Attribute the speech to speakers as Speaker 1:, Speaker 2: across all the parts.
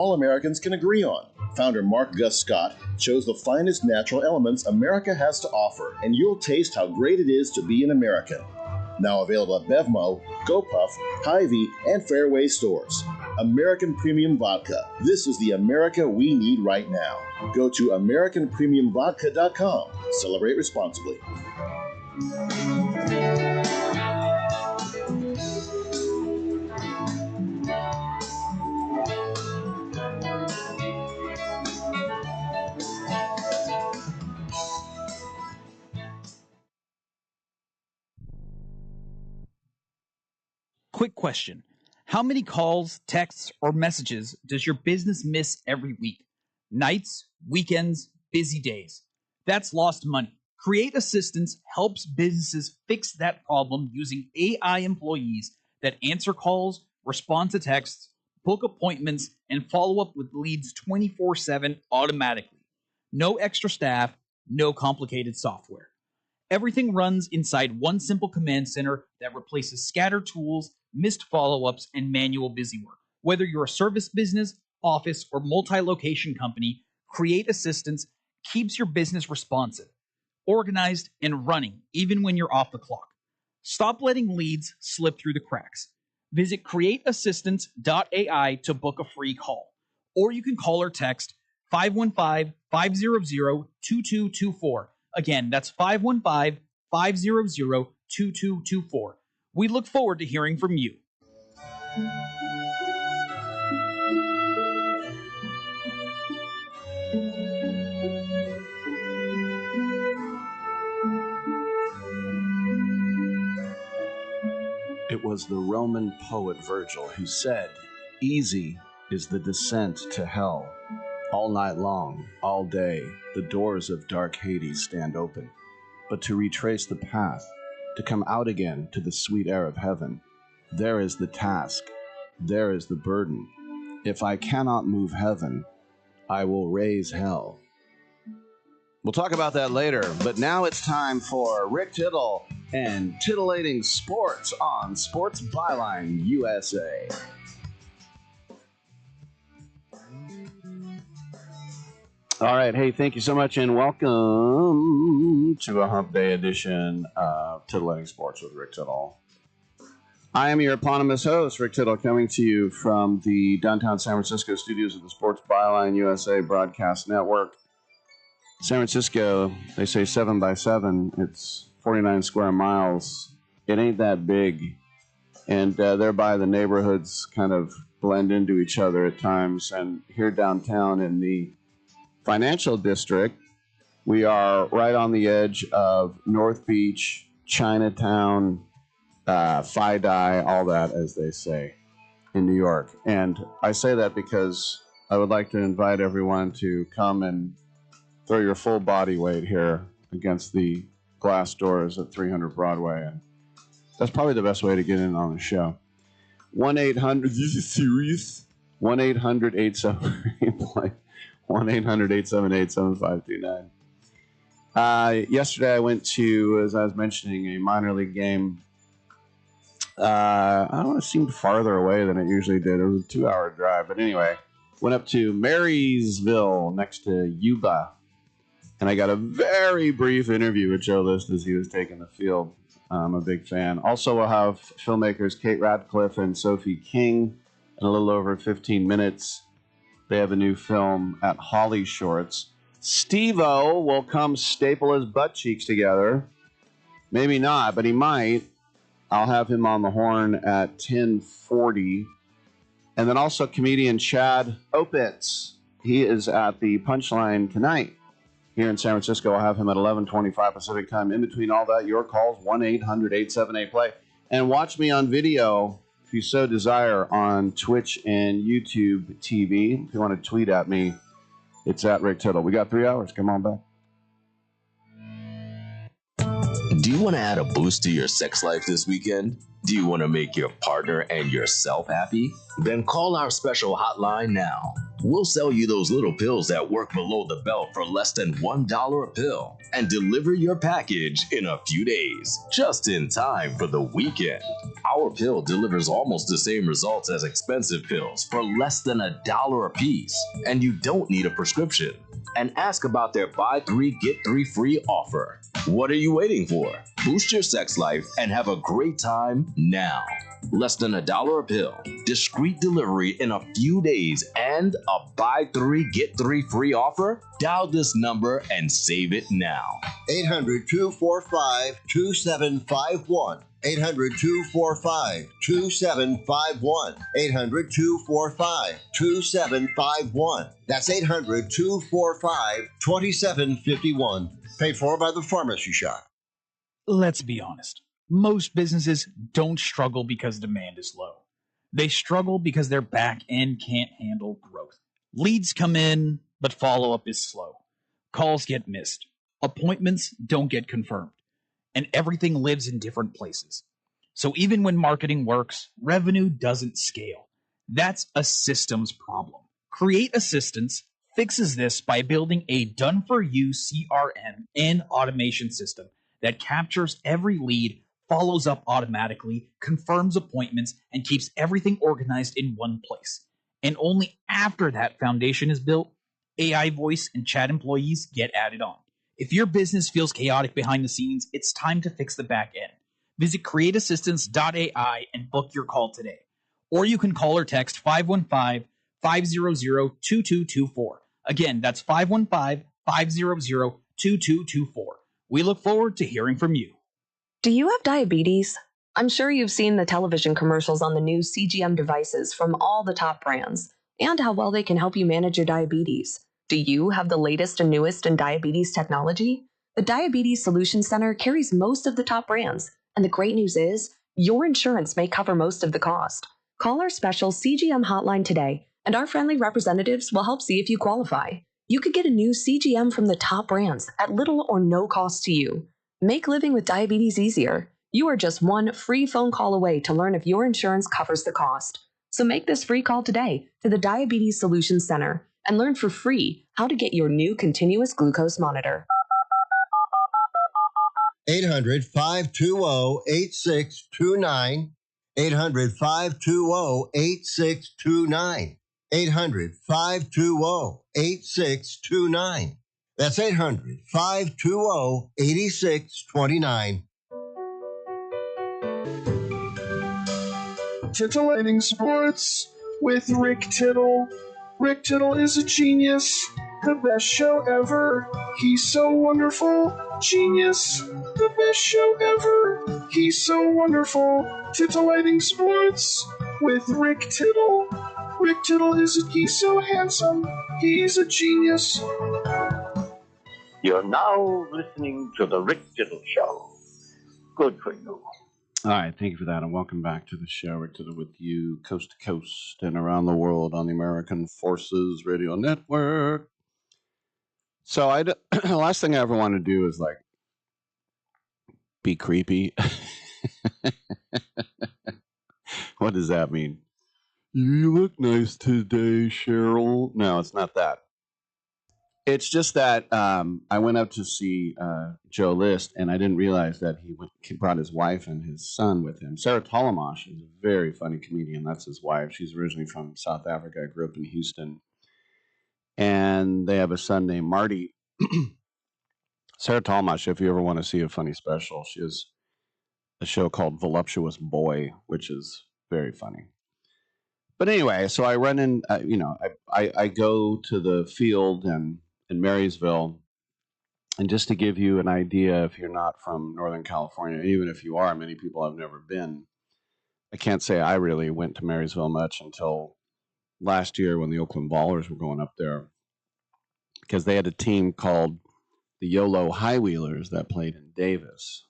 Speaker 1: all Americans can agree on. Founder Mark Gus Scott chose the finest natural elements America has to offer, and you'll taste how great it is to be an American. Now available at Bevmo, GoPuff, Hy-Vee, and Fairway stores. American Premium Vodka. This is the America we need right now. Go to AmericanPremiumVodka.com. Celebrate responsibly.
Speaker 2: Quick question. How many calls, texts, or messages does your business miss every week? Nights, weekends, busy days. That's lost money. Create Assistance helps businesses fix that problem using AI employees that answer calls, respond to texts, book appointments, and follow up with leads 24/7 automatically. No extra staff, no complicated software. Everything runs inside one simple command center that replaces scattered tools, missed follow-ups, and manual busy work. Whether you're a service business, office, or multi-location company, Create Assistance keeps your business responsive, organized, and running even when you're off the clock. Stop letting leads slip through the cracks. Visit createassistance.ai to book a free call. Or you can call or text 515-500-2224. Again, that's 515-500-2224. We look forward to hearing from you.
Speaker 3: It was the Roman poet Virgil who said, "Easy is the descent to hell. All night long, all day, the doors of dark Hades stand open. But to retrace the path, to come out again to the sweet air of heaven, there is the task, there is the burden. If I cannot move heaven, I will raise hell." We'll talk about that later, but now it's time for Rick Tittle and titillating sports on Sports Byline USA. All right, hey, thank you so much, and welcome to a Hump Day edition of Titillating Sports with Rick Tittle. I am your eponymous host, Rick Tittle, coming to you from the downtown San Francisco studios of the Sports Byline USA Broadcast Network. San Francisco, they say 7 by 7. It's 49 square miles. It ain't that big. And thereby the neighborhoods kind of blend into each other at times. And here downtown in the financial district, we are right on the edge of North Beach, Chinatown, FiDi, all that, as they say, in New York. And I say that because I would like to invite everyone to come and throw your full body weight here against the glass doors at 300 Broadway. And that's probably the best way to get in on the show. 1-800, this is serious. 1-800-878-play. 1-800-878-7529. Yesterday I went to, as I was mentioning, a minor league game. I don't know, it seemed farther away than it usually did. It was a 2-hour drive. But anyway, went up to Marysville next to Yuba. And I got a very brief interview with Joe List as he was taking the field. I'm a big fan. Also, we'll have filmmakers Kate Radcliffe and Sophie King in a little over 15 minutes. They have a new film at Holly Shorts. Steve-O will come staple his butt cheeks together. Maybe not, but he might. I'll have him on the horn at 10:40. And then also comedian Chad Opitz. He is at the Punchline tonight here in San Francisco. I'll have him at 11:25 Pacific time. In between all that, your calls, 1-800-878-PLAY. And watch me on video, if you so desire, on Twitch and YouTube TV. If you want to tweet at me, it's at Rick Tittle. We got 3 hours. Come on back.
Speaker 4: Do you want to add a boost to your sex life this weekend? Do you want to make your partner and yourself happy? Then call our special hotline now. We'll sell you those little pills that work below the belt for less than $1 a pill and deliver your package in a few days, just in time for the weekend. Our pill delivers almost the same results as expensive pills for less than $1 a piece, and you don't need a prescription. And ask about their buy 3 get 3 free offer. What are you waiting for? Boost your sex life and have a great time now. Less than $1 a pill, discreet delivery in a few days, and a buy 3 get 3 free offer? Dial this number and save it now.
Speaker 5: 800-245-2751. 800-245-2751. 800-245-2751. That's 800-245-2751. Paid for by the Pharmacy Shop.
Speaker 2: Let's be honest. Most businesses don't struggle because demand is low. They struggle because their back end can't handle growth. Leads come in, but follow-up is slow. Calls get missed. Appointments don't get confirmed. And everything lives in different places. So even when marketing works, revenue doesn't scale. That's a systems problem. Create Assistance fixes this by building a done-for-you CRM and automation system that captures every lead, follows up automatically, confirms appointments, and keeps everything organized in one place. And only after that foundation is built, AI voice and chat employees get added on. If your business feels chaotic behind the scenes, it's time to fix the back end. Visit createassistance.ai and book your call today. Or you can call or text 515-500-2224. Again, that's 515-500-2224. We look forward to hearing from you.
Speaker 6: Do you have diabetes? I'm sure you've seen the television commercials on the new CGM devices from all the top brands and how well they can help you manage your diabetes. Do you have the latest and newest in diabetes technology? The Diabetes Solutions Center carries most of the top brands, and the great news is your insurance may cover most of the cost. Call our special CGM hotline today, and our friendly representatives will help see if you qualify. You could get a new CGM from the top brands at little or no cost to you. Make living with diabetes easier. You are just one free phone call away to learn if your insurance covers the cost. So make this free call today to the Diabetes Solutions Center and learn for free how to get your new continuous glucose monitor.
Speaker 5: 800-520-8629. 800-520-8629. 800-520-8629. That's 800-520-8629.
Speaker 7: Titillating Sports with Rick Tittle. Rick Tittle is a genius. The best show ever. He's so wonderful. Genius. The best show ever. He's so wonderful. Titillating Sports with Rick Tittle. Rick Tittle he's so handsome. He's a genius.
Speaker 8: You're now listening to The Rick Tittle Show. Good for you.
Speaker 3: All right, thank you for that, and welcome back to the show. Rick Tittle with you, coast to coast and around the world on the American Forces Radio Network. So the last thing I ever want to do is, like, be creepy. What does that mean? You look nice today, Cheryl. No, it's not that. It's just that I went up to see Joe List, and I didn't realize that he brought his wife and his son with him. Sarah Tolomash is a very funny comedian. That's his wife. She's originally from South Africa. I grew up in Houston. And they have a son named Marty. Sarah Tolomash, if you ever want to see a funny special, she has a show called Voluptuous Boy, which is very funny. But anyway, so I run in, I go to the field in Marysville, and just to give you an idea, if you're not from Northern California, even if you are, many people have never been. I can't say I really went to Marysville much until last year when the Oakland Ballers were going up there, because they had a team called the YOLO High Wheelers that played in Davis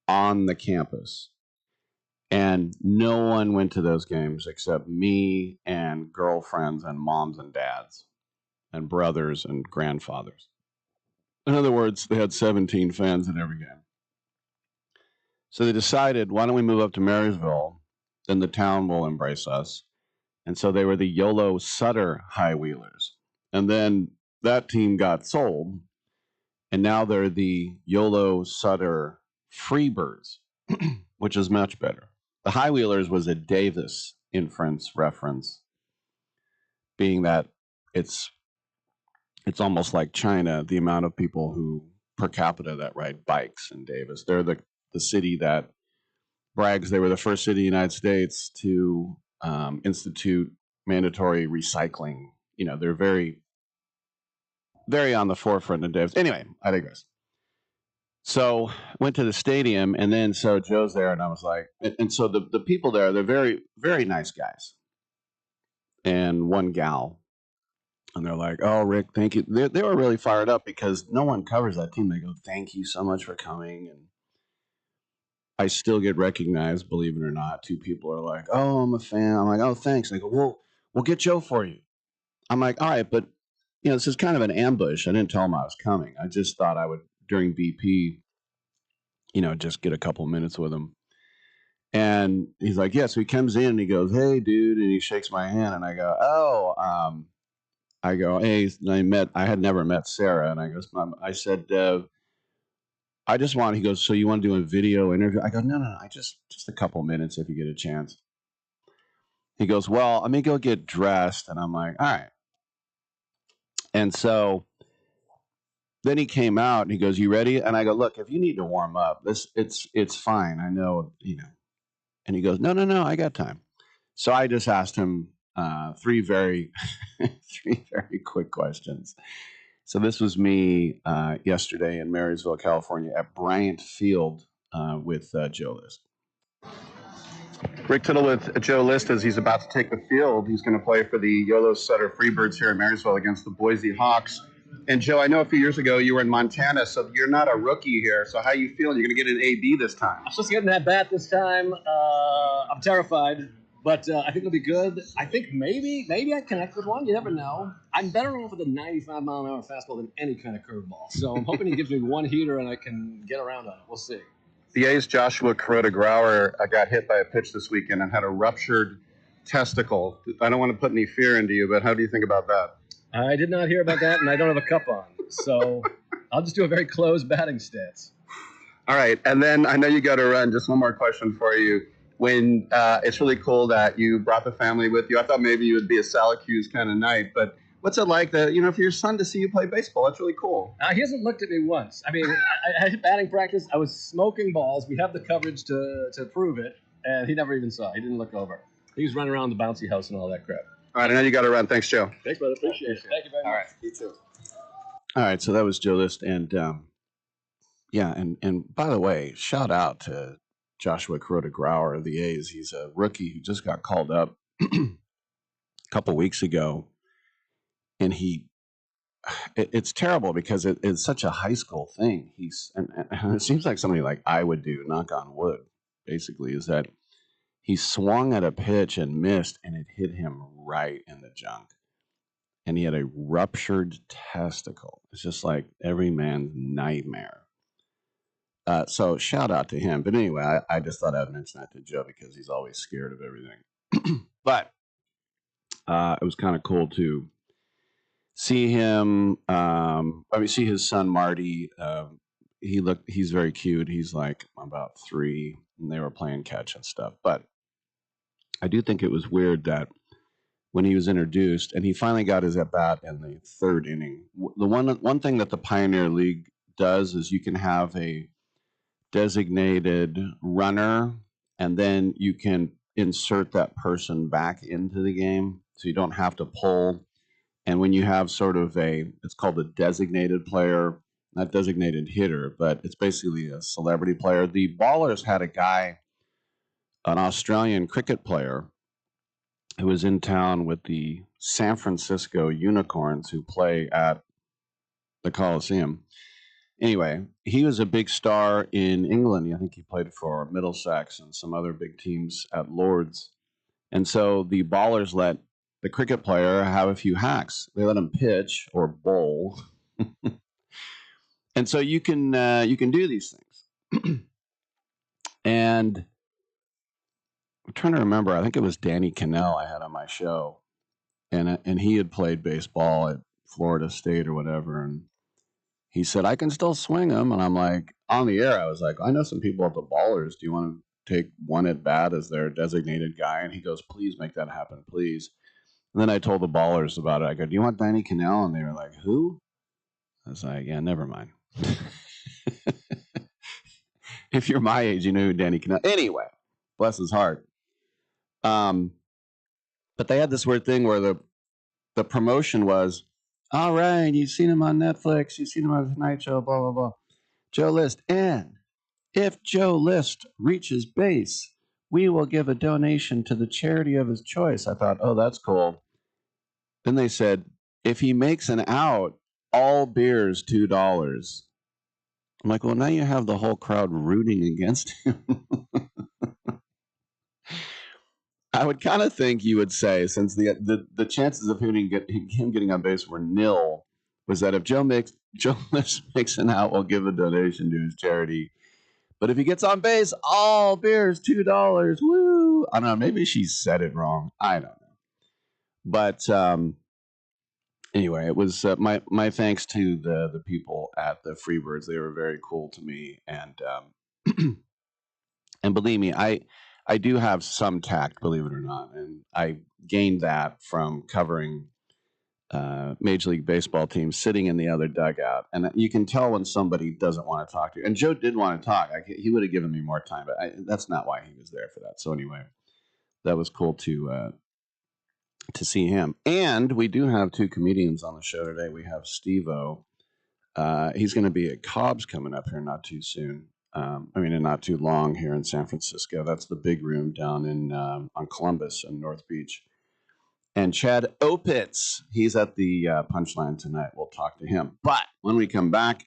Speaker 3: on the campus. And no one went to those games except me and girlfriends and moms and dads and brothers and grandfathers. In other words, they had 17 fans at every game. So they decided, why don't we move up to Marysville? Then the town will embrace us. And so they were the YOLO Sutter High Wheelers. And then that team got sold, and now they're the YOLO Sutter Freebirds, which is much better. The High Wheelers was a Davis inference reference, being that it's almost like China, the amount of people who per capita that ride bikes in Davis. They're the city that brags they were the first city in the United States to institute mandatory recycling. You know, they're very, very on the forefront of Davis. Anyway, I digress. So went to the stadium, and then so Joe's there, and I was like, and so the people there, they're very, very nice guys, and one gal. And they're like, "Oh, Rick, thank you." They were really fired up because no one covers that team. They go, "Thank you so much for coming." And I still get recognized, believe it or not. Two people are like, "Oh, I'm a fan." I'm like, "Oh, thanks." And they go, "Well, we'll get Joe for you." I'm like, "All right, but you know, this is kind of an ambush." I didn't tell him I was coming. I just thought I would during BP, you know, just get a couple minutes with him. And he's like, "Yeah." So he comes in and he goes, "Hey, dude," and he shakes my hand, and I go, "Oh, I go, hey, I had never met Sarah." And I said, "I just want," he goes, "So you want to do a video interview?" I go, no, I just a couple minutes if you get a chance. He goes, "Well, let me go get dressed." And I'm like, "All right." And so then he came out and he goes, "You ready?" And I go, "Look, if you need to warm up, it's fine. I know, you know." And he goes, No, I got time." So I just asked him three very quick questions. So this was me yesterday in Marysville, California, at Bryant Field with Joe List. Rick Tittle with Joe List as he's about to take the field. He's going to play for the YOLO Sutter Freebirds here in Marysville against the Boise Hawks. And Joe, I know a few years ago you were in Montana, so you're not a rookie here. So how you feeling? You're going to get an AB this time.
Speaker 9: I'm supposed to get in that bat this time. I'm terrified, but I think it'll be good. I think maybe I connect with one. You never know. I'm better off with a 95-mile-an-hour fastball than any kind of curveball. So I'm hoping he gives me one heater and I can get around on it. We'll see.
Speaker 3: The A's Joshua Kuroda-Grauer got hit by a pitch this weekend and had a ruptured testicle. I don't want to put any fear into you, but how do you think about that?
Speaker 9: I did not hear about that, and I don't have a cup on. So I'll just do a very close batting stance.
Speaker 3: All right, and then I know you got to run. Just one more question for you. When it's really cool that you brought the family with you. I thought maybe it would be a Syracuse kind of night, but what's it like for your son to see you play baseball? That's really cool.
Speaker 9: He hasn't looked at me once. I mean, I had batting practice. I was smoking balls. We have the coverage to prove it, and he never even saw. He didn't look over. He was running around the bouncy house and all that crap.
Speaker 3: All right, I know you got to run. Thanks, Joe.
Speaker 9: Thanks, brother. Appreciate it. Thank you very much.
Speaker 3: All right, you too. All right, so that was Joe List, and yeah, and by the way, shout out to Joshua Kuroda-Grauer of the A's. He's a rookie who just got called up a couple weeks ago, and it's terrible because it's such a high school thing. And it seems like somebody like I would do, knock on wood, basically, is that he swung at a pitch and missed, and it hit him right in the junk. And he had a ruptured testicle. It's just like every man's nightmare. So shout out to him. But anyway, I just thought I'd mention that to Joe because he's always scared of everything. But it was kind of cool to see him. See his son Marty. He's very cute. He's like about 3, and they were playing catch and stuff. But I do think it was weird that when he was introduced, and he finally got his at bat in the 3rd inning. The one thing that the Pioneer League does is you can have a designated runner, and then you can insert that person back into the game, so you don't have to pull. And when you have sort of it's called a designated player, not designated hitter, but it's basically a celebrity player. The Ballers had a guy, an Australian cricket player, who was in town with the San Francisco Unicorns, who play at the Coliseum. Anyway, he was a big star in England. I think he played for Middlesex and some other big teams at Lord's. And so the Ballers let the cricket player have a few hacks. They let him pitch or bowl. And so you can do these things. And I'm trying to remember. I think it was Danny Cannell I had on my show, and he had played baseball at Florida State or whatever, and he said, I can still swing them. And I'm like, on the air, I was like, I know some people at the Ballers. Do you want to take one at bat as their designated guy? And he goes, please make that happen, please. And then I told the Ballers about it. I go, do you want Danny Cannell? And they were like, who? I was like, yeah, never mind. If you're my age, you know who Danny Cannell. Anyway, bless his heart. But they had this weird thing where the promotion was, all right, you've seen him on Netflix, you've seen him on the Tonight Show, blah, blah, blah. Joe List. And if Joe List reaches base, we will give a donation to the charity of his choice. I thought, oh, that's cool. Then they said, if he makes an out, all beers $2. I'm like, well, now you have the whole crowd rooting against him. I would kind of think you would say, since the chances of him getting on base were nil, was that if Joe List makes an out, we'll give a donation to his charity. But if he gets on base, all beers $2. Woo! I don't know. Maybe she said it wrong. I don't know. But anyway, it was my thanks to the people at the Freebirds. They were very cool to me, and and believe me, I do have some tact, believe it or not, and I gained that from covering Major League Baseball teams sitting in the other dugout. And you can tell when somebody doesn't want to talk to you. And Joe did want to talk. He would have given me more time, but that's not why he was there for that. So anyway, that was cool to see him. And we do have two comedians on the show today. We have Steve-O. He's going to be at Cobb's coming up here not too soon. Not too long here in San Francisco. That's the big room down in on Columbus and North Beach. And Chad Opitz, he's at the Punchline tonight. We'll talk to him. But when we come back,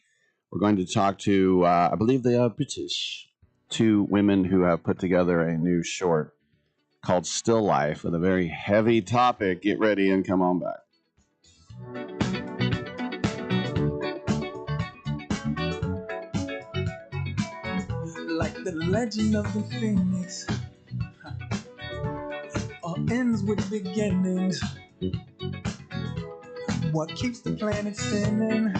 Speaker 3: we're going to talk to, I believe they are British, two women who have put together a new short called Still Life with a very heavy topic. Get ready and come on back.
Speaker 10: Like the legend of the Phoenix, all ends with beginnings. What keeps the planet spinning?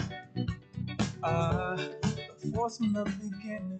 Speaker 10: The force from the beginning.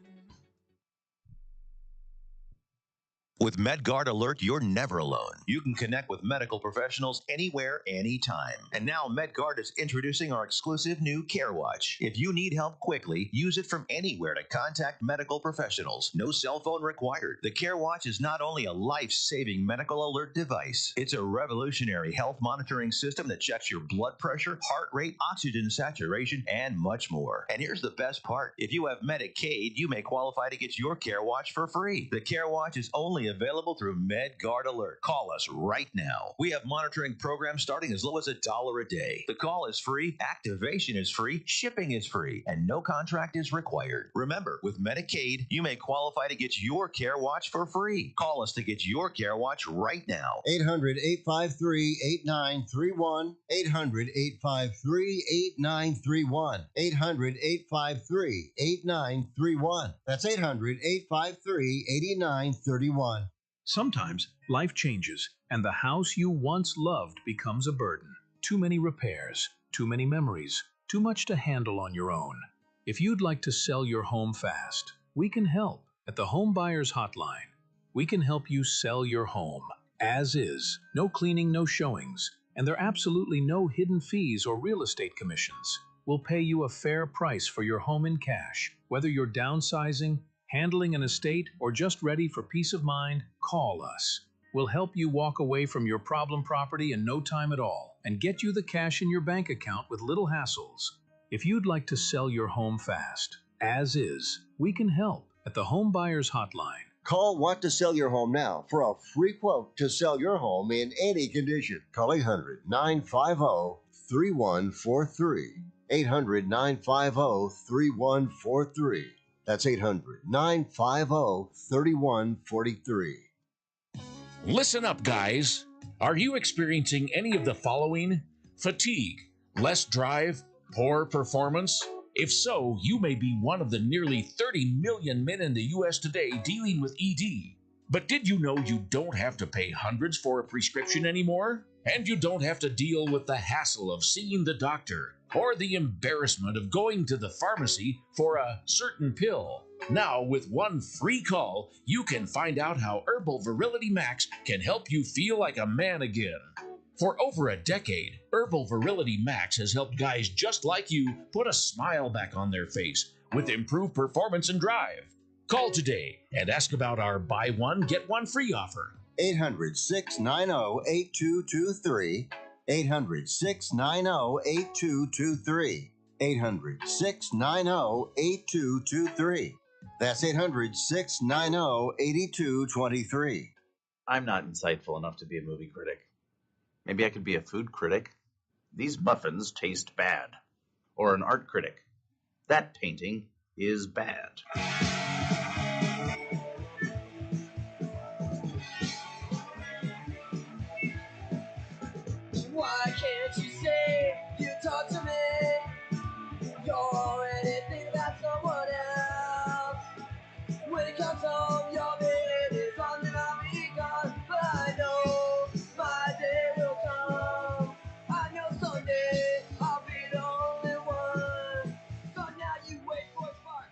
Speaker 11: With MedGuard Alert, you're never alone. You can connect with medical professionals anywhere, anytime. And now MedGuard is introducing our exclusive new Care Watch. If you need help quickly, use it from anywhere to contact medical professionals. No cell phone required. The Care Watch is not only a life-saving medical alert device, it's a revolutionary health monitoring system that checks your blood pressure, heart rate, oxygen saturation, and much more. And here's the best part. If you have Medicaid, you may qualify to get your Care Watch for free. The Care Watch is only available through MedGuard Alert. Call us right now. We have monitoring programs starting as low as $1 a day. The call is free, activation is free, shipping is free, and no contract is required. Remember, with Medicaid, you may qualify to get your Care Watch for free. Call us to get your Care Watch right now.
Speaker 5: 800-853-8931. 800-853-8931. 800-853-8931. That's 800-853-8931.
Speaker 12: Sometimes life changes, and the house you once loved becomes a burden. Too many repairs, too many memories, too much to handle on your own. If you'd like to sell your home fast, we can help at the Home Buyers Hotline. We can help you sell your home as is, no cleaning, no showings, and there are absolutely no hidden fees or real estate commissions. We'll pay you a fair price for your home in cash, whether you're downsizing, handling an estate, or just ready for peace of mind. Call us. We'll help you walk away from your problem property in no time at all and get you the cash in your bank account with little hassles. If you'd like to sell your home fast, as is, we can help at the Home Buyers Hotline.
Speaker 5: Call Want to Sell Your Home now for a free quote to sell your home in any condition. Call 800-950-3143. 800-950-3143. That's 800-950-3143.
Speaker 13: Listen up, guys. Are you experiencing any of the following? Fatigue, less drive, poor performance? If so, you may be one of the nearly 30 million men in the U.S. today dealing with ED. But did you know you don't have to pay hundreds for a prescription anymore? And you don't have to deal with the hassle of seeing the doctor or the embarrassment of going to the pharmacy for a certain pill. Now, with one free call, you can find out how Herbal Virility Max can help you feel like a man again. For over a decade, Herbal Virility Max has helped guys just like you put a smile back on their face with improved performance and drive. Call today and ask about our buy one, get one free offer.
Speaker 5: 800-690-8223. 800-690-8223. 800-690-8223. That's 800-690-8223.
Speaker 14: I'm not insightful enough to be a movie critic. Maybe I could be a food critic. These muffins taste bad. Or an art critic. That painting is bad.
Speaker 10: Why can't you say you talk to me? You're already thinking about someone else. When it comes home, your bed is on and I'll be gone. But I know my day will come. I know someday I'll be the only one. So now you wait for a spark.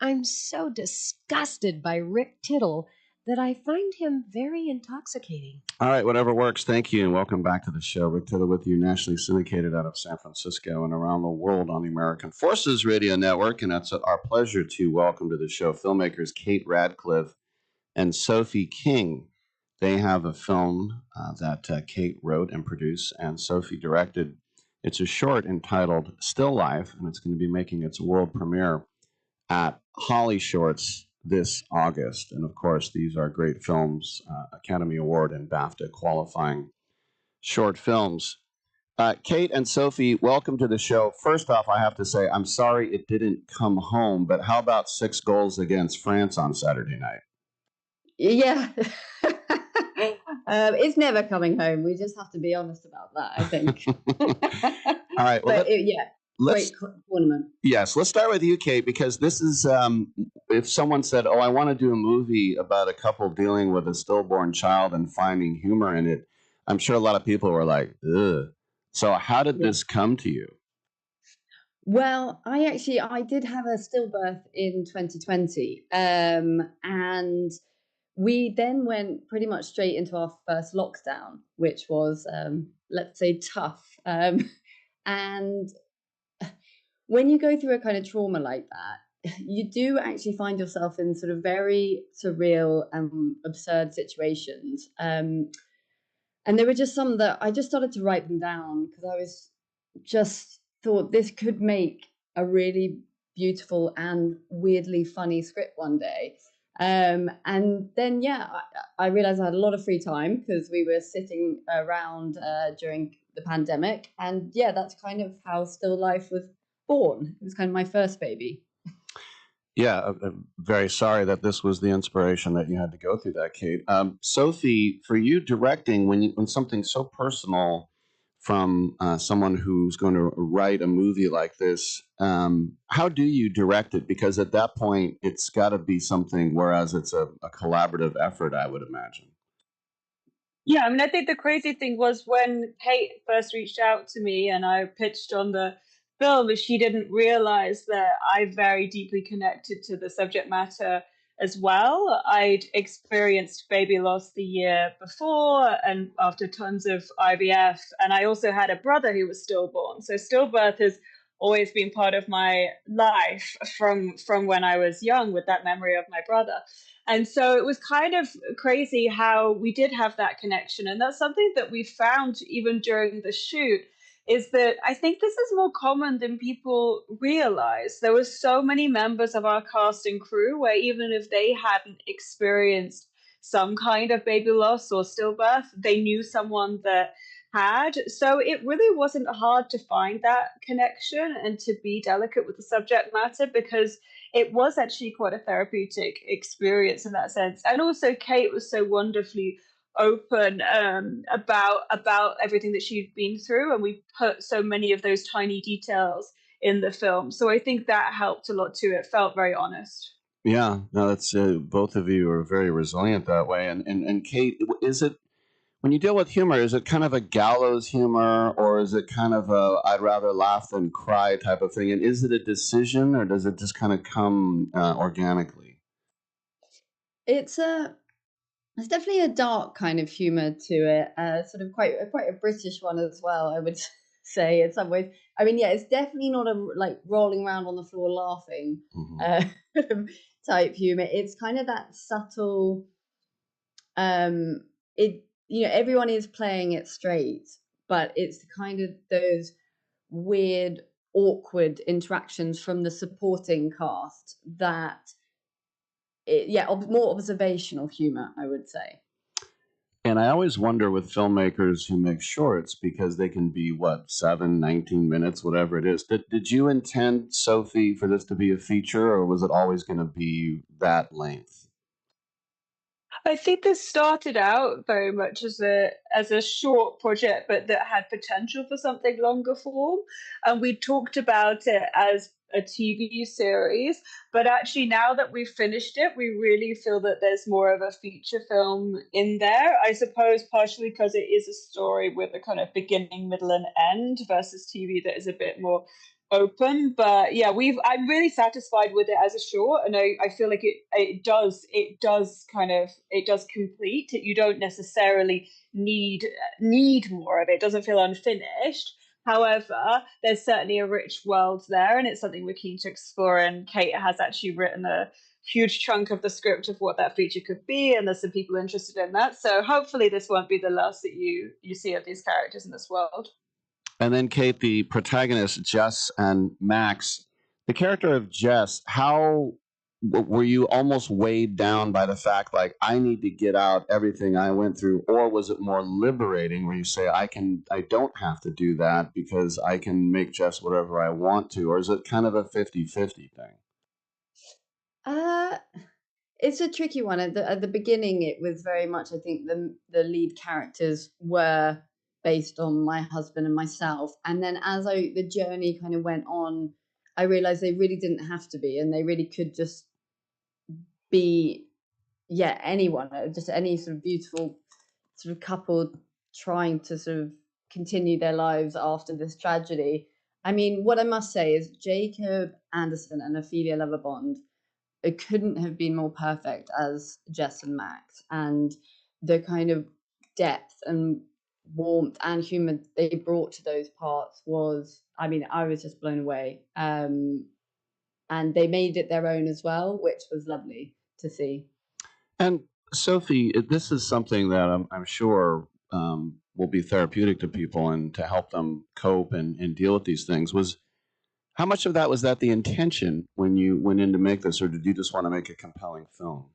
Speaker 15: I'm so disgusted by Rick Tittle that I find him very intoxicating.
Speaker 3: All right, whatever works. Thank you, and welcome back to the show. Rick Tittle with you, nationally syndicated out of San Francisco and around the world on the American Forces Radio Network. And it's our pleasure to welcome to the show filmmakers Kate Radcliffe and Sophie King. They have a film that Kate wrote and produced and Sophie directed. It's a short entitled Still Life, and it's going to be making its world premiere at Holly Shorts this August. And of course, these are great films, Academy Award and BAFTA qualifying short films. Kate and Sophie, welcome to the show. First off, I have to say, I'm sorry it didn't come home, but how about 6 goals against France on Saturday night?
Speaker 16: Yeah. It's never coming home. We just have to be honest about that, I think.
Speaker 3: All right. Well,
Speaker 16: great tournament.
Speaker 3: Yes, let's start with you, Kate, because this is, if someone said, oh, I want to do a movie about a couple dealing with a stillborn child and finding humor in it, I'm sure a lot of people were like, ugh. So how did this come to you?
Speaker 16: Well, I did have a stillbirth in 2020. And we then went pretty much straight into our first lockdown, which was, let's say, tough. And when you go through a kind of trauma like that, you do actually find yourself in sort of very surreal and absurd situations. And there were just some that I just started to write them down because I was just thought this could make a really beautiful and weirdly funny script one day. And then, I realized I had a lot of free time because we were sitting around during the pandemic. And that's kind of how Still Life was born. It was kind of my first baby.
Speaker 3: Yeah, I'm very sorry that this was the inspiration that you had to go through that, Kate. Sophie, for you directing, when something so personal from someone who's going to write a movie like this, how do you direct it? Because at that point, it's got to be something, whereas it's a collaborative effort, I would imagine.
Speaker 17: Yeah, I mean, I think the crazy thing was when Kate first reached out to me and I pitched on the film, she didn't realize that I very deeply connected to the subject matter as well. I'd experienced baby loss the year before and after tons of IVF. And I also had a brother who was stillborn. So stillbirth has always been part of my life from when I was young, with that memory of my brother. And so it was kind of crazy how we did have that connection. And that's something that we found even during the shoot, is that I think this is more common than people realize. There were so many members of our cast and crew where even if they hadn't experienced some kind of baby loss or stillbirth, they knew someone that had. So it really wasn't hard to find that connection and to be delicate with the subject matter, because it was actually quite a therapeutic experience in that sense. And also Kate was so wonderfully open about everything that she'd been through, and we put so many of those tiny details in the film. So I think that helped a lot too. It felt very honest.
Speaker 3: Yeah, no, that's both of you are very resilient that way. And Kate, is it when you deal with humor, is it kind of a gallows humor, or is it kind of a I'd rather laugh than cry type of thing? And is it a decision, or does it just kind of come organically?
Speaker 16: It's there's definitely a dark kind of humor to it, sort of quite a British one as well, I would say in some ways. I mean, yeah, it's definitely not a like rolling around on the floor laughing type humor. It's kind of that subtle. It everyone is playing it straight, but it's kind of those weird, awkward interactions from the supporting cast that more observational humor, I would say.
Speaker 3: And I always wonder with filmmakers who make shorts because they can be, what, 7, 19 minutes, whatever it is. Did you intend, Sophie, for this to be a feature, or was it always going to be that length?
Speaker 17: I think this started out very much as a short project, but that had potential for something longer form. And we talked about it as a TV series, but actually now that we've finished it, we really feel that there's more of a feature film in there. I suppose partially because it is a story with a kind of beginning, middle, and end versus TV that is a bit more open. But yeah, I'm really satisfied with it as a short, and I feel like it does complete it. You don't necessarily need more of it. It doesn't feel unfinished. However, there's certainly a rich world there, and it's something we're keen to explore. And Kate has actually written a huge chunk of the script of what that feature could be, and there's some people interested in that. So hopefully this won't be the last that you see of these characters in this world.
Speaker 3: And then, Kate, the protagonist, Jess and Max, the character of Jess, how were you almost weighed down by the fact, like, I need to get out everything I went through? Or was it more liberating where you say, I don't have to do that because I can make Jess whatever I want to? Or is it kind of a 50-50 thing?
Speaker 16: It's a tricky one. At the beginning, it was very much, I think, the lead characters were based on my husband and myself. And then as the journey kind of went on, I realized they really didn't have to be, and they really could just be, anyone, just any sort of beautiful sort of couple trying to sort of continue their lives after this tragedy. I mean, what I must say is Jacob Anderson and Ophelia Lovebond, it couldn't have been more perfect as Jess and Max, and the kind of depth and warmth and humor they brought to those parts was, I mean, I was just blown away. And they made it their own as well, which was lovely to see.
Speaker 3: And Sophie, this is something that I'm sure will be therapeutic to people and to help them cope and deal with these things. How much of that was that the intention when you went in to make this, or did you just want to make a compelling film?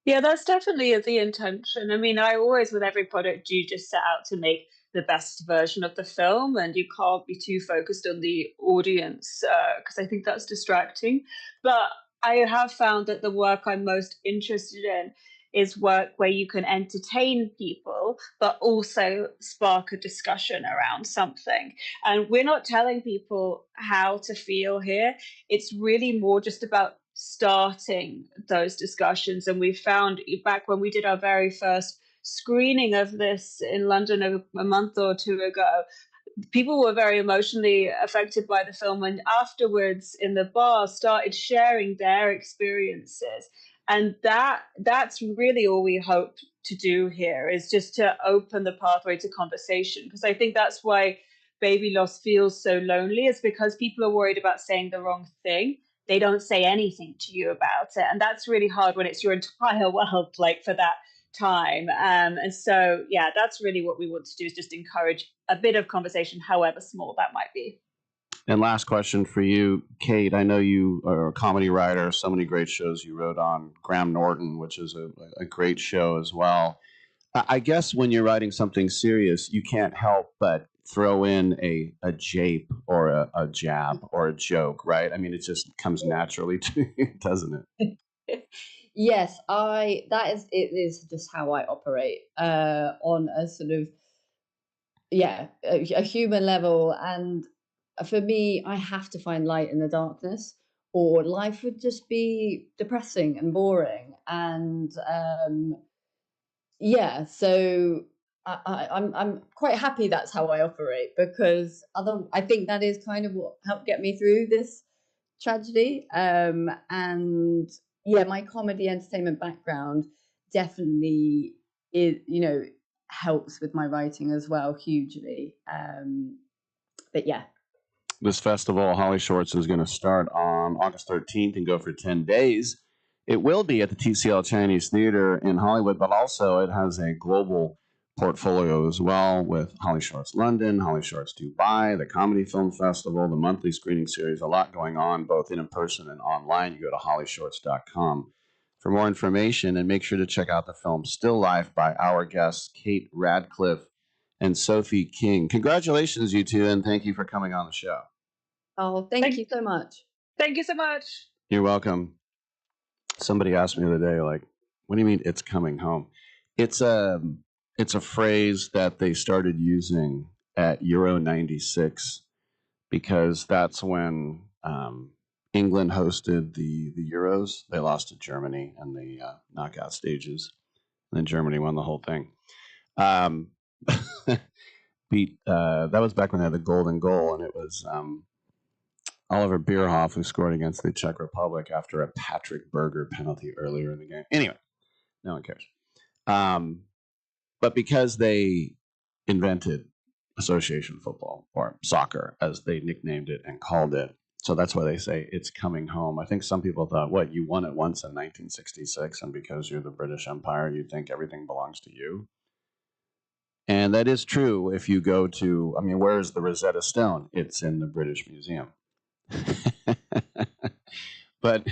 Speaker 17: Yeah, that's definitely the intention. I mean, I always, with every product, do just set out to make the best version of the film, and you can't be too focused on the audience because I think that's distracting. But I have found that the work I'm most interested in is work where you can entertain people, but also spark a discussion around something. And we're not telling people how to feel here. It's really more just about starting those discussions. And we found back when we did our very first screening of this in London a month or two ago, people were very emotionally affected by the film, and afterwards in the bar started sharing their experiences. And that's really all we hope to do here, is just to open the pathway to conversation, because I think that's why baby loss feels so lonely, is because people are worried about saying the wrong thing. They don't say anything to you about it, and that's really hard when it's your entire world, like, for that time. And so, yeah, that's really what we want to do, is just encourage a bit of conversation, however small that might be.
Speaker 3: And last question for you, Kate. I know you are a comedy writer. So many great shows you wrote on. Graham Norton, which is a great show as well. I guess when you're writing something serious, you can't help but throw in a jape or a jab or a joke, right? I mean, it just comes naturally to you, doesn't it?
Speaker 16: Yes, it is just how I operate on a sort of a human level. And for me, I have to find light in the darkness, or life would just be depressing and boring. And yeah, so I'm quite happy that's how I operate, because I think that is kind of what helped get me through this tragedy. And yeah, my comedy entertainment background definitely is, helps with my writing as well, hugely. But yeah.
Speaker 3: This festival, Holly Shorts, is going to start on August 13th and go for 10 days. It will be at the TCL Chinese Theater in Hollywood, but also it has a global portfolio as well, with Holly Shorts London, Holly Shorts Dubai, the Comedy Film Festival, the monthly screening series, a lot going on both in person and online. You go to hollyshorts.com for more information, and make sure to check out the film Still Life by our guests, Kate Radcliffe and Sophie King. Congratulations, you two, and thank you for coming on the show.
Speaker 16: Oh, thank you so much.
Speaker 17: Thank you so much.
Speaker 3: You're welcome. Somebody asked me the other day, like, what do you mean it's coming home? It's a phrase that they started using at Euro 96, because that's when England hosted the Euros. They lost to Germany in the knockout stages, and then Germany won the whole thing. That was back when they had the golden goal, and it was Oliver Bierhoff, who scored against the Czech Republic after a Patrick Berger penalty earlier in the game. Anyway, no one cares. But because they invented association football, or soccer, as they nicknamed it and called it, so that's why they say it's coming home. I think some people thought, what, you won it once in 1966, and because you're the British Empire, you think everything belongs to you? And that is true if you go to, where's the Rosetta Stone? It's in the British Museum. But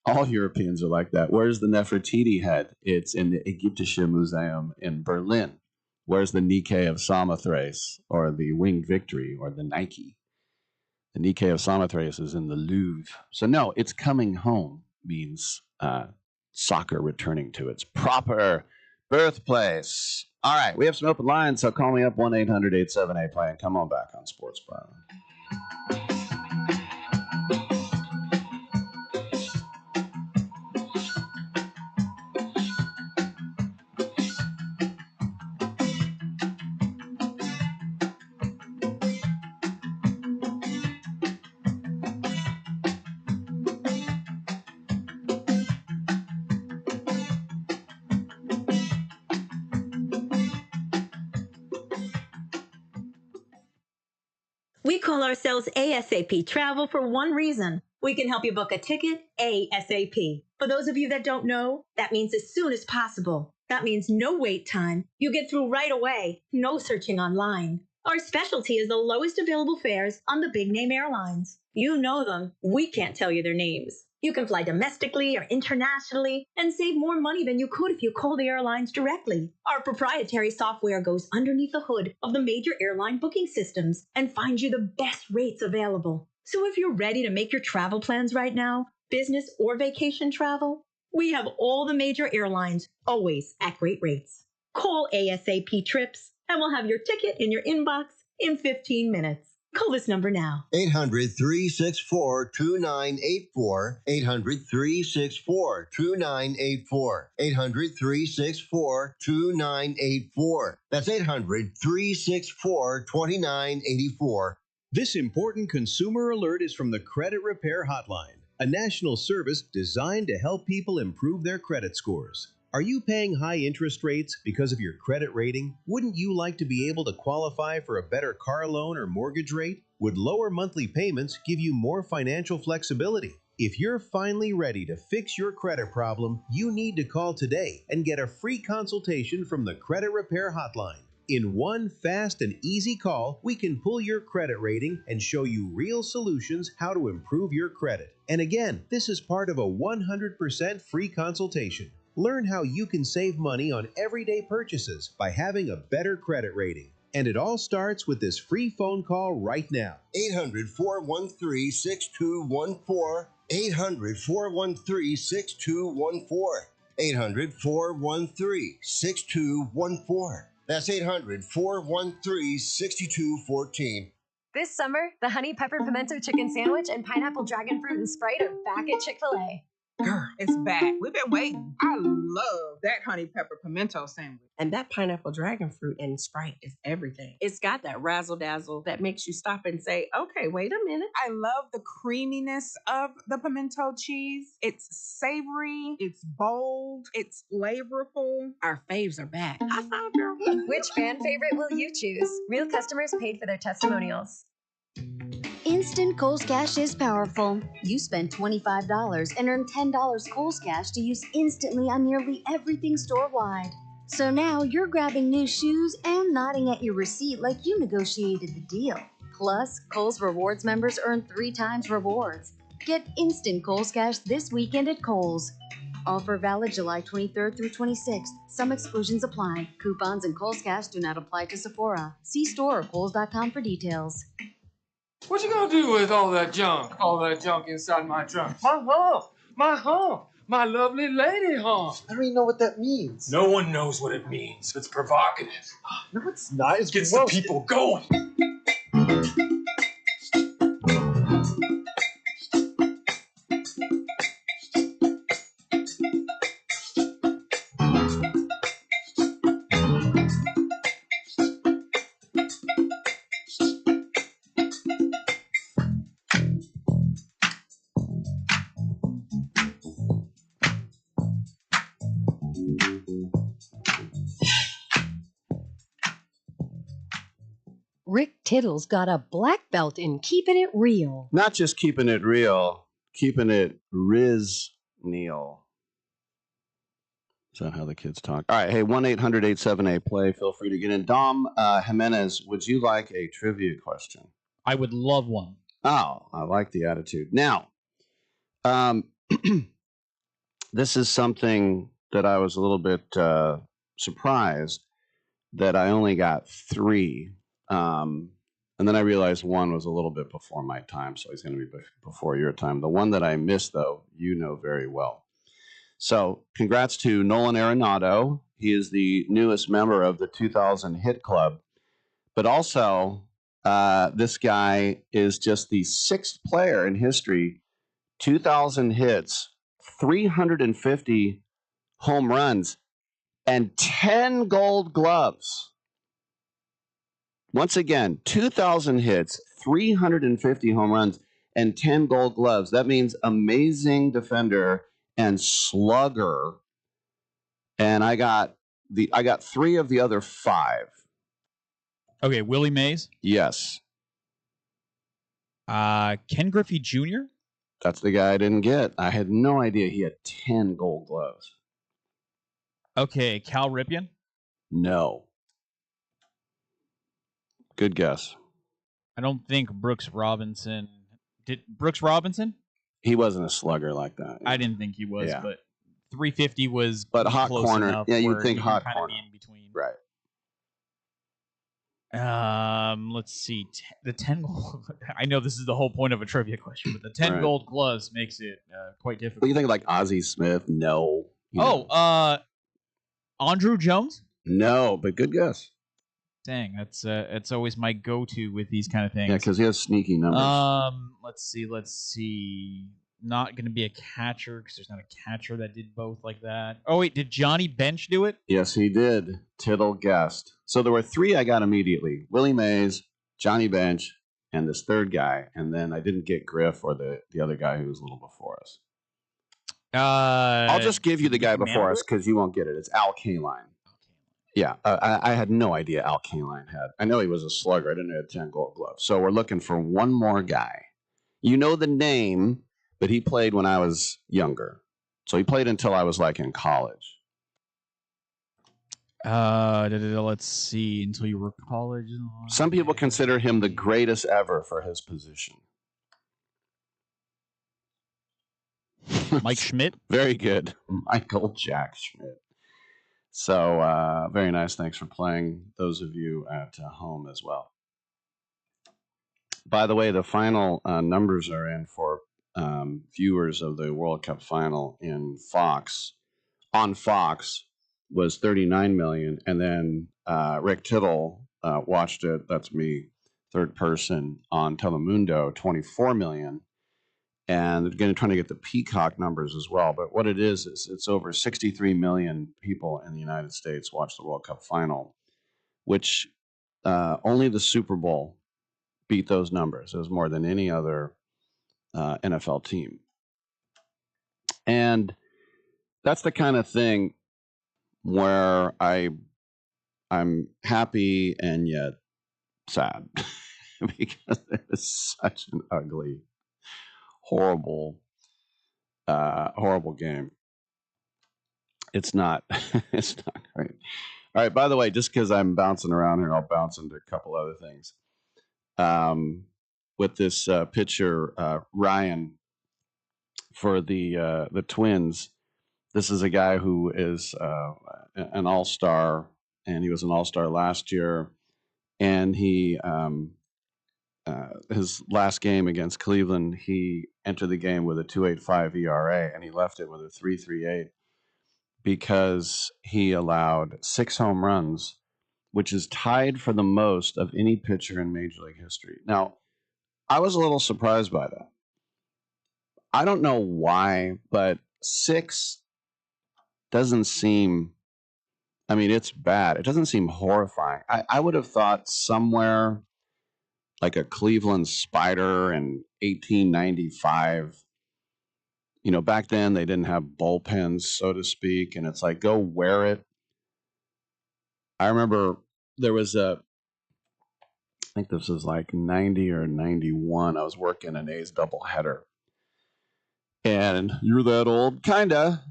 Speaker 3: all Europeans are like that. Where's the Nefertiti head? It's in the Ägyptische Museum in Berlin. Where's the Nike of Samothrace, or the Winged Victory, or the Nike? The Nike of Samothrace is in the Louvre. So no, it's coming home means soccer returning to its proper birthplace. All right, we have some open lines, so call me up 1-800-878-PLAY and come on back on Sports Bar.
Speaker 18: We call ourselves ASAP Travel for one reason. We can help you book a ticket ASAP. For those of you that don't know, that means as soon as possible. That means no wait time. You get through right away. No searching online. Our specialty is the lowest available fares on the big name airlines. You know them. We can't tell you their names. You can fly domestically or internationally and save more money than you could if you call the airlines directly. Our proprietary software goes underneath the hood of the major airline booking systems and finds you the best rates available. So if you're ready to make your travel plans right now, business or vacation travel, we have all the major airlines, always at great rates. Call ASAP Trips and we'll have your ticket in your inbox in 15 minutes. Call this number now.
Speaker 5: 800-364-2984. 800-364-2984. 800-364-2984. That's 800-364-2984.
Speaker 19: This important consumer alert is from the Credit Repair Hotline, a national service designed to help people improve their credit scores. Are you paying high interest rates because of your credit rating? Wouldn't you like to be able to qualify for a better car loan or mortgage rate? Would lower monthly payments give you more financial flexibility? If you're finally ready to fix your credit problem, you need to call today and get a free consultation from the Credit Repair Hotline. In one fast and easy call, we can pull your credit rating and show you real solutions how to improve your credit. And again, this is part of a 100% free consultation. Learn how you can save money on everyday purchases by having a better credit rating. And it all starts with this free phone call right now.
Speaker 5: 800-413-6214. 800-413-6214. 800-413-6214. That's 800-413-6214.
Speaker 20: This summer, the honey pepper pimento chicken sandwich and pineapple dragon fruit and Sprite are back at Chick-fil-A.
Speaker 21: Girl, it's back. We've been waiting. I love that honey pepper pimento sandwich.
Speaker 22: And that pineapple dragon fruit and Sprite is everything. It's got that razzle dazzle that makes you stop and say, okay, wait a minute.
Speaker 21: I love the creaminess of the pimento cheese. It's savory, it's bold, it's flavorful.
Speaker 22: Our faves are back. I saw a girl.
Speaker 20: Which fan favorite will you choose? Real customers paid for their testimonials.
Speaker 23: Instant Kohl's Cash is powerful. You spend $25 and earn $10 Kohl's Cash to use instantly on nearly everything store-wide. So now you're grabbing new shoes and nodding at your receipt like you negotiated the deal. Plus, Kohl's Rewards members earn 3 times rewards. Get instant Kohl's Cash this weekend at Kohl's. Offer valid July 23rd through 26th. Some exclusions apply. Coupons and Kohl's Cash do not apply to Sephora. See store or kohls.com for details.
Speaker 24: What you gonna do with all that junk? All that junk inside my trunk? My home, my lovely lady home.
Speaker 25: I don't even know what that means.
Speaker 24: No one knows what it means. It's provocative.
Speaker 25: No, it's not. It
Speaker 24: Gets the people going.
Speaker 15: Rick Tittle's got a black belt in keeping it real.
Speaker 3: Not just keeping it real, keeping it Neil. Is that how the kids talk? All right, hey, 1-800-878-PLAY. Feel free to get in. Dom Jimenez, would you like a trivia question?
Speaker 2: I would love one.
Speaker 3: Oh, I like the attitude. Now, this is something that I was a little bit surprised that I only got 3. And then I realized one was a little bit before my time, so he's going to be before your time. The one that I missed, though, you know very well. So congrats to Nolan Arenado. He is the newest member of the 2000 Hit Club. But also, this guy is just the 6th player in history, 2,000 hits, 350 home runs, and 10 gold gloves. Once again, 2,000 hits, 350 home runs, and 10 gold gloves. That means amazing defender and slugger. And I got 3 of the other 5.
Speaker 2: Okay, Willie Mays.
Speaker 3: Yes.
Speaker 2: Ken Griffey Jr.
Speaker 3: That's the guy I didn't get. I had no idea he had 10 gold gloves.
Speaker 2: Okay, Cal Ripken.
Speaker 3: No. Good guess.
Speaker 2: I don't think Brooks Robinson. Did Brooks Robinson?
Speaker 3: He wasn't a slugger like that.
Speaker 2: I didn't think he was,
Speaker 3: Yeah.
Speaker 2: but 350 was
Speaker 3: But hot
Speaker 2: close
Speaker 3: corner.
Speaker 2: enough
Speaker 3: Yeah, you'd
Speaker 2: where
Speaker 3: think
Speaker 2: he
Speaker 3: hot
Speaker 2: can kinda
Speaker 3: corner.
Speaker 2: be in between.
Speaker 3: Right.
Speaker 2: Let's see. The 10 gold. I know this is the whole point of a trivia question, but the 10
Speaker 3: Right.
Speaker 2: gold gloves makes it quite difficult.
Speaker 3: What do you think of like Ozzie Smith? No. You know.
Speaker 2: Andrew Jones?
Speaker 3: No, but good guess.
Speaker 2: Dang, that's always my go-to with these kind of things.
Speaker 3: Yeah, because he has sneaky numbers.
Speaker 2: Let's see. Not going to be a catcher because there's not a catcher that did both like that. Oh wait, did Johnny Bench do it?
Speaker 3: Yes, he did. Tittle guessed. So there were 3 I got immediately. Willie Mays, Johnny Bench, and this third guy. And then I didn't get Griff or the other guy who was a little before us. I'll just give you the guy before us because you won't get it. It's Al Kaline. Yeah, I had no idea Al Kaline had. I know he was a slugger. I didn't know he had 10 gold gloves. So we're looking for one more guy. You know the name, but he played when I was younger. So he played until I was like in college.
Speaker 2: Let's see. Until you were college.
Speaker 3: Some people consider him the greatest ever for his position.
Speaker 2: Mike Schmidt?
Speaker 3: Very good. Michael Jack Schmidt. So, very nice. Thanks for playing, those of you at home as well. By the way, the final numbers are in for viewers of the World Cup final in Fox. On Fox was 39 million, and then Rick Tittle watched it, that's me, third person on Telemundo, 24 million. And they're going to try to get the Peacock numbers as well. But what it is it's over 63 million people in the United States watch the World Cup final, which only the Super Bowl beat those numbers. It was more than any other NFL team. And that's the kind of thing where I'm happy and yet sad because it was such an ugly, horrible game. It's not it's not great. All right, by the way, just because I'm bouncing around here, I'll bounce into a couple other things. With this pitcher, Ryan, for the Twins, this is a guy who is an all-star, and he was an all-star last year. And he his last game against Cleveland, he entered the game with a 2.85 ERA, and he left it with a 3.38 because he allowed 6 home runs, which is tied for the most of any pitcher in Major League history. Now, I was a little surprised by that. I don't know why, but 6 doesn't seem, I mean, it's bad. It doesn't seem horrifying. I would have thought somewhere like a Cleveland Spider in 1895. You know, back then they didn't have bullpens, so to speak, and it's like, go wear it. I remember there was I think this was like 90 or 91. I was working an A's doubleheader. And you're that old? Kinda.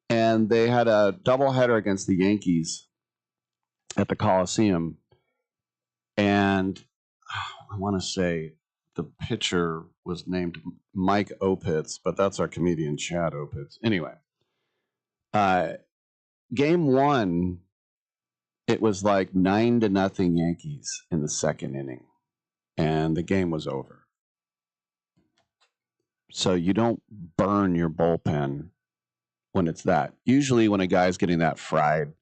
Speaker 3: And they had a doubleheader against the Yankees at the Coliseum. And I want to say the pitcher was named Mike Opitz, but that's our comedian Chad Opitz. Anyway, game 1, it was like 9-0 Yankees in the second inning, and the game was over. So you don't burn your bullpen when it's that. Usually when a guy's getting that fried,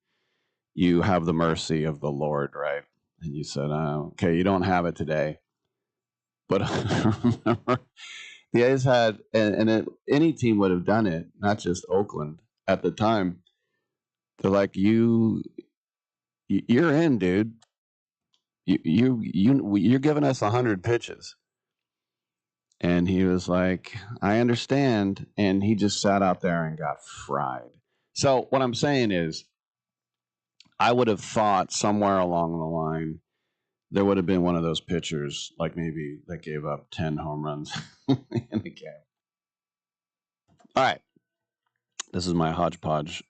Speaker 3: you have the mercy of the Lord, right? And you said, okay, you don't have it today. But remember, the A's had, any team would have done it, not just Oakland at the time. They're like, you're in, dude. You're giving us 100 pitches. And he was like, I understand. And he just sat out there and got fried. So what I'm saying is, I would have thought somewhere along the line, there would have been one of those pitchers, like maybe that gave up 10 home runs in a game. All right. This is my hodgepodge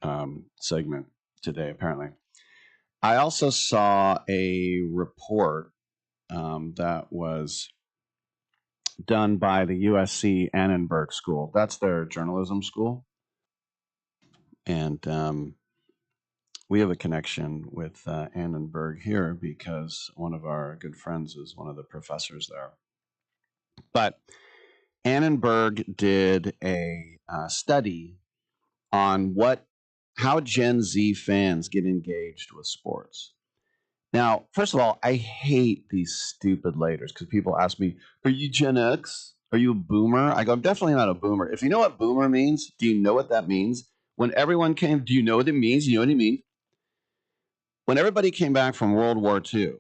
Speaker 3: segment today, apparently. I also saw a report that was done by the USC Annenberg School. That's their journalism school. And we have a connection with Annenberg here because one of our good friends is one of the professors there. But Annenberg did a study on how Gen Z fans get engaged with sports. Now, first of all, I hate these stupid laters because people ask me, are you Gen X? Are you a boomer? I go, I'm definitely not a boomer. If you know what boomer means, do you know what that means? When everyone came, do you know what it means? You know what it means? When everybody came back from World War II,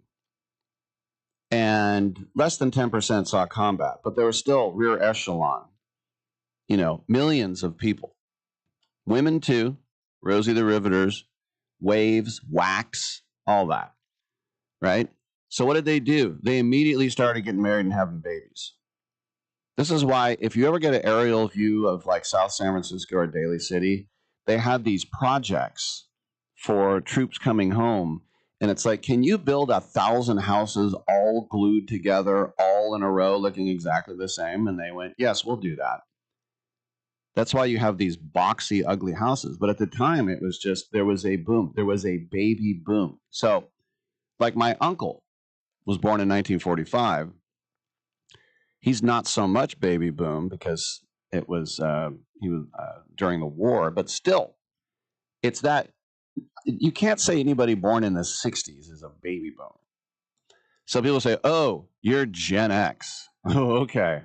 Speaker 3: and less than 10% saw combat, but there was still rear echelon, millions of people. Women too, Rosie the Riveters, Waves, Wax, all that, right? So what did they do? They immediately started getting married and having babies. This is why if you ever get an aerial view of like South San Francisco or Daly City, they have these projects for troops coming home. And it's like, can you build 1,000 houses all glued together, all in a row, looking exactly the same? And they went, yes, we'll do that. That's why you have these boxy, ugly houses. But at the time, it was just, there was a boom. There was a baby boom. So, like my uncle was born in 1945. He's not so much baby boom because it was, he was during the war. But still, it's that, you can't say anybody born in the 60s is a baby boomer. So people say, oh, you're Gen X. Oh, okay.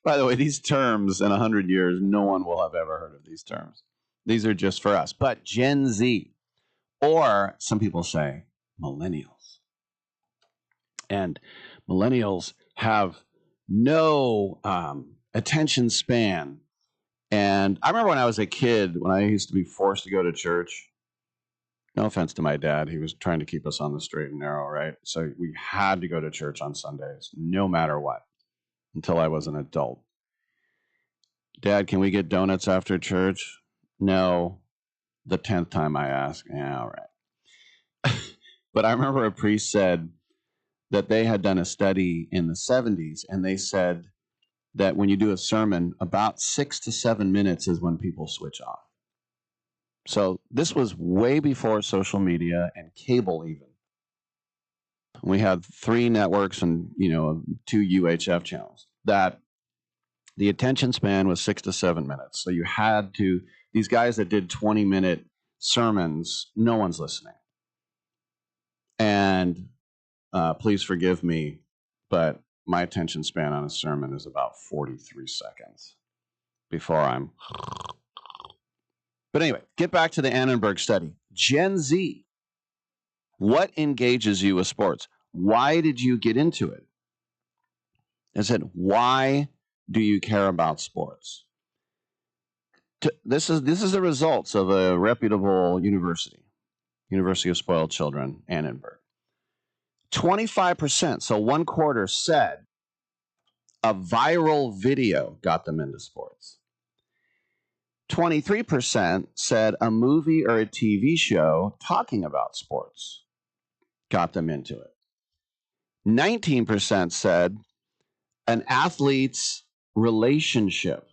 Speaker 3: By the way, these terms in 100 years, no one will have ever heard of these terms. These are just for us. But Gen Z, or some people say millennials. And millennials have no attention span. And I remember when I was a kid, when I used to be forced to go to church. No offense to my dad. He was trying to keep us on the straight and narrow, right? So we had to go to church on Sundays, no matter what, until I was an adult. Dad, can we get donuts after church? No. The 10th time I asked. Yeah, all right. But I remember a priest said that they had done a study in the 70s, and they said that when you do a sermon, about 6 to 7 minutes is when people switch off. So this was way before social media and cable even. We had 3 networks and 2 UHF channels. That the attention span was 6 to 7 minutes. So you had to, these guys that did 20-minute sermons, no one's listening. And please forgive me, but my attention span on a sermon is about 43 seconds before I'm. But anyway, get back to the Annenberg study. Gen Z, what engages you with sports? Why did you get into it? I said, why do you care about sports? This is the results of a reputable university, University of Spoiled Children, Annenberg. 25%, so 1/4, said a viral video got them into sports. 23% said a movie or a TV show talking about sports got them into it. 19% said an athlete's relationship.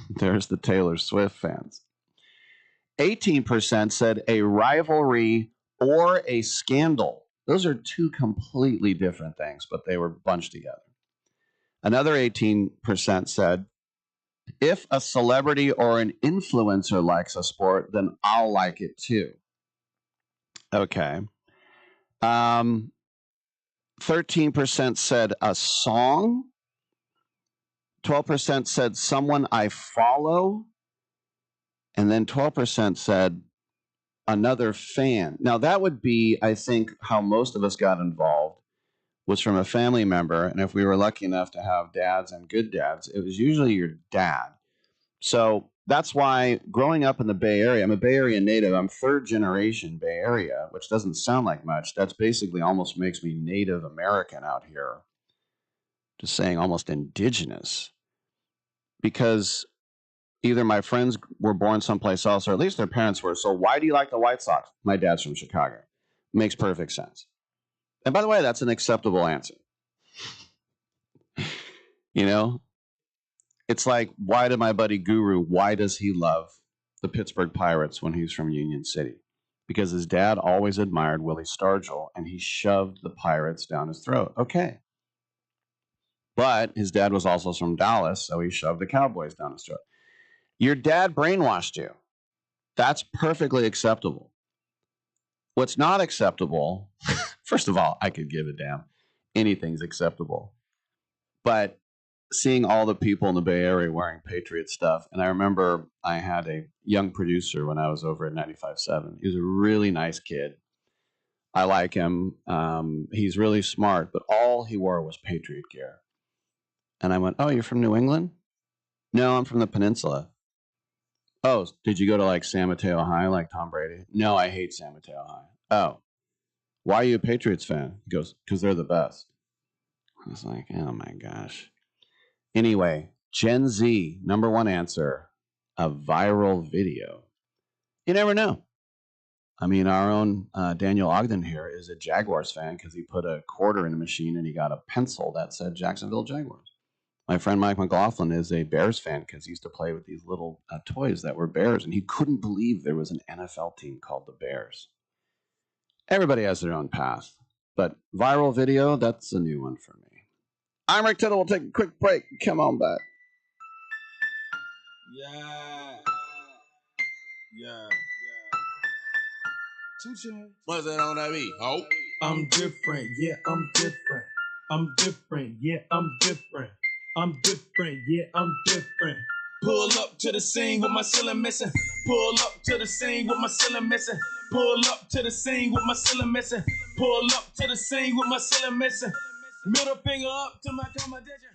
Speaker 3: There's the Taylor Swift fans. 18% said a rivalry or a scandal. Those are 2 completely different things, but they were bunched together. Another 18% said, if a celebrity or an influencer likes a sport, then I'll like it too. Okay. 13% said a song. 12% said someone I follow. And then 12% said another fan. Now, that would be, I think, how most of us got involved, was from a family member. And if we were lucky enough to have dads and good dads, it was usually your dad. So that's why growing up in the Bay Area, I'm a Bay Area native. I'm 3rd generation Bay Area, which doesn't sound like much. That's basically almost makes me Native American out here. Just saying almost indigenous. Because either my friends were born someplace else, or at least their parents were. So why do you like the White Sox? My dad's from Chicago. Makes perfect sense. And by the way, that's an acceptable answer. It's like, why did my buddy Guru, why does he love the Pittsburgh Pirates when he's from Union City? Because his dad always admired Willie Stargell, and he shoved the Pirates down his throat. Okay. But his dad was also from Dallas, so he shoved the Cowboys down his throat. Your dad brainwashed you. That's perfectly acceptable. What's not acceptable, first of all, I could give a damn. Anything's acceptable. But seeing all the people in the Bay Area wearing Patriot stuff, and I remember I had a young producer when I was over at 95.7. He was a really nice kid. I like him. He's really smart, but all he wore was Patriot gear. And I went, oh, you're from New England? No, I'm from the Peninsula. Oh, did you go to like San Mateo High like Tom Brady? No, I hate San Mateo High. Oh, why are you a Patriots fan? He goes, because they're the best. I was like, oh my gosh. Anyway, Gen Z, number 1 answer, a viral video. You never know. I mean, our own Daniel Ogden here is a Jaguars fan because he put a quarter in a machine and he got a pencil that said Jacksonville Jaguars. My friend Mike McLaughlin is a Bears fan because he used to play with these little toys that were bears, and he couldn't believe there was an NFL team called the Bears. Everybody has their own path, but viral video, that's a new one for me. I'm Rick Tittle. We'll take a quick break. Come on back.
Speaker 1: Yeah. 2 Chainz. What's that on that beat? Oh. I'm different, yeah, I'm different. I'm different, yeah, I'm different. I'm different, yeah, I'm different. Pull up to the scene with my ceiling missing. Pull up to the scene with my ceiling missing. Pull up to the scene with my ceiling missing. Pull up to the scene with my ceiling missing. Middle finger up to my competition.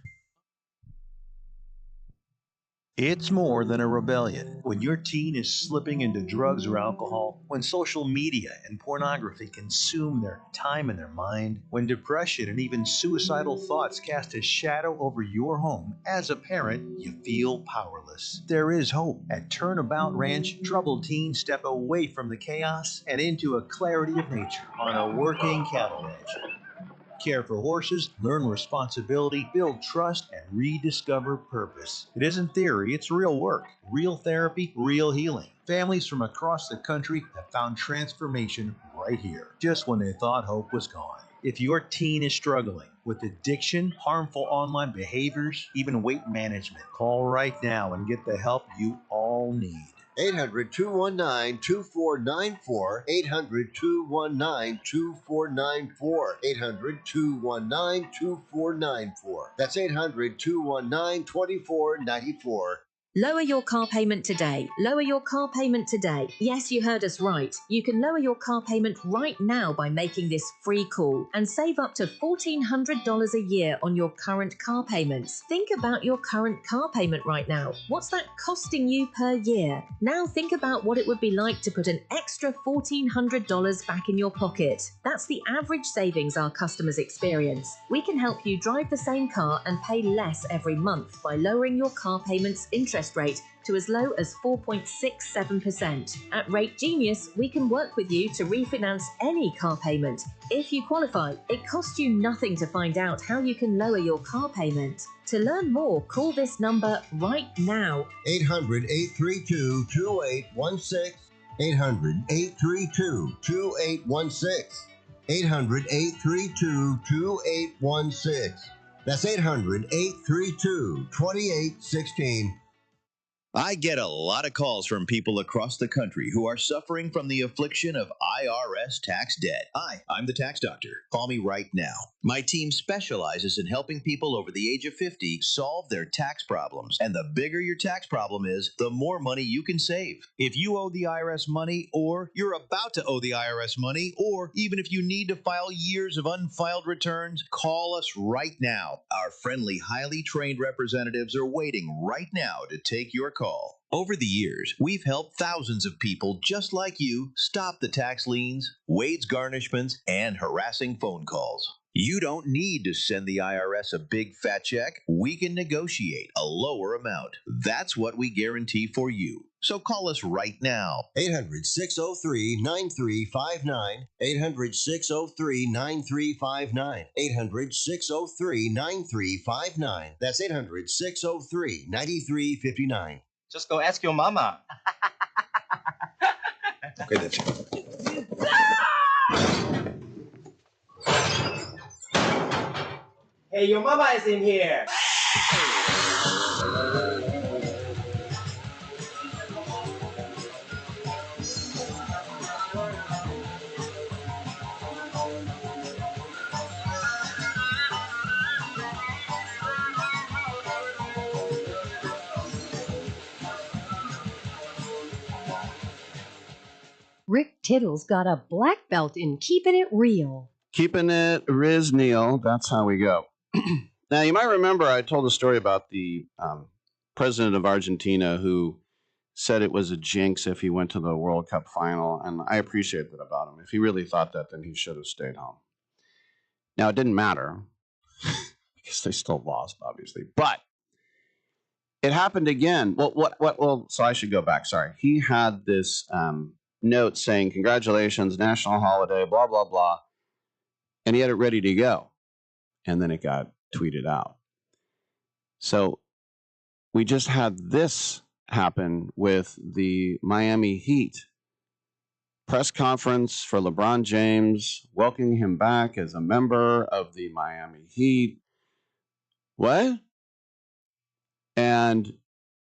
Speaker 11: It's more than a rebellion. When your teen is slipping into drugs or alcohol, when social media and pornography consume their time and their mind, when depression and even suicidal thoughts cast a shadow over your home, as a parent, you feel powerless. There is hope. At Turnabout Ranch, troubled teens step away from the chaos and into a clarity of nature on a working cattle ranch. Care for horses, learn responsibility, build trust, and rediscover purpose. It isn't theory, it's real work, real therapy, real healing. Families from across the country have found transformation right here, just when they thought hope was gone. If your teen is struggling with addiction, harmful online behaviors, even weight management, call right now and get the help you all need.
Speaker 5: 800-219-2494. 800-219-2494. 800-219-2494. That's 800-219-2494.
Speaker 4: Lower your car payment today. Lower your car payment today. Yes, you heard us right. You can lower your car payment right now by making this free call and save up to $1,400 a year on your current car payments. Think about your current car payment right now. What's that costing you per year? Now think about what it would be like to put an extra $1,400 back in your pocket. That's the average savings our customers experience. We can help you drive the same car and pay less every month by lowering your car payments interest rate to as low as 4.67%. At Rate Genius, we can work with you to refinance any car payment. If you qualify, it costs you nothing to find out how you can lower your car payment. To learn more, call this number right now.
Speaker 5: 800-832-2816. 800-832-2816. 800-832-2816. That's 800-832-2816.
Speaker 11: I get a lot of calls from people across the country who are suffering from the affliction of IRS tax debt. Hi, I'm the tax doctor. Call me right now. My team specializes in helping people over the age of 50 solve their tax problems. And the bigger your tax problem is, the more money you can save. If you owe the IRS money, or you're about to owe the IRS money, or even if you need to file years of unfiled returns, call us right now. Our friendly, highly trained representatives are waiting right now to take your call. Over the years, we've helped thousands of people just like you stop the tax liens, wage garnishments, and harassing phone calls. You don't need to send the IRS a big fat check. We can negotiate a lower amount. That's what we guarantee for you. So call us right now.
Speaker 5: 800-603-9359. 800-603-9359. 800-603-9359. That's 800-603-9359.
Speaker 14: Just go ask your mama.
Speaker 11: Okay, that's it.
Speaker 6: Hey, your mama is in here.
Speaker 15: Rick Tittle's got a black belt in keeping it real.
Speaker 3: Keeping it Riz Neil. That's how we go. Now, you might remember I told a story about the president of Argentina who said it was a jinx if he went to the World Cup final, and I appreciate that about him. If he really thought that, then he should have stayed home. Now, it didn't matter because they still lost, obviously, but it happened again. Well, so I should go back. Sorry. He had this note saying, congratulations, national holiday, blah, blah, blah. And he had it ready to go. And then it got tweeted out. So we just had this happen with the Miami Heat. Press conference for LeBron James, welcoming him back as a member of the Miami Heat. What? And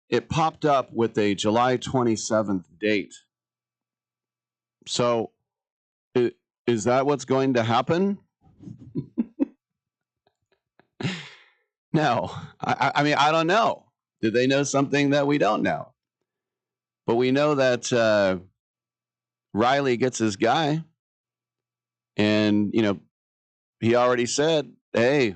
Speaker 3: it popped up with a July 27th date. So Is that what's going to happen? No. I mean, I don't know. Did they know something that we don't know? But we know that Riley gets his guy. And, he already said, hey,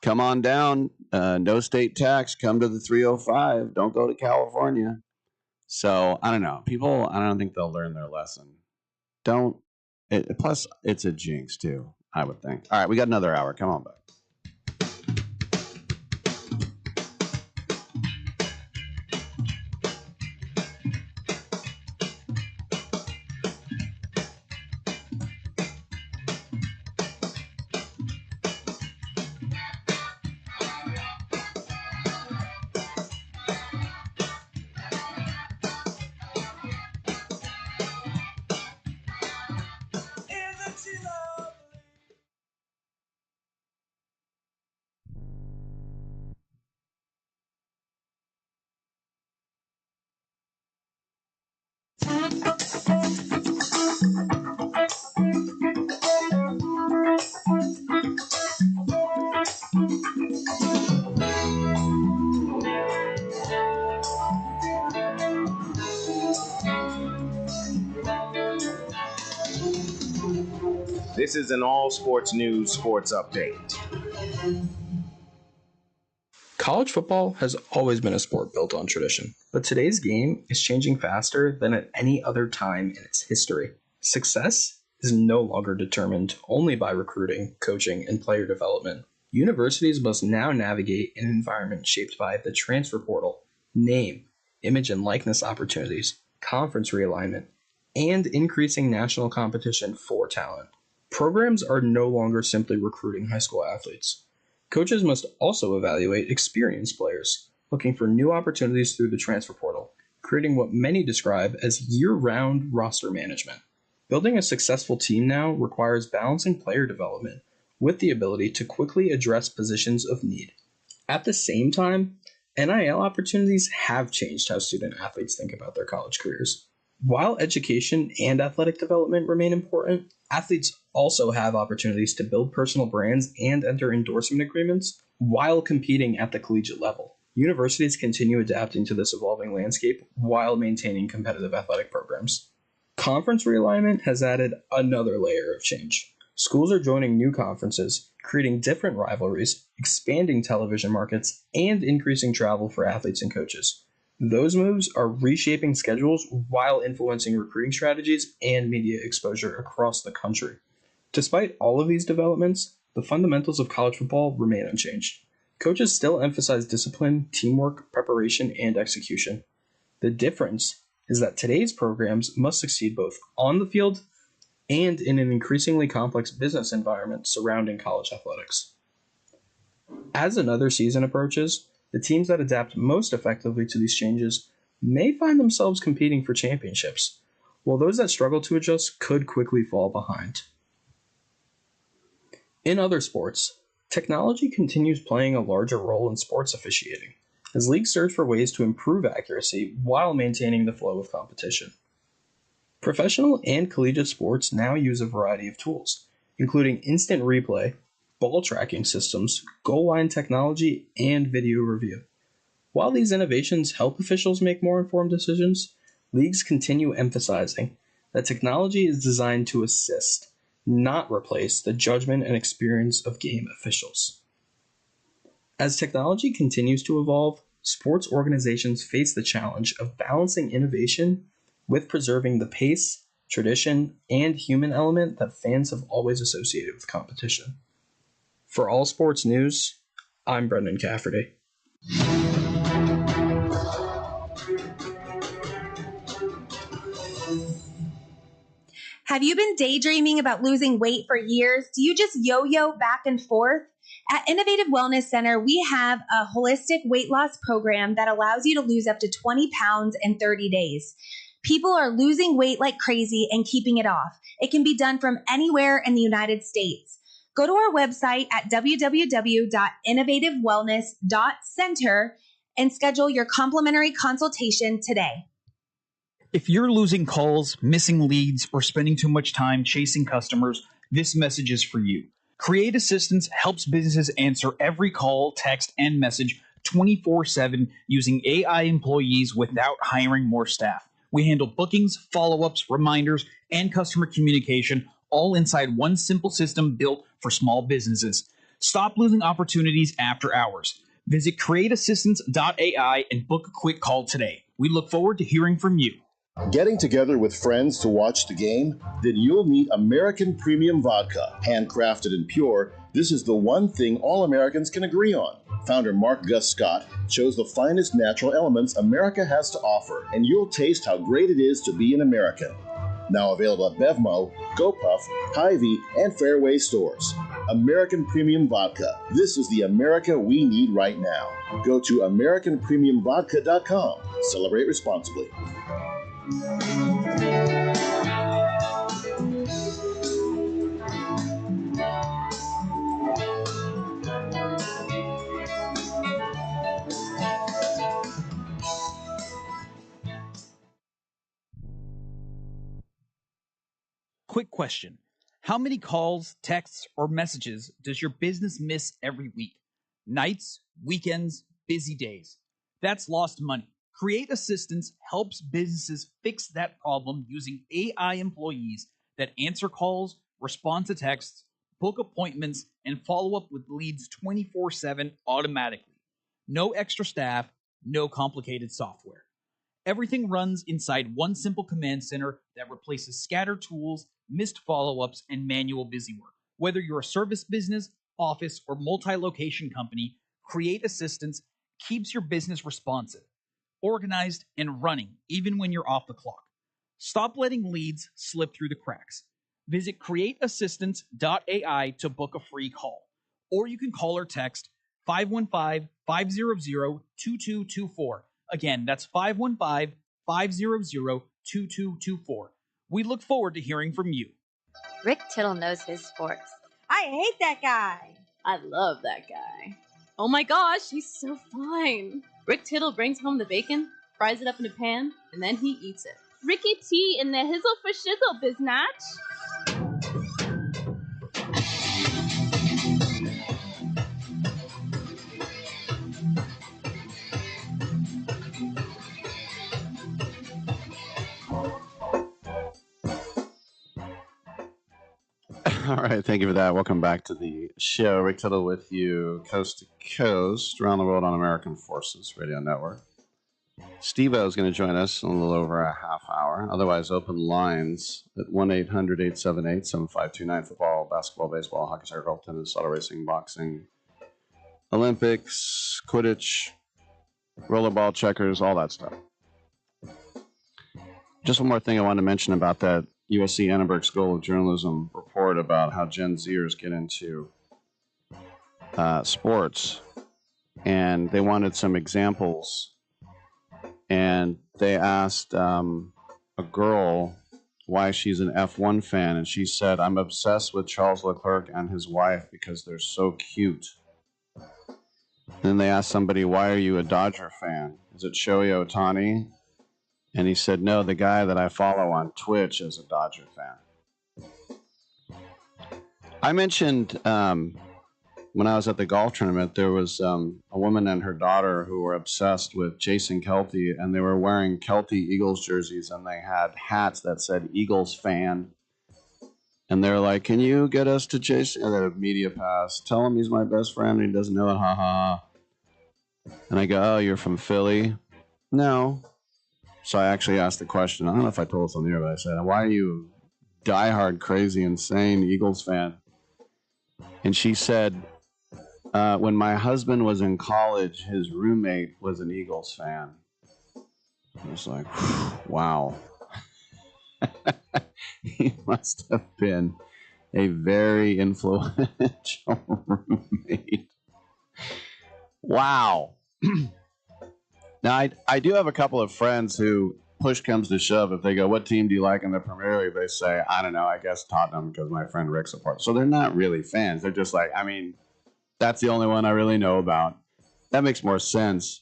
Speaker 3: come on down. No state tax. Come to the 305. Don't go to California. So, I don't know. People, I don't think they'll learn their lesson. Plus, it's a jinx, too, I would think. All right, we got another hour. Come on back.
Speaker 6: This is an all sports news sports update.
Speaker 7: College football has always been a sport built on tradition, but today's game is changing faster than at any other time in its history. Success is no longer determined only by recruiting, coaching, and player development. Universities must now navigate an environment shaped by the transfer portal, name, image and likeness opportunities, conference realignment, and increasing national competition for talent. Programs are no longer simply recruiting high school athletes. Coaches must also evaluate experienced players, looking for new opportunities through the transfer portal, creating what many describe as year-round roster management. Building a successful team now requires balancing player development with the ability to quickly address positions of need. At the same time, NIL opportunities have changed how student athletes think about their college careers. While education and athletic development remain important, athletes also have opportunities to build personal brands and enter endorsement agreements while competing at the collegiate level. Universities continue adapting to this evolving landscape while maintaining competitive athletic programs. Conference realignment has added another layer of change. Schools are joining new conferences, creating different rivalries, expanding television markets, and increasing travel for athletes and coaches. Those moves are reshaping schedules while influencing recruiting strategies and media exposure across the country. Despite all of these developments, the fundamentals of college football remain unchanged. Coaches still emphasize discipline, teamwork, preparation, and execution. The difference is that today's programs must succeed both on the field and in an increasingly complex business environment surrounding college athletics. As another season approaches, the teams that adapt most effectively to these changes may find themselves competing for championships, while those that struggle to adjust could quickly fall behind. In other sports, technology continues playing a larger role in sports officiating, as leagues search for ways to improve accuracy while maintaining the flow of competition. Professional and collegiate sports now use a variety of tools, including instant replay, ball tracking systems, goal line technology, and video review. While these innovations help officials make more informed decisions, leagues continue emphasizing that technology is designed to assist, not replace the judgment and experience of game officials. As technology continues to evolve, sports organizations face the challenge of balancing innovation with preserving the pace, tradition, and human element that fans have always associated with competition. For All Sports News, I'm Brendan Cafferty.
Speaker 8: Have you been daydreaming about losing weight for years? Do you just yo-yo back and forth? At Innovative Wellness Center, we have a holistic weight loss program that allows you to lose up to 20 pounds in 30 days. People are losing weight like crazy and keeping it off. It can be done from anywhere in the United States. Go to our website at www.innovativewellness.center and schedule your complimentary consultation today.
Speaker 2: If you're losing calls, missing leads, or spending too much time chasing customers, this message is for you. Create Assistance helps businesses answer every call, text, and message 24/7 using AI employees without hiring more staff. We handle bookings, follow-ups, reminders, and customer communication all inside one simple system built for small businesses. Stop losing opportunities after hours. Visit createassistance.ai and book a quick call today. We look forward to hearing from you.
Speaker 9: Getting together with friends to watch the game? Then you'll need American Premium Vodka. Handcrafted and pure, this is the one thing all Americans can agree on. Founder Mark Gus Scott chose the finest natural elements America has to offer, and you'll taste how great it is to be an American. Now available at Bevmo, GoPuff, Hy-Vee, and Fairway stores. American Premium Vodka. This is the America we need right now. Go to AmericanPremiumVodka.com. Celebrate responsibly.
Speaker 2: Quick question. How many calls, texts, or messages does your business miss every week? Nights, weekends, busy days. That's lost money. Create Assistance helps businesses fix that problem using AI employees that answer calls, respond to texts, book appointments, and follow up with leads 24/7 automatically. No extra staff, no complicated software. Everything runs inside one simple command center that replaces scattered tools, missed follow-ups, and manual busy work. Whether you're a service business, office, or multi-location company, Create Assistance keeps your business responsive, organized, and running even when you're off the clock. Stop letting leads slip through the cracks. Visit createassistance.ai to book a free call, or you can call or text 515-500-2224. Again, that's 515-500-2224. We look forward to hearing from you.
Speaker 10: Rick Tittle knows his sports.
Speaker 12: I hate that guy.
Speaker 13: I love that guy. Oh my gosh, he's so fine. Rick Tittle brings home the bacon, fries it up in a pan, and then he eats it.
Speaker 16: Ricky T in the hizzle for shizzle, biznatch.
Speaker 3: All right, thank you for that. Welcome back to the show. Rick Tittle with you, coast to coast, around the world on American Forces Radio Network. Steve-O is going to join us in a little over a half hour. Otherwise, open lines at 1-800-878-7529. Football, basketball, baseball, hockey, soccer, golf, tennis, auto racing, boxing, Olympics, Quidditch, rollerball, checkers, all that stuff. Just one more thing I wanted to mention about that USC Annenberg School of Journalism report about how Gen Zers get into sports. And they wanted some examples. And they asked a girl why she's an F1 fan. And she said, I'm obsessed with Charles Leclerc and his wife because they're so cute. Then they asked somebody, why are you a Dodger fan? Is it Shohei Ohtani? And he said, no, the guy that I follow on Twitch is a Dodger fan. I mentioned when I was at the golf tournament, there was a woman and her daughter who were obsessed with Jason Kelty, and they were wearing Kelty Eagles jerseys, and they had hats that said Eagles fan. And they're like, can you get us to Jason? And they had a media pass. Tell him he's my best friend and he doesn't know it. Ha ha. And I go, oh, you're from Philly? No. So I actually asked the question. I don't know if I told this on the air, but I said, why are you a diehard, crazy, insane Eagles fan? And she said, when my husband was in college, his roommate was an Eagles fan. I was like, wow. He must have been a very influential roommate. Wow. Now, I do have a couple of friends who, push comes to shove, if they go, what team do you like in the Premier League? They say, I don't know, I guess Tottenham because my friend Rick's supports. So they're not really fans. They're just like, I mean, that's the only one I really know about. That makes more sense.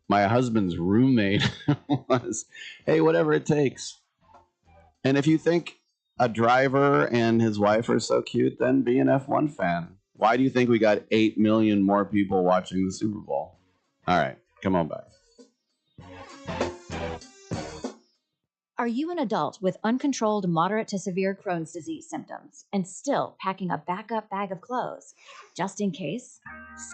Speaker 3: My husband's roommate was, hey, whatever it takes. And if you think a driver and his wife are so cute, then be an F1 fan. Why do you think we got 8 million more people watching the Super Bowl? All right, come on back.
Speaker 17: Are you an adult with uncontrolled moderate to severe Crohn's disease symptoms and still packing a backup bag of clothes? Just in case,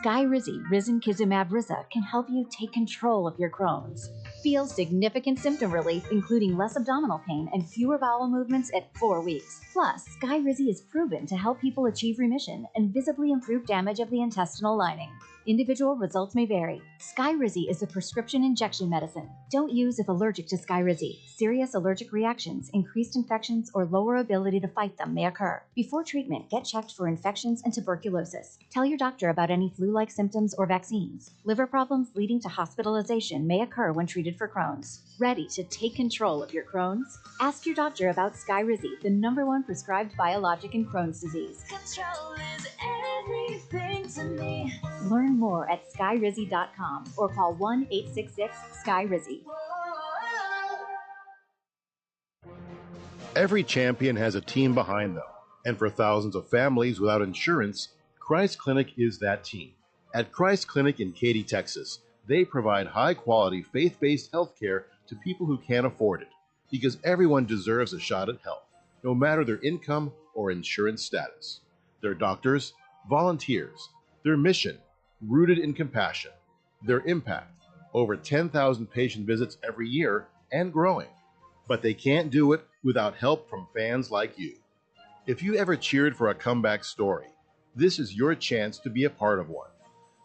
Speaker 17: Skyrizi Risankizumab Riza can help you take control of your Crohn's. Feel significant symptom relief, including less abdominal pain and fewer bowel movements at 4 weeks. Plus, Skyrizi is proven to help people achieve remission and visibly improve damage of the intestinal lining. Individual results may vary. Skyrizi is a prescription injection medicine. Don't use if allergic to Skyrizi. Serious allergic reactions, increased infections, or lower ability to fight them may occur. Before treatment, get checked for infections and tuberculosis. Tell your doctor about any flu-like symptoms or vaccines. Liver problems leading to hospitalization may occur when treated for Crohn's. Ready to take control of your Crohn's? Ask your doctor about Skyrizi, the #1 prescribed biologic in Crohn's disease.
Speaker 1: Control is everything to me.
Speaker 17: Learn more at skyrizi.com or call 1-866-SKYRIZI.
Speaker 9: Every champion has a team behind them, and for thousands of families without insurance, Christ Clinic is that team. At Christ Clinic in Katy, Texas, they provide high-quality, faith-based health care to people who can't afford it, because everyone deserves a shot at health, no matter their income or insurance status. Their doctors, volunteers, their mission, rooted in compassion, their impact, over 10,000 patient visits every year and growing. But they can't do it without help from fans like you. If you ever cheered for a comeback story, this is your chance to be a part of one.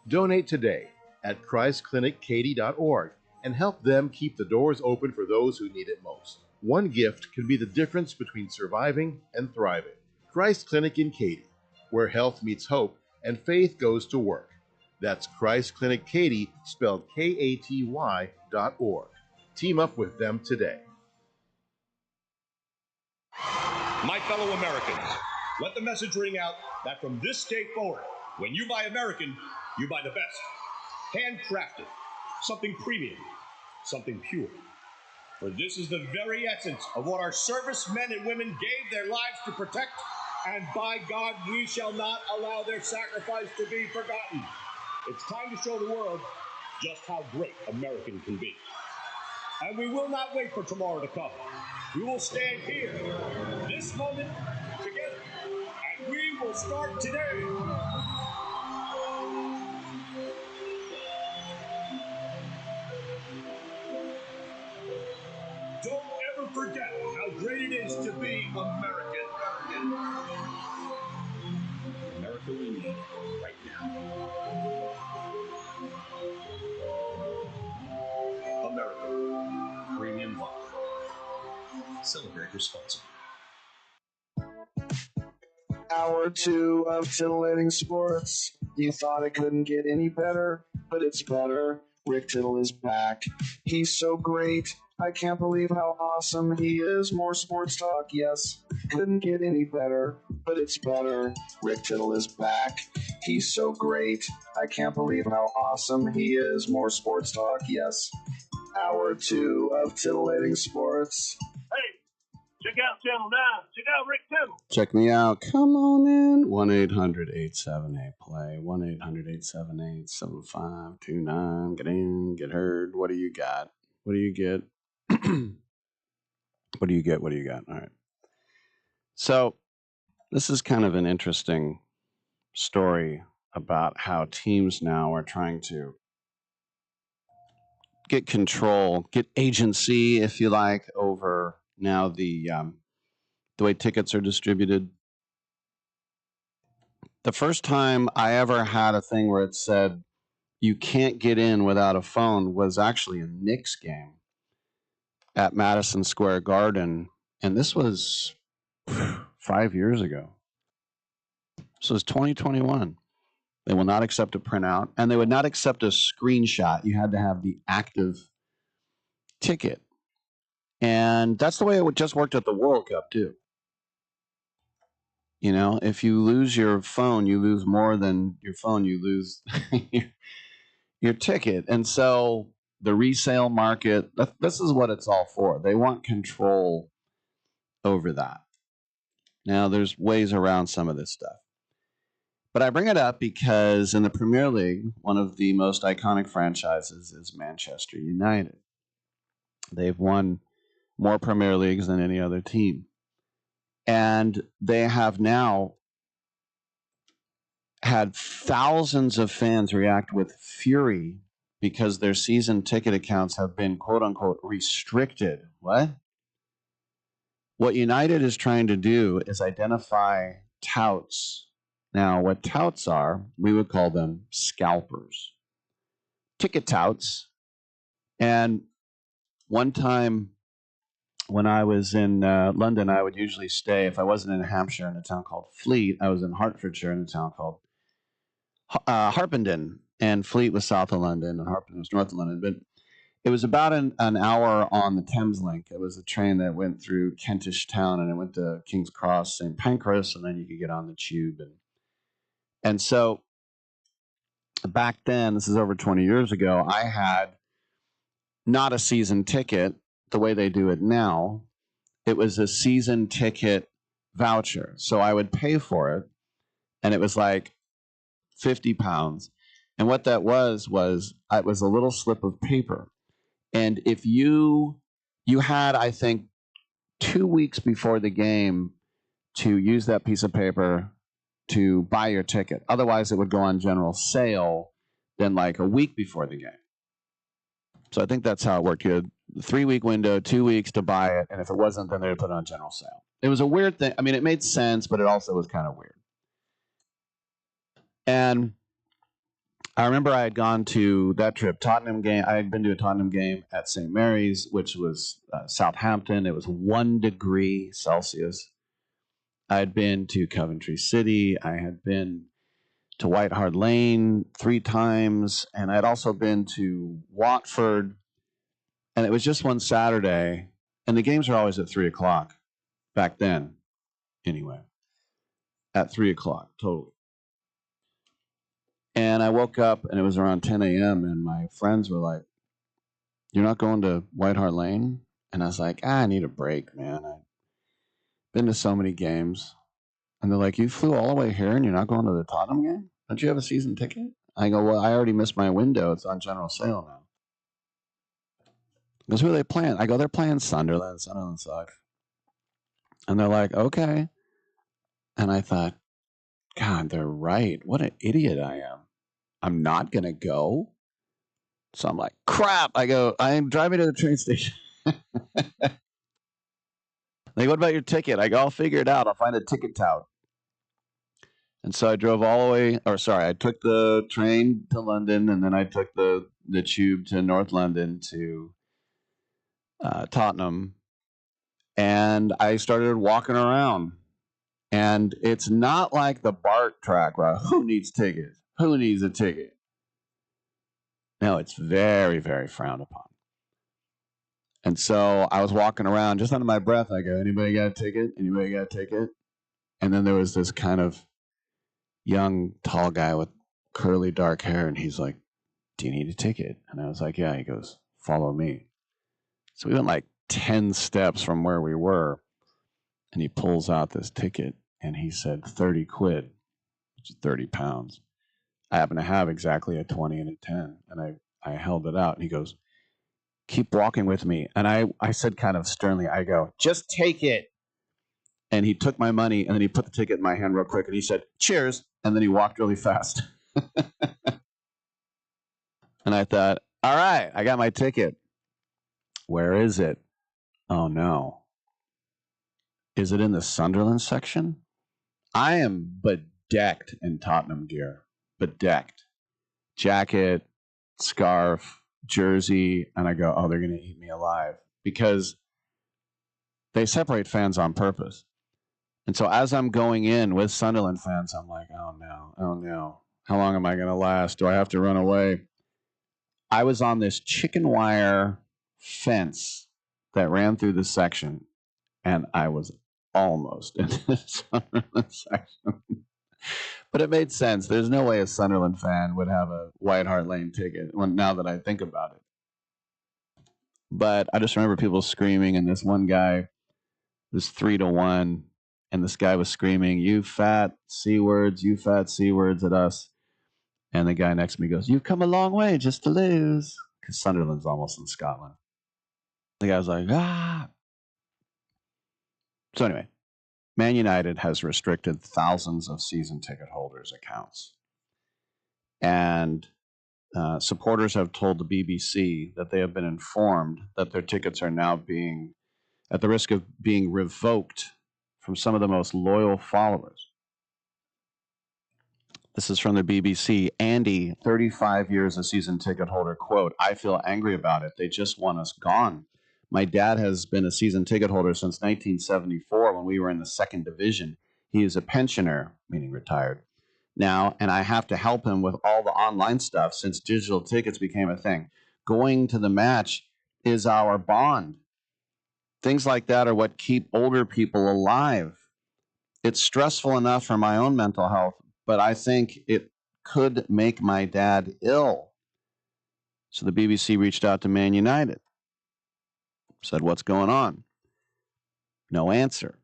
Speaker 9: Donate today at ChristClinicKaty.org and help them keep the doors open for those who need it most. One gift can be the difference between surviving and thriving. Christ Clinic in Katy, where health meets hope and faith goes to work. That's Christ Clinic Katy, spelled Katy.org. Team up with them today.
Speaker 18: My fellow Americans, let the message ring out that from this day forward, when you buy American, you buy the best. Handcrafted, something premium, something pure. For this is the very essence of what our servicemen and women gave their lives to protect, and by God, we shall not allow their sacrifice to be forgotten. It's time to show the world just how great American can be. And we will not wait for tomorrow to come. We will stand here, this moment, together, and we will start today. Don't ever forget how great it is to be American. America we need right now. America, premium vodka. Celebrate responsibly.
Speaker 19: Hour 2 of titillating sports. You thought it couldn't get any better, but it's better. Rick Tittle is back. He's so great. I can't believe how awesome he is. More sports talk, yes. Couldn't get any better, but it's better. Rick Tittle is back. He's so great. I can't believe how awesome he is. More sports talk, yes. Hour 2 of titillating sports.
Speaker 21: Hey, check out Channel 9. Check out Rick Tittle.
Speaker 3: Check me out. Come on in. 1-800-878-PLAY. 1-800-878-7529. Get in. Get heard. What do you got? What do you get? What do you get? What do you got? All right. So this is kind of an interesting story about how teams now are trying to get control, get agency, if you like, over now the way tickets are distributed. The first time I ever had a thing where it said you can't get in without a phone was actually a Knicks game at Madison Square Garden, and this was 5 years ago. So it's 2021. They will not accept a printout, and they would not accept a screenshot. You had to have the active ticket. And that's the way it just worked at the World Cup, too. You know, if you lose your phone, you lose more than your phone, you lose your ticket. And so the resale market. This is what it's all for. They want control over that. Now, there's ways around some of this stuff. But I bring it up because in the Premier League, one of the most iconic franchises is Manchester United. They've won more Premier Leagues than any other team. And they have now had thousands of fans react with fury because their season ticket accounts have been, quote unquote, restricted. What? What United is trying to do is identify touts. Now, what touts are, we would call them scalpers. Ticket touts. And one time when I was in London, I would usually stay, if I wasn't in Hampshire, in a town called Fleet, I was in Hertfordshire in a town called Harpenden. And Fleet was south of London, and Harpenden was north of London. But it was about an hour on the Thames Link. It was a train that went through Kentish Town, and it went to King's Cross, St. Pancras, and then you could get on the tube. And so back then, this is over 20 years ago, I had not a season ticket the way they do it now. It was a season ticket voucher. So I would pay for it, and it was like £50. And what that was it was a little slip of paper. And if you had, I think, 2 weeks before the game to use that piece of paper to buy your ticket. Otherwise, it would go on general sale then like a week before the game. So I think that's how it worked. You had a 3-week window, 2 weeks to buy it, and if it wasn't, then they would put it on general sale. It was a weird thing. I mean, it made sense, but it also was kind of weird. And I remember I had gone to that trip, Tottenham game. I had been to a Tottenham game at St. Mary's, which was Southampton. It was 1 degree Celsius. I had been to Coventry City. I had been to White Hart Lane 3 times, and I had also been to Watford. And it was just one Saturday, and the games are always at 3 o'clock back then, anyway. At 3 o'clock, totally. And I woke up, and it was around 10 a.m., and my friends were like, "You're not going to White Hart Lane?" And I was like, I need a break, man. I've been to so many games. And they're like, "You flew all the way here, and you're not going to the Tottenham game? Don't you have a season ticket?" I go, "Well, I already missed my window. It's on general sale now." Because who are they playing? I go, "They're playing Sunderland. Sunderland sucks." And they're like, "Okay." And I thought, God, they're right. What an idiot I am. I'm not going to go. So I'm like, crap. I go, I'm driving to the train station. Like, what about your ticket? I go, I'll figure it out. I'll find a ticket tout. And so I drove all the way, I took the train to London, and then I took the tube to North London to Tottenham. And I started walking around. And it's not like the BART track, right? Who needs tickets? Who needs a ticket? No, it's very, very frowned upon. And so I was walking around just under my breath. I go, "Anybody got a ticket? Anybody got a ticket?" And then there was this kind of young, tall guy with curly, dark hair. And he's like, "Do you need a ticket?" And I was like, "Yeah." He goes, "Follow me." So we went like 10 steps from where we were. And he pulls out this ticket. And he said, 30 quid, which is 30 pounds. I happen to have exactly a 20 and a 10. And I held it out. And he goes, "Keep walking with me." And I said kind of sternly, I go, "Just take it." And he took my money, and then he put the ticket in my hand real quick, and he said, "Cheers." And then he walked really fast. And I thought, all right, I got my ticket. Where is it? Oh, no. Is it in the Sunderland section? I am bedecked in Tottenham gear. Bedecked. Jacket, scarf, jersey. And I go, oh, they're going to eat me alive. Because they separate fans on purpose. And so as I'm going in with Sunderland fans, I'm like, oh no. How long am I going to last? Do I have to run away? I was on this chicken wire fence that ran through the section, and I was almost in the Sunderland section. But it made sense. There's no way a Sunderland fan would have a White Hart Lane ticket now that I think about it. But I just remember people screaming, and this one guy was 3-1, and this guy was screaming, "You fat C words, you fat C words" at us. And the guy next to me goes, "You've come a long way just to lose." Because Sunderland's almost in Scotland. The guy was like, "Ah." So anyway, Man United has restricted thousands of season ticket holders' accounts. And supporters have told the BBC that they have been informed that their tickets are now being at the risk of being revoked from some of the most loyal followers. This is from the BBC. Andy, 35 years a season ticket holder, quote, "I feel angry about it. They just want us gone. My dad has been a season ticket holder since 1974 when we were in the second division. He is a pensioner," meaning retired, "now, and I have to help him with all the online stuff since digital tickets became a thing. Going to the match is our bond. Things like that are what keep older people alive. It's stressful enough for my own mental health, but I think it could make my dad ill." So the BBC reached out to Man United, said, "What's going on?" No answer.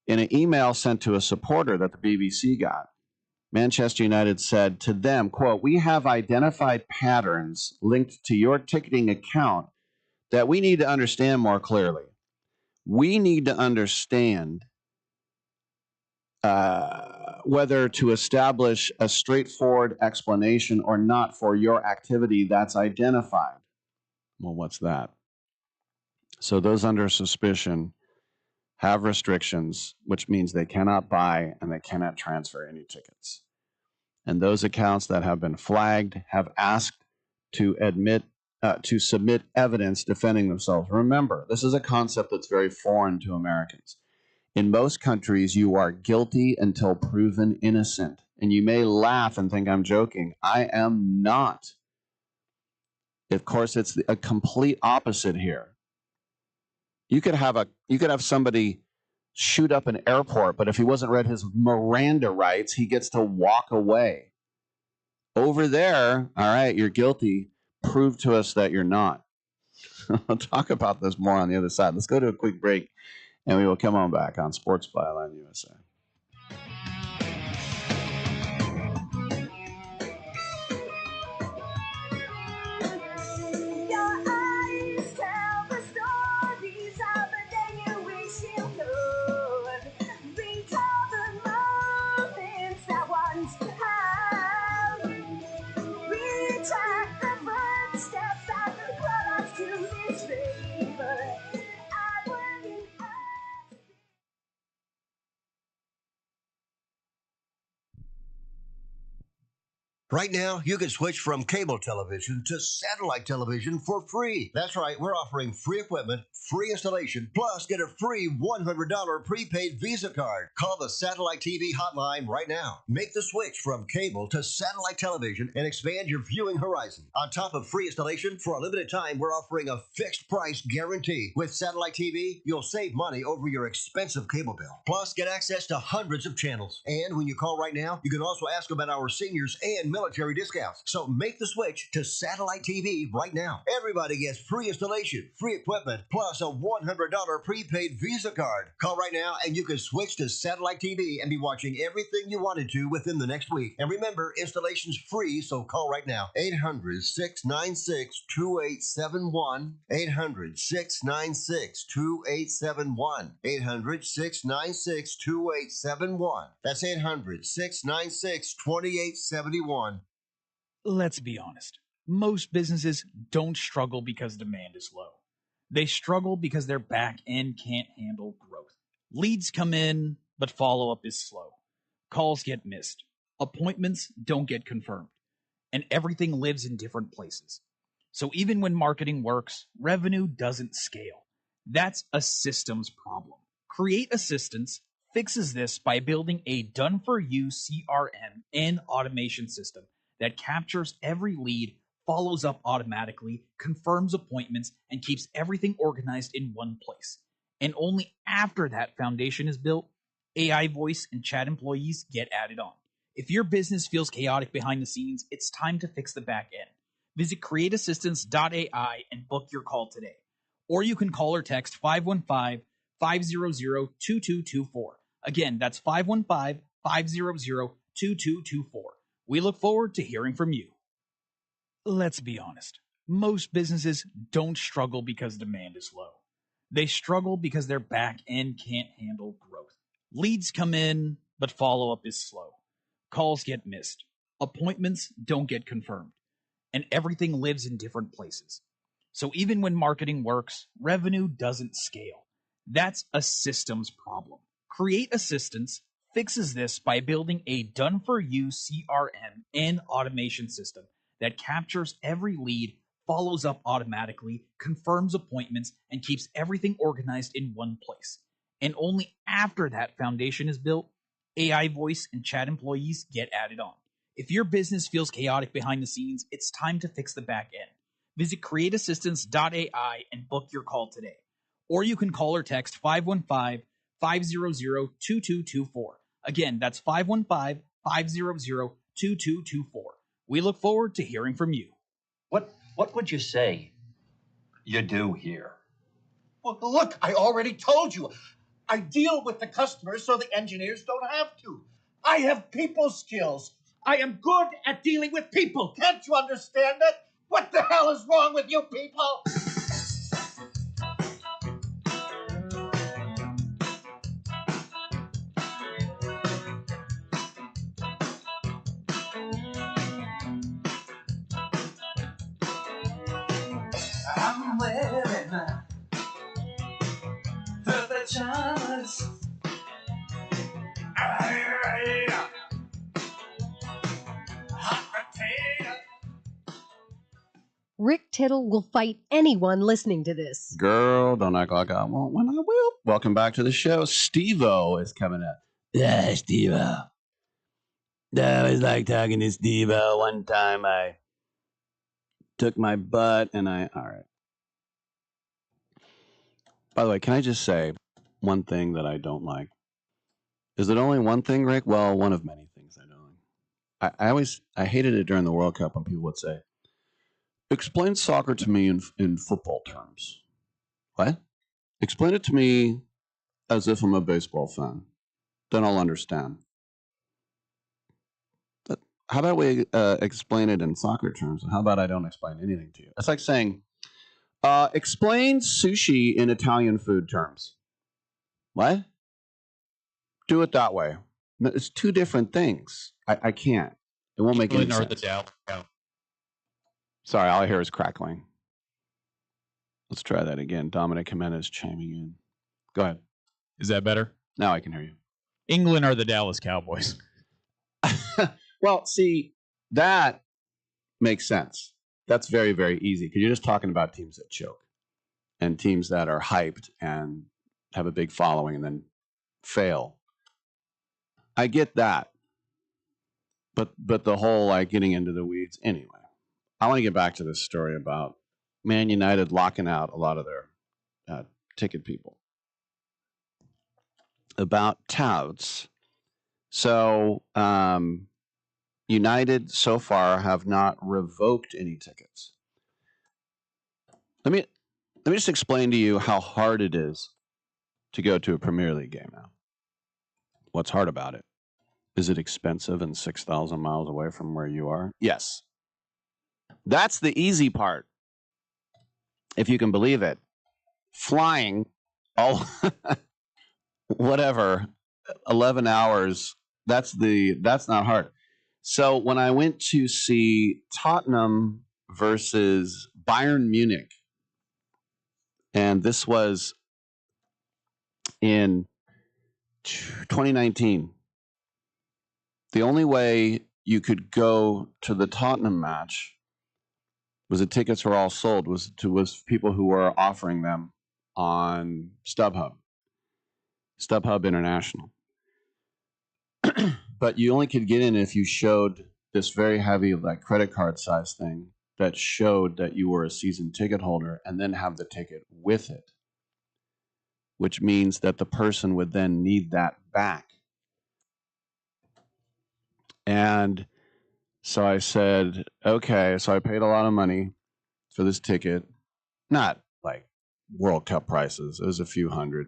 Speaker 3: In an email sent to a supporter that the BBC got, Manchester United said to them, quote, "We have identified patterns linked to your ticketing account that we need to understand more clearly. We need to understand whether to establish a straightforward explanation or not for your activity that's identified." Well, what's that? So those under suspicion have restrictions, which means they cannot buy and they cannot transfer any tickets. And those accounts that have been flagged have asked to submit evidence defending themselves. Remember, this is a concept that's very foreign to Americans. In most countries, you are guilty until proven innocent. And you may laugh and think I'm joking. I am not. Of course, it's a complete opposite here. You could have somebody shoot up an airport, but if he wasn't read his Miranda rights, he gets to walk away. Over there, all right, you're guilty. Prove to us that you're not. I'll talk about this more on the other side. Let's go to a quick break, and we will come on back on Sports Byline USA.
Speaker 5: Right now, you can switch from cable television to satellite television for free. That's right, we're offering free equipment, free installation, plus get a free $100 prepaid Visa card. Call the Satellite TV hotline right now. Make the switch from cable to satellite television and expand your viewing horizon. On top of free installation, for a limited time, we're offering a fixed price guarantee. With Satellite TV, you'll save money over your expensive cable bill. Plus, get access to hundreds of channels. And when you call right now, you can also ask about our seniors and military discounts. So make the switch to Satellite TV right now. Everybody gets free installation, free equipment, plus a $100 prepaid Visa card. Call right now and you can switch to Satellite TV and be watching everything you wanted to within the next week. And remember, installation's free, so call right now. 800-696-2871. 800-696-2871. 800-696-2871. That's 800-696-2871.
Speaker 2: Let's be honest. Most businesses don't struggle because demand is low. They struggle because their back end can't handle growth. Leads come in, but follow-up is slow. Calls get missed. Appointments don't get confirmed. And everything lives in different places. So even when marketing works, revenue doesn't scale. That's a systems problem. Create Assistance fixes this by building a done-for-you CRM and automation system that captures every lead, follows up automatically, confirms appointments, and keeps everything organized in one place. And only after that foundation is built, AI voice and chat employees get added on. If your business feels chaotic behind the scenes, it's time to fix the back end. Visit createassistance.ai and book your call today. Or you can call or text 515-500-2224. Again, that's 515-500-2224. We look forward to hearing from you. Let's be honest. Most businesses don't struggle because demand is low. They struggle because their back end can't handle growth. Leads come in, but follow-up is slow. Calls get missed. Appointments don't get confirmed. And everything lives in different places. So even when marketing works, revenue doesn't scale. That's a systems problem. Create Assistance fixes this by building a done-for-you CRM and automation system that captures every lead, follows up automatically, confirms appointments, and keeps everything organized in one place. And only after that foundation is built, AI voice and chat employees get added on. If your business feels chaotic behind the scenes, it's time to fix the back end. Visit createassistance.ai and book your call today. Or you can call or text 515-500-2224. Again, that's 515-500-2224. We look forward to hearing from you.
Speaker 20: What would you say you do here?
Speaker 22: Well, look, I already told you. I deal with the customers so the engineers don't have to. I have people skills. I am good at dealing with people. Can't you understand it? What the hell is wrong with you people?
Speaker 1: I'm wearing the pajamas. Hot potato.
Speaker 15: Rick Tittle will fight anyone listening to this.
Speaker 3: Girl, don't act like I won't when I will. Welcome back to the show. Steve-O is coming up. Yeah, Steve-O. I always like talking to Steve-O. One time I took my butt and all right. By the way, can I just say one thing that I don't like? Is it only one thing, Rick? Well, one of many things I don't like. I hated it during the World Cup when people would say, explain soccer to me in football terms. What? Explain it to me as if I'm a baseball fan. Then I'll understand. How about we explain it in soccer terms? And how about I don't explain anything to you? It's like saying, explain sushi in Italian food terms. What? Do it that way. No, it's two different things. I can't. It won't make any sense. Sorry, all I hear is crackling. Let's try that again. Dominic Jimenez chiming in. Go ahead.
Speaker 23: Is that better?
Speaker 3: Now I can hear you.
Speaker 23: England are the Dallas Cowboys.
Speaker 3: Well, see, that makes sense. That's very, very easy because you're just talking about teams that choke and teams that are hyped and have a big following and then fail. I get that. But the whole like getting into the weeds anyway. I want to get back to this story about Man United locking out a lot of their ticket people. About touts. So United so far have not revoked any tickets. Let me just explain to you how hard it is to go to a Premier League game now. What's hard about it? Is it expensive and 6,000 miles away from where you are? Yes. That's the easy part. If you can believe it. Flying all 11 hours, that's not hard. So when I went to see Tottenham versus Bayern Munich, and this was in 2019, the only way you could go to the Tottenham match was the tickets were all sold, was people who were offering them on StubHub International. But you only could get in if you showed this very heavy like credit card size thing that showed that you were a season ticket holder and then have the ticket with it, which means that the person would then need that back. And So I said, okay. So I paid a lot of money for this ticket. Not like World Cup prices. It was a few hundred.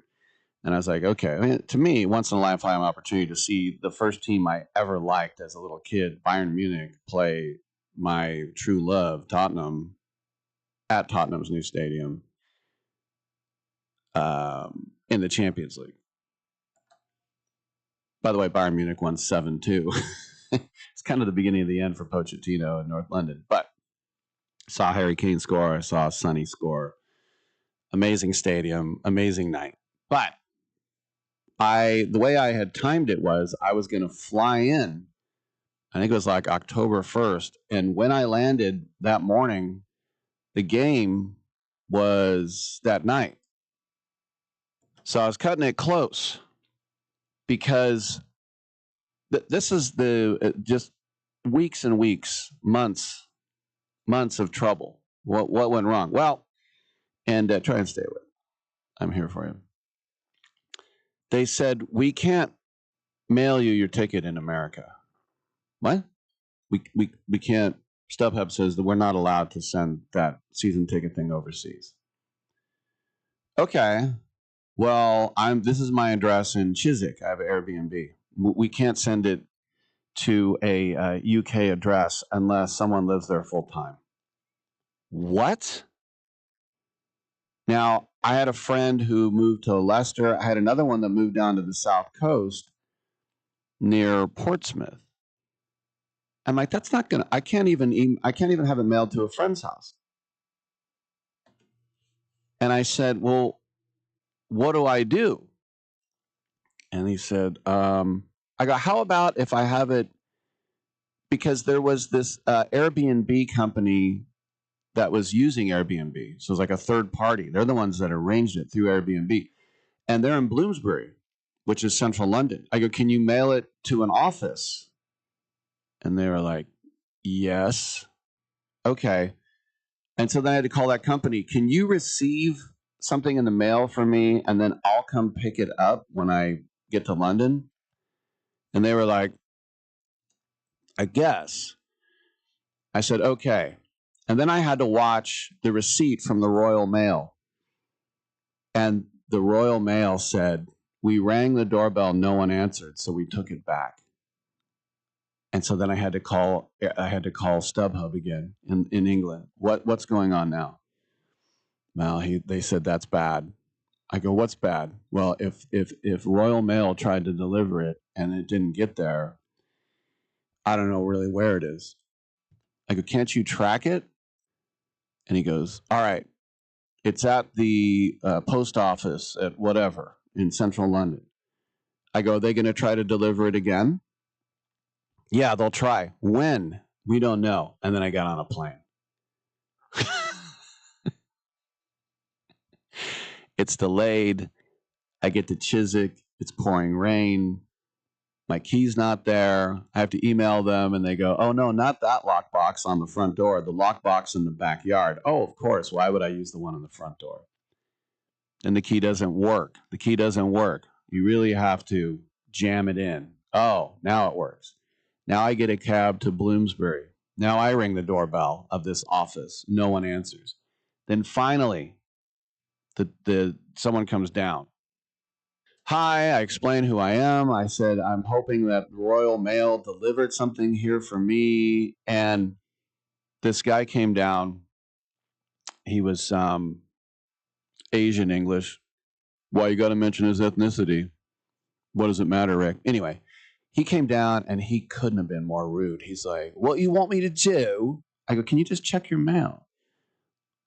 Speaker 3: And I was like, okay. I mean, to me, once in a lifetime opportunity to see the first team I ever liked as a little kid, Bayern Munich, play my true love, Tottenham, at Tottenham's new stadium in the Champions League. By the way, Bayern Munich won 7-2. It's kind of the beginning of the end for Pochettino in North London. But saw Harry Kane score. I saw Sonny score. Amazing stadium, amazing night. But the way I had timed it was I was going to fly in. I think it was like October 1st. And when I landed that morning, the game was that night. So I was cutting it close because this is the just weeks and weeks, months of trouble. What went wrong? Well, and try and stay with it. I'm here for you. They said, we can't mail you your ticket in America. What? We can't. StubHub says that we're not allowed to send that season ticket thing overseas. Okay. Well, this is my address in Chiswick. I have an Airbnb. We can't send it to a UK address unless someone lives there full time. What? Now, I had a friend who moved to Leicester. I had another one that moved down to the South Coast near Portsmouth. I'm like, that's not gonna. I can't even have it mailed to a friend's house. And I said, well, what do I do? And he said, I go, how about if I have it? Because there was this Airbnb company that was using Airbnb. So it was like a third party. They're the ones that arranged it through Airbnb. And they're in Bloomsbury, which is central London. I go, can you mail it to an office? And they were like, yes. Okay. And so then I had to call that company. Can you receive something in the mail for me and then I'll come pick it up when I get to London? And they were like, I guess. I said, okay. And then I had to watch the receipt from the Royal Mail. And the Royal Mail said, we rang the doorbell, no one answered, so we took it back. And so then I had to call StubHub again in England. What's going on now? Well, they said that's bad. I go, what's bad? Well, if Royal Mail tried to deliver it and it didn't get there, I don't know really where it is. I go, can't you track it? And he goes, all right, it's at the post office at whatever in central London. I go, are they going to try to deliver it again? Yeah, they'll try. When? We don't know. And then I got on a plane. It's delayed. I get to Chiswick. It's pouring rain. My key's not there. I have to email them, and they go, oh, no, not that lockbox on the front door. The lockbox in the backyard. Oh, of course. Why would I use the one on the front door? And the key doesn't work. The key doesn't work. You really have to jam it in. Oh, now it works. Now I get a cab to Bloomsbury. Now I ring the doorbell of this office. No one answers. Then finally, someone comes down. Hi, I explained who I am. I said, I'm hoping that Royal Mail delivered something here for me. And this guy came down. He was Asian English. Why you got to mention his ethnicity? What does it matter, Rick? Anyway, he came down and he couldn't have been more rude. He's like, what you want me to do? I go, can you just check your mail?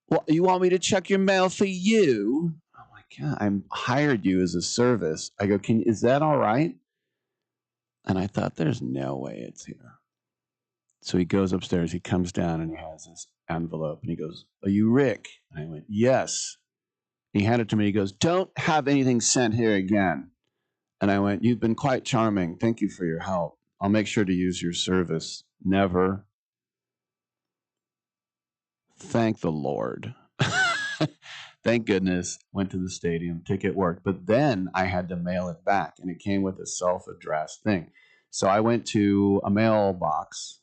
Speaker 3: What, you want me to check your mail for you? Oh my God, I hired you as a service. I go, is that all right? And I thought, there's no way it's here. So he goes upstairs, he comes down and he has this envelope and he goes, are you Rick? And I went, yes. He handed it to me. He goes, don't have anything sent here again. And I went, you've been quite charming. Thank you for your help. I'll make sure to use your service. Never. Thank the Lord. Thank goodness. Went to the stadium. Ticket worked. But then I had to mail it back. And it came with a self-addressed thing. So I went to a mailbox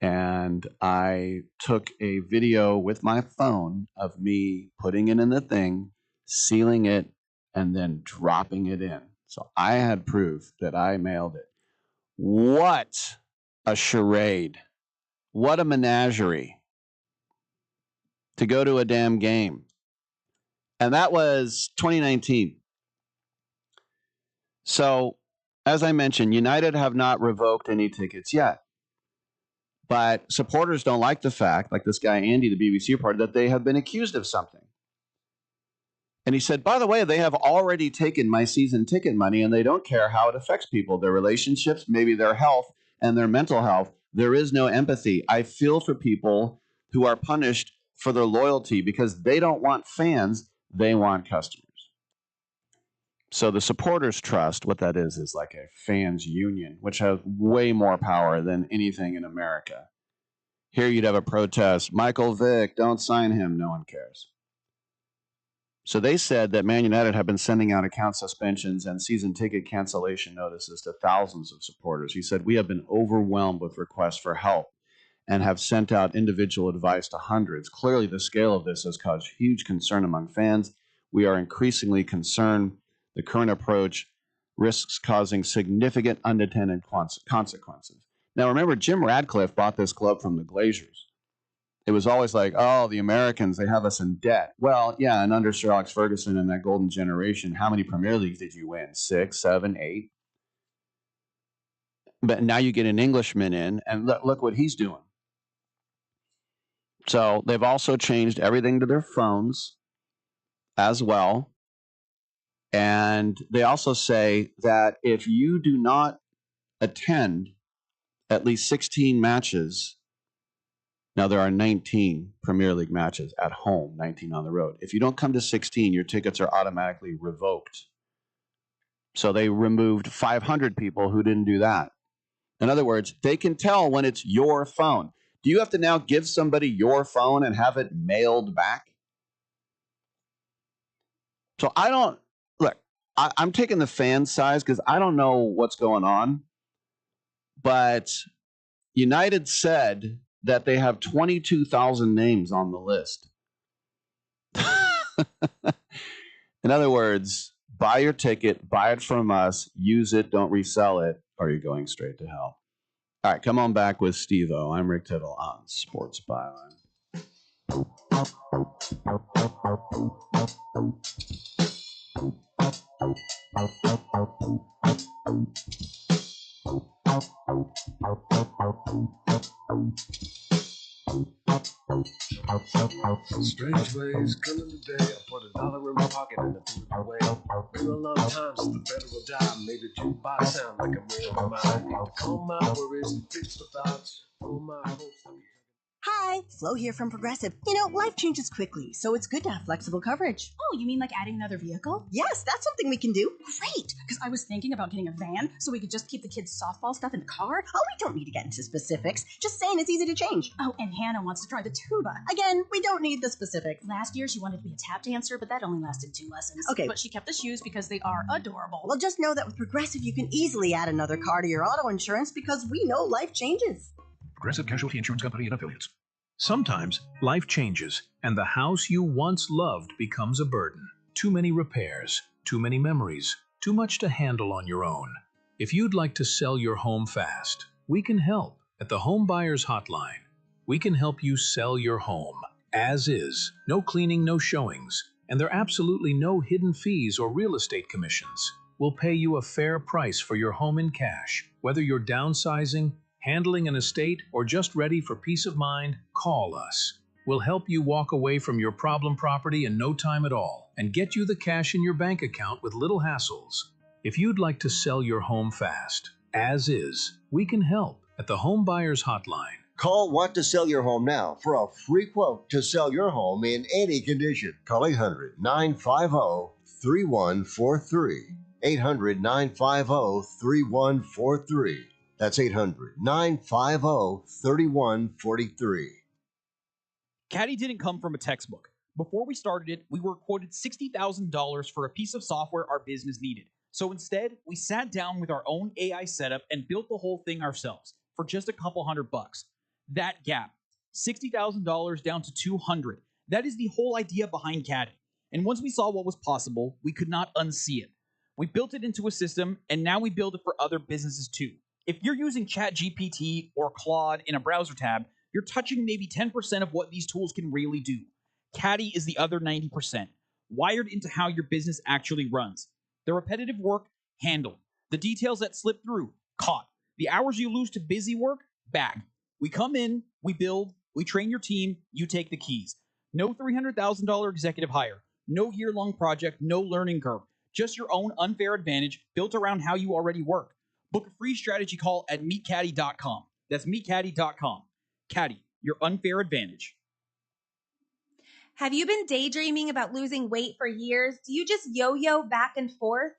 Speaker 3: and I took a video with my phone of me putting it in the thing, sealing it, and then dropping it in. So I had proof that I mailed it. What a charade. What a menagerie to go to a damn game. And that was 2019. So, as I mentioned, United have not revoked any tickets yet. But supporters don't like the fact, like this guy Andy, the BBC reporter, that they have been accused of something. And he said, by the way, they have already taken my season ticket money and they don't care how it affects people, their relationships, maybe their health and their mental health. There is no empathy. I feel for people who are punished for their loyalty because they don't want fans, they want customers. So the supporters trust, what that is like a fans union, which has way more power than anything in America. Here you'd have a protest, Michael Vick, don't sign him, no one cares. So they said that Man United have been sending out account suspensions and season ticket cancellation notices to thousands of supporters. He said, we have been overwhelmed with requests for help and have sent out individual advice to hundreds. Clearly, the scale of this has caused huge concern among fans. We are increasingly concerned the current approach risks causing significant unintended consequences. Now, remember, Jim Radcliffe bought this club from the Glazers. It was always like, oh, the Americans, they have us in debt. Well, yeah, and under Sir Alex Ferguson and that golden generation, how many Premier Leagues did you win? 6, 7, 8? But now you get an Englishman in, and look what he's doing. So they've also changed everything to their phones as well. And they also say that if you do not attend at least 16 matches, now there are 19 Premier League matches at home, 19 on the road. If you don't come to 16, your tickets are automatically revoked. So they removed 500 people who didn't do that. In other words, they can tell when it's your phone. Do you have to now give somebody your phone and have it mailed back? So I'm taking the fan side because I don't know what's going on. But United said that they have 22,000 names on the list. In other words, buy your ticket, buy it from us, use it, don't resell it, or you're going straight to hell. All right, come on back with Steve-O. I'm Rick Tittle on Sports Byline.
Speaker 4: Strange ways coming today. I put $1 in my pocket and I threw it away. Been a long time since the federal dime made the jukebox sound like a mirror of mine. To calm my worries and fix the thoughts. All my hopes.
Speaker 11: Hi, Flo here from Progressive. You know, life changes quickly, so it's good to have flexible coverage.
Speaker 14: Oh, you mean like adding another vehicle?
Speaker 11: Yes, that's something we can do.
Speaker 14: Great, because I was thinking about getting a van so we could just keep the kids' softball stuff in the car.
Speaker 11: Oh, we don't need to get into specifics. Just saying it's easy to change.
Speaker 14: Oh, and Hannah wants to try the tuba.
Speaker 11: Again, we don't need the specifics.
Speaker 14: Last year, she wanted to be a tap dancer, but that only lasted 2 lessons.
Speaker 11: Okay.
Speaker 14: But she kept the shoes because they are adorable.
Speaker 11: Well, just know that with Progressive, you can easily add another car to your auto insurance because we know life changes.
Speaker 24: Progressive Casualty Insurance Company and Affiliates. Sometimes life changes, and the house you once loved becomes a burden. Too many repairs, too many memories, too much to handle on your own. If you'd like to sell your home fast, we can help at the Home Buyers Hotline. We can help you sell your home, as is, no cleaning, no showings, and there are absolutely no hidden fees or real estate commissions. We'll pay you a fair price for your home in cash, whether you're downsizing, handling an estate, or just ready for peace of mind. Call us. We'll help you walk away from your problem property in no time at all and get you the cash in your bank account with little hassles. If you'd like to sell your home fast, as is, we can help at the Home Buyers Hotline.
Speaker 5: Call Want to Sell Your Home now for a free quote to sell your home in any condition. Call 800-950-3143. 800-950-3143. That's 800-950-3143.
Speaker 2: Caddy didn't come from a textbook. Before we started it, we were quoted $60,000 for a piece of software our business needed. So instead, we sat down with our own AI setup and built the whole thing ourselves for just a couple $100. That gap, $60,000 down to $200,000. That is the whole idea behind Caddy. And once we saw what was possible, we could not unsee it. We built it into a system, and now we build it for other businesses too. If you're using ChatGPT or Claude in a browser tab, you're touching maybe 10% of what these tools can really do. Caddy is the other 90%, wired into how your business actually runs. The repetitive work, handled. The details that slip through, caught. The hours you lose to busy work, back. We come in, we build, we train your team, you take the keys. No $300,000 executive hire, no year-long project, no learning curve. Just your own unfair advantage built around how you already work. Book a free strategy call at meetcaddy.com. That's meetcaddy.com. Caddy, your unfair advantage.
Speaker 6: Have you been daydreaming about losing weight for years? Do you just yo-yo back and forth?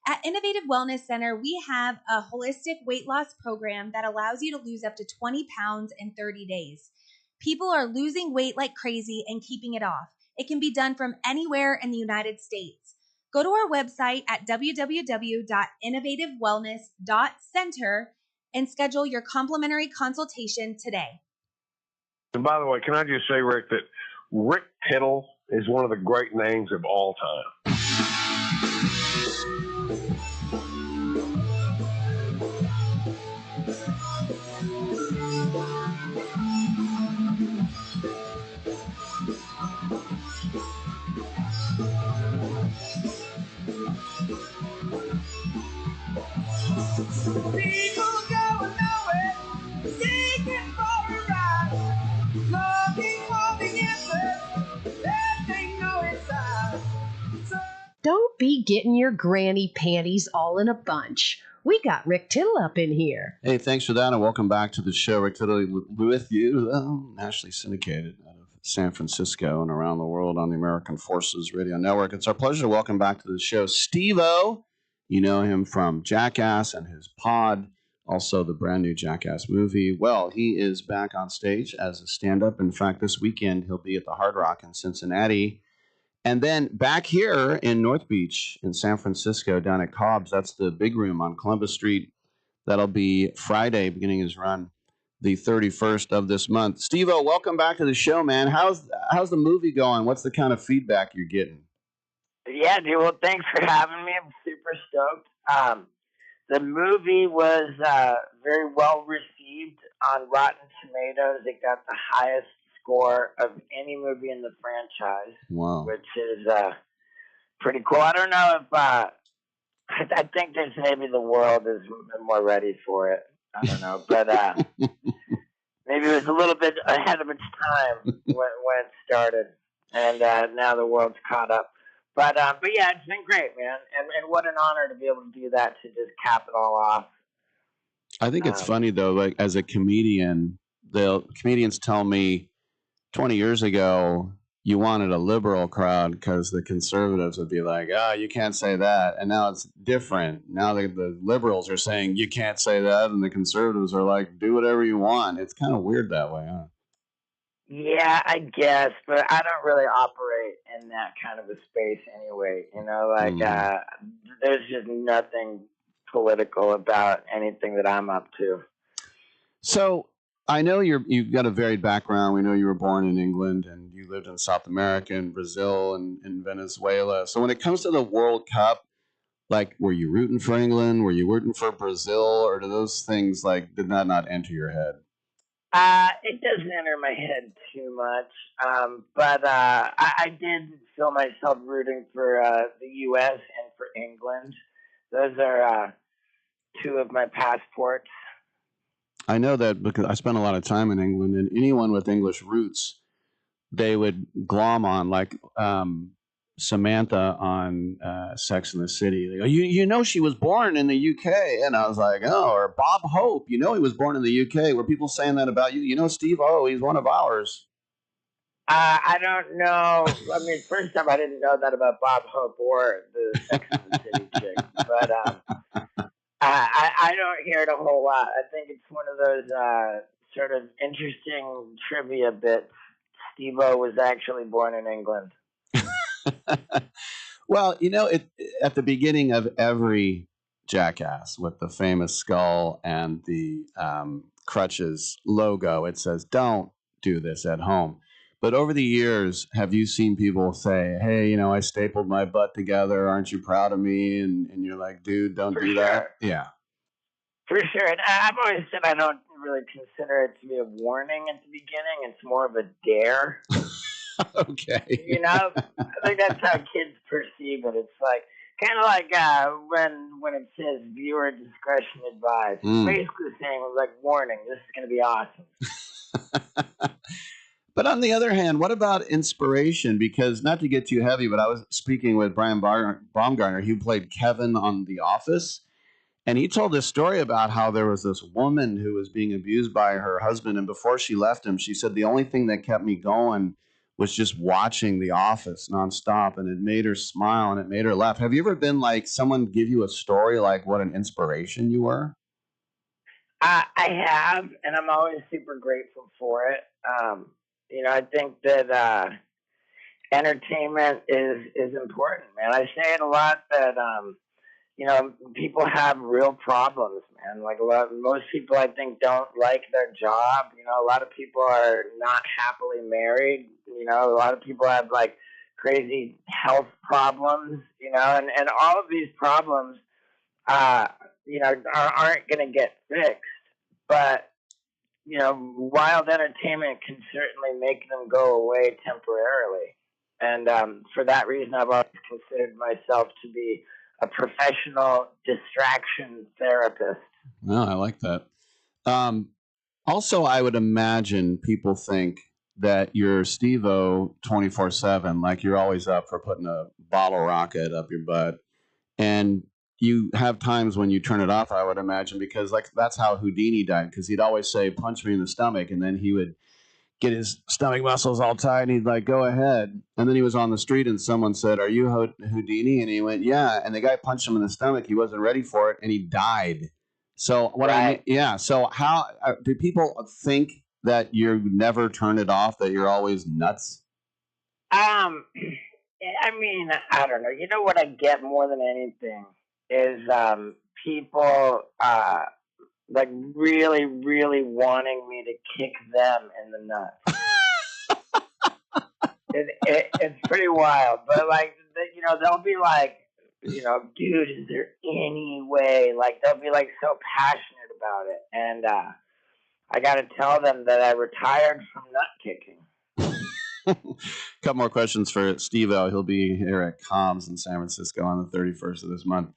Speaker 6: At Innovative Wellness Center, we have a holistic weight loss program that allows you to lose up to 20 pounds in 30 days. People are losing weight like crazy and keeping it off. It can be done from anywhere in the United States. Go to our website at www.innovativewellness.center and schedule your complimentary consultation today.
Speaker 21: And by the way, can I just say, Rick, that Rick Tittle is one of the great names of all time.
Speaker 1: People going nowhere, seeking for a ride, looking for the answers that they know inside.
Speaker 15: Don't be getting your granny panties all in a bunch. We got Rick Tittle up in here.
Speaker 3: Hey, thanks for that, and welcome back to the show. Rick Tittle with you, nationally syndicated out of San Francisco and around the world on the American Forces Radio Network. It's our pleasure to welcome back to the show Steve-O. You know him from Jackass and his pod, also the brand new Jackass movie. Well, he is back on stage as a stand-up. In fact, this weekend he'll be at the Hard Rock in Cincinnati. And then back here in North Beach in San Francisco down at Cobb's, that's the big room on Columbus Street. That'll be Friday, beginning his run, the 31st of this month. Steve-O, welcome back to the show, man. How's the movie going? What's the kind of feedback you're getting?
Speaker 7: Yeah, dude. Well, thanks for having me. I'm super stoked. The movie was very well received on Rotten Tomatoes. It got the highest score of any movie in the franchise,
Speaker 3: wow,
Speaker 7: which is pretty cool. I don't know if I think there's maybe the world is more ready for it. I don't know, but maybe it was a little bit ahead of its time when it started, and now the world's caught up. But yeah, it's been great, man, and what an honor to be able to do that, to just cap it all off.
Speaker 3: I think it's funny though, like as a comedian, the comedians tell me 20 years ago you wanted a liberal crowd because the conservatives would be like, you can't say that, and now it's different. Now the liberals are saying you can't say that, and the conservatives are like, do whatever you want. It's kind of weird that way, huh?
Speaker 7: Yeah, I guess, but I don't really operate in that kind of a space anyway. You know, like there's just nothing political about anything that I'm up to.
Speaker 3: So I know you've got a varied background. We know you were born in England and you lived in South America and Brazil and Venezuela. So when it comes to the World Cup, like, were you rooting for England? Were you rooting for Brazil? Or do those things, like, did that not enter your head?
Speaker 7: It doesn't enter my head too much, but I did feel myself rooting for the U.S. and for England. Those are two of my passports.
Speaker 3: I know that because I spent a lot of time in England, and anyone with English roots, they would glom on, like Samantha on Sex and the City. They go, you know she was born in the UK. And I was like, oh, or Bob Hope, you know he was born in the UK. Were people saying that about you? You know Steve-O, he's one of ours.
Speaker 7: I don't know. I mean, first time I didn't know that about Bob Hope or the Sex and the City chick. But I don't hear it a whole lot. I think it's one of those sort of interesting trivia bits. Steve-O was actually born in England.
Speaker 3: Well, you know, at the beginning of every Jackass with the famous skull and the crutches logo. It says, "Don't do this at home." But over the years, have you seen people say, "Hey, you know, I stapled my butt together. Aren't you proud of me?" And you're like, "Dude, don't
Speaker 7: For
Speaker 3: do
Speaker 7: sure.
Speaker 3: that." Yeah.
Speaker 7: For sure. And I've always said I don't really consider it to be a warning at the beginning. It's more of a dare.
Speaker 3: Okay.
Speaker 7: You know, I think that's how kids perceive it. It's like kind of like when it says viewer discretion advised.
Speaker 3: Mm.
Speaker 7: Basically saying like warning, this is going to be awesome.
Speaker 3: But on the other hand, what about inspiration? Because not to get too heavy, but I was speaking with Brian Baumgartner, who played Kevin on The Office. And he told this story about how there was this woman who was being abused by her husband. And before she left him, she said, the only thing that kept me going was just watching The Office nonstop. And it made her smile and it made her laugh. Have you ever been like someone give you a story like what an inspiration you were?
Speaker 7: I have, and I'm always super grateful for it. You know, I think that entertainment is important, man. I say it a lot that you know, people have real problems, man. Like most people, I think, don't like their job. You know, a lot of people are not happily married. You know, a lot of people have like crazy health problems. You know, and all of these problems, you know, aren't going to get fixed. But you know, wild entertainment can certainly make them go away temporarily. And for that reason, I've always considered myself to be a professional distraction therapist.
Speaker 3: No, I like that. Also, I would imagine people think that you're Steve-O 24/7, like you're always up for putting a bottle rocket up your butt. And you have times when you turn it off, I would imagine, because like that's how Houdini died, because he'd always say, "Punch me in the stomach," and then he would get his stomach muscles all tight, and he'd like, "Go ahead." And then he was on the street, and someone said, "Are you Houdini?" And he went, "Yeah." And the guy punched him in the stomach. He wasn't ready for it, and he died. So what I mean, yeah. So how do people think that you never turn it off? That you're always nuts?
Speaker 7: I mean, I don't know. You know what I get more than anything is people like really, really wanting me to kick them in the nuts. It's pretty wild, but like you know, they'll be like, you know, dude, is there any way? Like they'll be like so passionate about it, and I got to tell them that I retired from nut kicking.
Speaker 3: Couple more questions for Steve-O. He'll be here at Comms in San Francisco on the 31st of this month.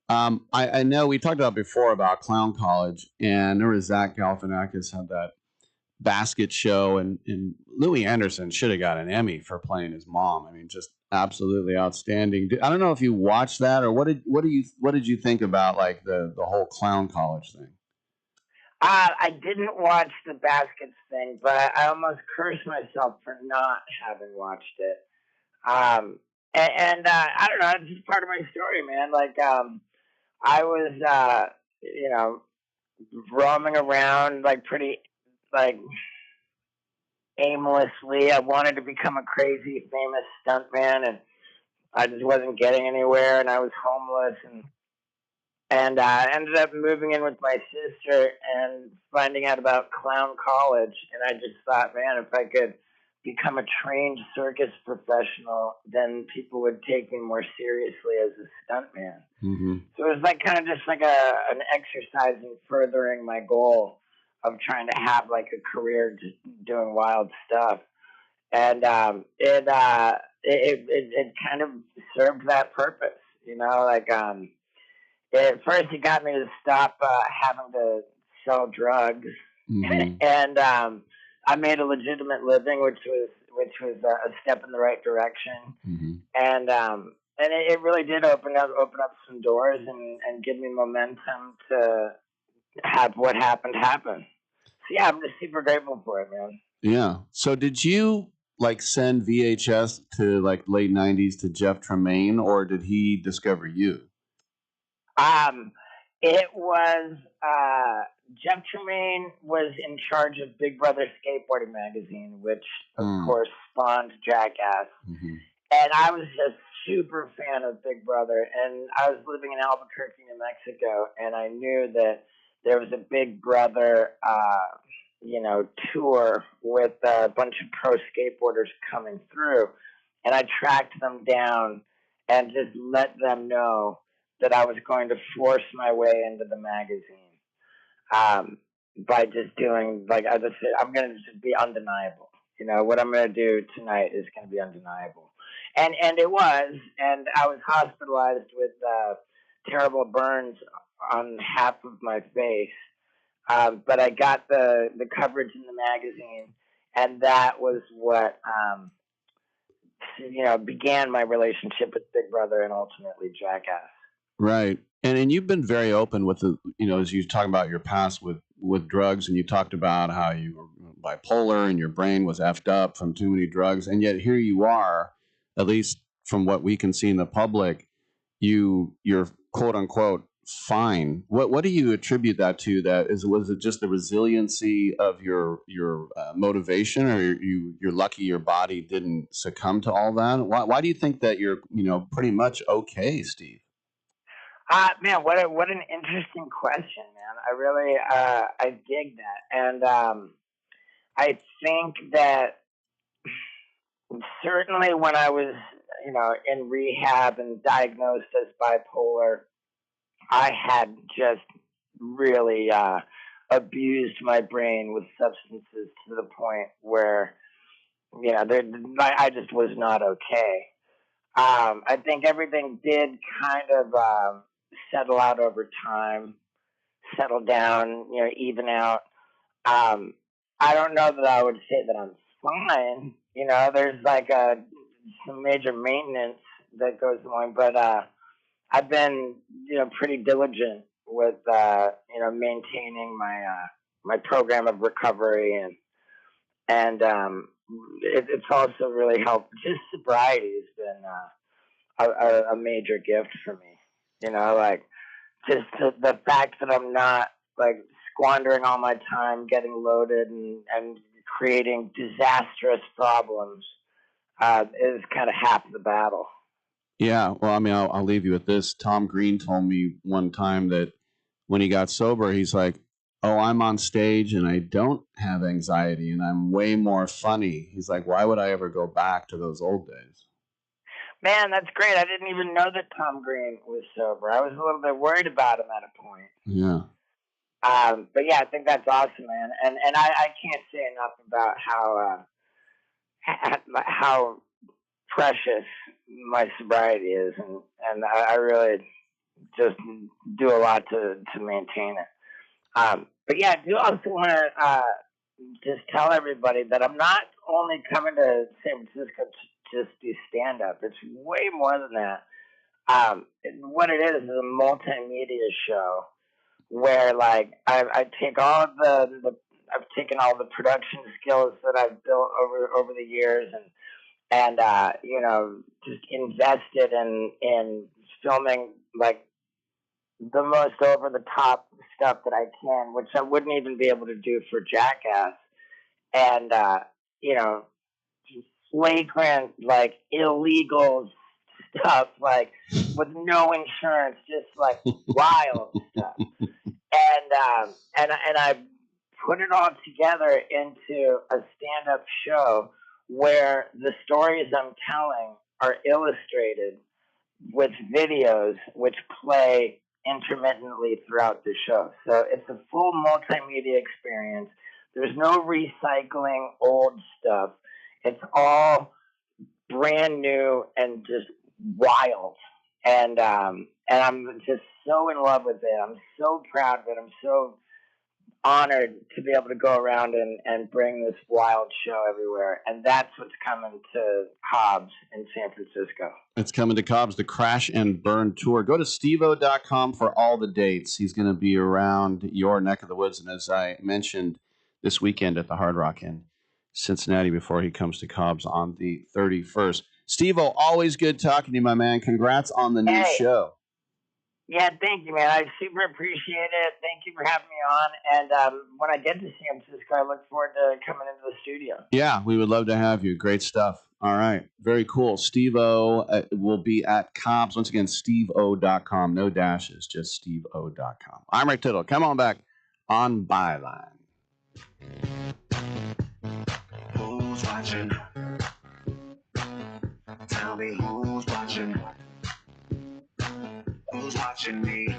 Speaker 3: I know we talked about before about Clown College, and there was Zach Galifianakis had that basket show, and Louis Anderson should have got an Emmy for playing his mom. I mean, just absolutely outstanding. I don't know if you watched that, or what did you think about like the whole Clown College thing?
Speaker 7: I didn't watch the baskets thing, but I almost cursed myself for not having watched it. And I don't know, it's just part of my story, man. Like, I was, you know, roaming around like pretty, like, aimlessly. I wanted to become a crazy, famous stuntman, and I just wasn't getting anywhere, and I was homeless, and I ended up moving in with my sister and finding out about Clown College. And I just thought, man, if I could become a trained circus professional, then people would take me more seriously as a stuntman.
Speaker 3: Mm-hmm.
Speaker 7: So it was like kind of just like an exercise in furthering my goal of trying to have like a career just doing wild stuff. And it kind of served that purpose, you know, like at first, it got me to stop having to sell drugs,
Speaker 3: Mm-hmm.
Speaker 7: and I made a legitimate living, which was a step in the right direction.
Speaker 3: Mm-hmm.
Speaker 7: And it really did open up some doors and give me momentum to have what happened happen. So yeah, I'm just super grateful for it, man.
Speaker 3: Yeah. So did you like send VHS to like late 90s to Jeff Tremaine, or did he discover you?
Speaker 7: It was Jeff Tremaine was in charge of Big Brother Skateboarding Magazine, which of course spawned Jackass.
Speaker 3: Mm-hmm.
Speaker 7: And I was a super fan of Big Brother, and I was living in Albuquerque, New Mexico, and I knew that there was a Big Brother, tour with a bunch of pro skateboarders coming through, and I tracked them down and just let them know that I was going to force my way into the magazine by just doing, like I just said, I'm going to just be undeniable. What I'm going to do tonight is going to be undeniable. And it was, and I was hospitalized with terrible burns on half of my face. But I got the coverage in the magazine, and that was what began my relationship with Big Brother and ultimately Jackass.
Speaker 3: Right. And you've been very open with the, as you talk about your past with drugs, and you talked about how you were bipolar and your brain was effed up from too many drugs. And yet here you are, at least from what we can see in the public, you're quote unquote fine. What do you attribute that to? Was it just the resiliency of your motivation, or you're lucky your body didn't succumb to all that? Why do you think that you're pretty much okay, Steve?
Speaker 7: Man, what an interesting question, man. I really I dig that, and I think that certainly when I was in rehab and diagnosed as bipolar, I had just really abused my brain with substances to the point where I just was not okay. I think everything did kind of settle out over time, settle down, even out. I don't know that I would say that I'm fine. There's like some major maintenance that goes along, but I've been pretty diligent with maintaining my program of recovery, and it's also really helped. Just sobriety has been a major gift for me. Like just the fact that I'm not like squandering all my time getting loaded and creating disastrous problems is kind of half the battle.
Speaker 3: Yeah, well, I mean, I'll leave you with this. Tom Green told me one time that when he got sober, he's like, "Oh, I'm on stage and I don't have anxiety and I'm way more funny." He's like, "Why would I ever go back to those old days?"
Speaker 7: Man, that's great. I didn't even know that Tom Green was sober. I was a little bit worried about him at a point.
Speaker 3: Yeah.
Speaker 7: But yeah, I think that's awesome, man. And I can't say enough about how precious my sobriety is, and I really just do a lot to maintain it. But yeah, I do also want to just tell everybody that I'm not only coming to San Francisco to just do stand-up. It's way more than that. What it is a multimedia show where, like, I take all of I've taken all the production skills that I've built over the years and just invested in filming like the most over the top stuff that I can, which I wouldn't even be able to do for Jackass, and flagrant like illegal stuff, like with no insurance, just like wild stuff, and I put it all together into a stand-up show where the stories I'm telling are illustrated with videos which play intermittently throughout the show. So it's a full multimedia experience. There's no recycling old stuff. It's all brand new and just wild. And I'm just so in love with it. I'm so proud of it. I'm so honored to be able to go around and bring this wild show everywhere. And that's what's coming to Cobb's in San Francisco.
Speaker 3: It's coming to Cobb's, the Crash and Burn Tour. Go to steve-o.com for all the dates. He's going to be around your neck of the woods. And as I mentioned, this weekend at the Hard Rock in Cincinnati before he comes to Cobb's on the 31st. Steve-o, always good talking to you, my man. Congrats on the new show.
Speaker 7: Yeah, thank you, man. I super appreciate it. Thank you for having me on. And when I get to San Francisco, I look forward to coming into the studio.
Speaker 3: Yeah, we would love to have you. Great stuff. All right. Very cool. Steve-o will be at Cobb's. Once again, steve-o.com. No dashes, just steve-o.com. I'm Rick Tittle. Come on back. on Byline.
Speaker 19: Who's watching? Tell me who's watching? Who's watching me?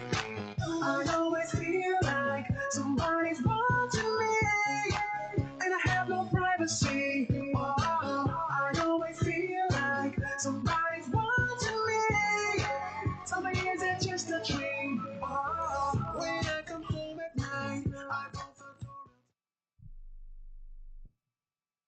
Speaker 19: I always feel like somebody's watching me, and I have no privacy. Oh, I always feel like somebody's watching me. Tell me, is it just a dream? Oh, when I come home at night, I bolt the door.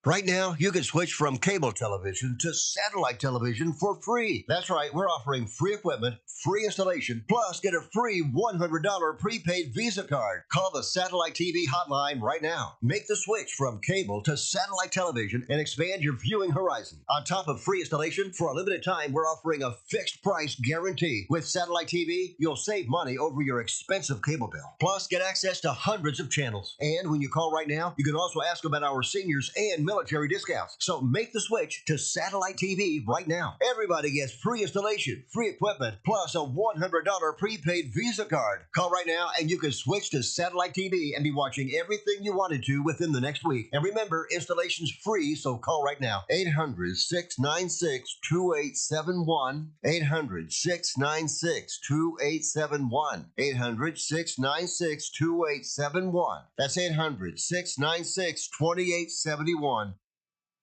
Speaker 5: Right now, you can switch from cable television to satellite television for free. That's right, we're offering free equipment, free installation, plus get a free $100 prepaid Visa card. Call the Satellite TV hotline right now. Make the switch from cable to satellite television and expand your viewing horizon. On top of free installation, for a limited time, we're offering a fixed price guarantee. With satellite TV, you'll save money over your expensive cable bill. Plus, get access to hundreds of channels. And when you call right now, you can also ask about our seniors and military discounts. So make the switch to satellite TV right now. Everybody gets free installation, free equipment, plus a $100 prepaid Visa card. Call right now and you can switch to satellite TV and be watching everything you wanted to within the next week. And remember, installation's free, so call right now. 800-696-2871. 800-696-2871. 800-696-2871. That's 800-696-2871.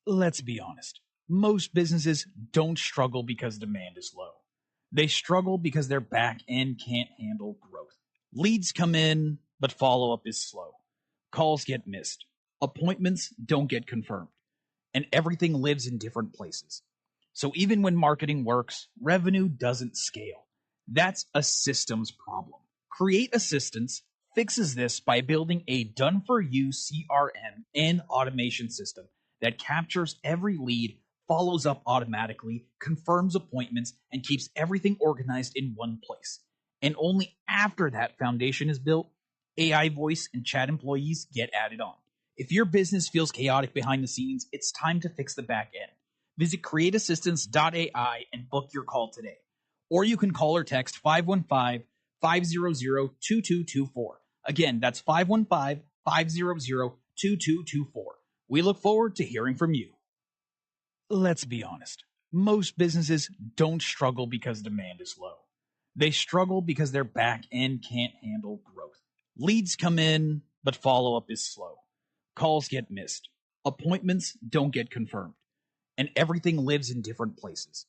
Speaker 2: Let's be honest. Most businesses don't struggle because demand is low. They struggle because their back end can't handle growth. Leads come in, but follow-up is slow. Calls get missed. Appointments don't get confirmed. And everything lives in different places. So even when marketing works, revenue doesn't scale. That's a systems problem. Create Assistance fixes this by building a done-for-you CRM and automation system that captures every lead, follows up automatically, confirms appointments, and keeps everything organized in one place. And only after that foundation is built, AI voice and chat employees get added on. If your business feels chaotic behind the scenes, it's time to fix the back end. Visit createassistance.ai and book your call today. Or you can call or text 515-500-2224. Again, that's 515-500-2224. We look forward to hearing from you. Let's be honest. Most businesses don't struggle because demand is low. They struggle because their back end can't handle growth. Leads come in, but follow-up is slow. Calls get missed. Appointments don't get confirmed. And everything lives in different places.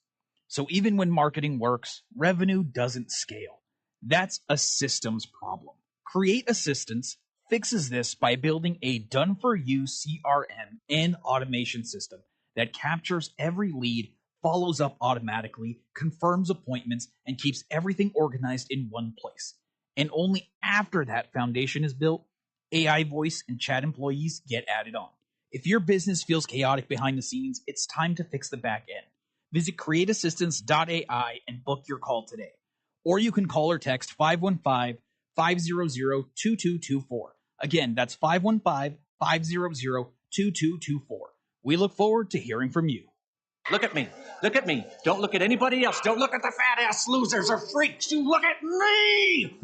Speaker 2: So even when marketing works, revenue doesn't scale. That's a systems problem. Create Assistance fixes this by building a done-for-you CRM and automation system that captures every lead, follows up automatically, confirms appointments, and keeps everything organized in one place. And only after that foundation is built, AI voice and chat employees get added on. If your business feels chaotic behind the scenes, it's time to fix the back end. Visit createassistance.ai and book your call today. Or you can call or text 515-500-2224. Again, that's 515-500-2224. We look forward to hearing from you.
Speaker 8: Look at me. Look at me. Don't look at anybody else. Don't look at the fat-ass losers or freaks. You look at me!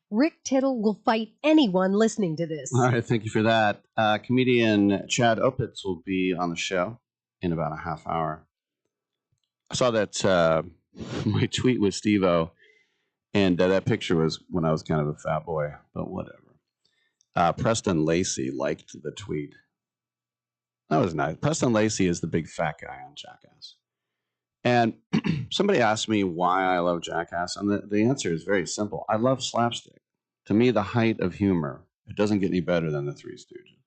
Speaker 15: Rick Tittle will fight anyone listening to this.
Speaker 3: All right, thank you for that. Comedian Chad Opitz will be on the show in about a half hour. I saw that my tweet with Steve-O, and that picture was when I was kind of a fat boy, but whatever. Preston Lacey liked the tweet. That was nice. Preston Lacey is the big fat guy on Jackass. And somebody asked me why I love Jackass, and the answer is very simple. I love slapstick. To me, the height of humor, it doesn't get any better than the Three Stooges.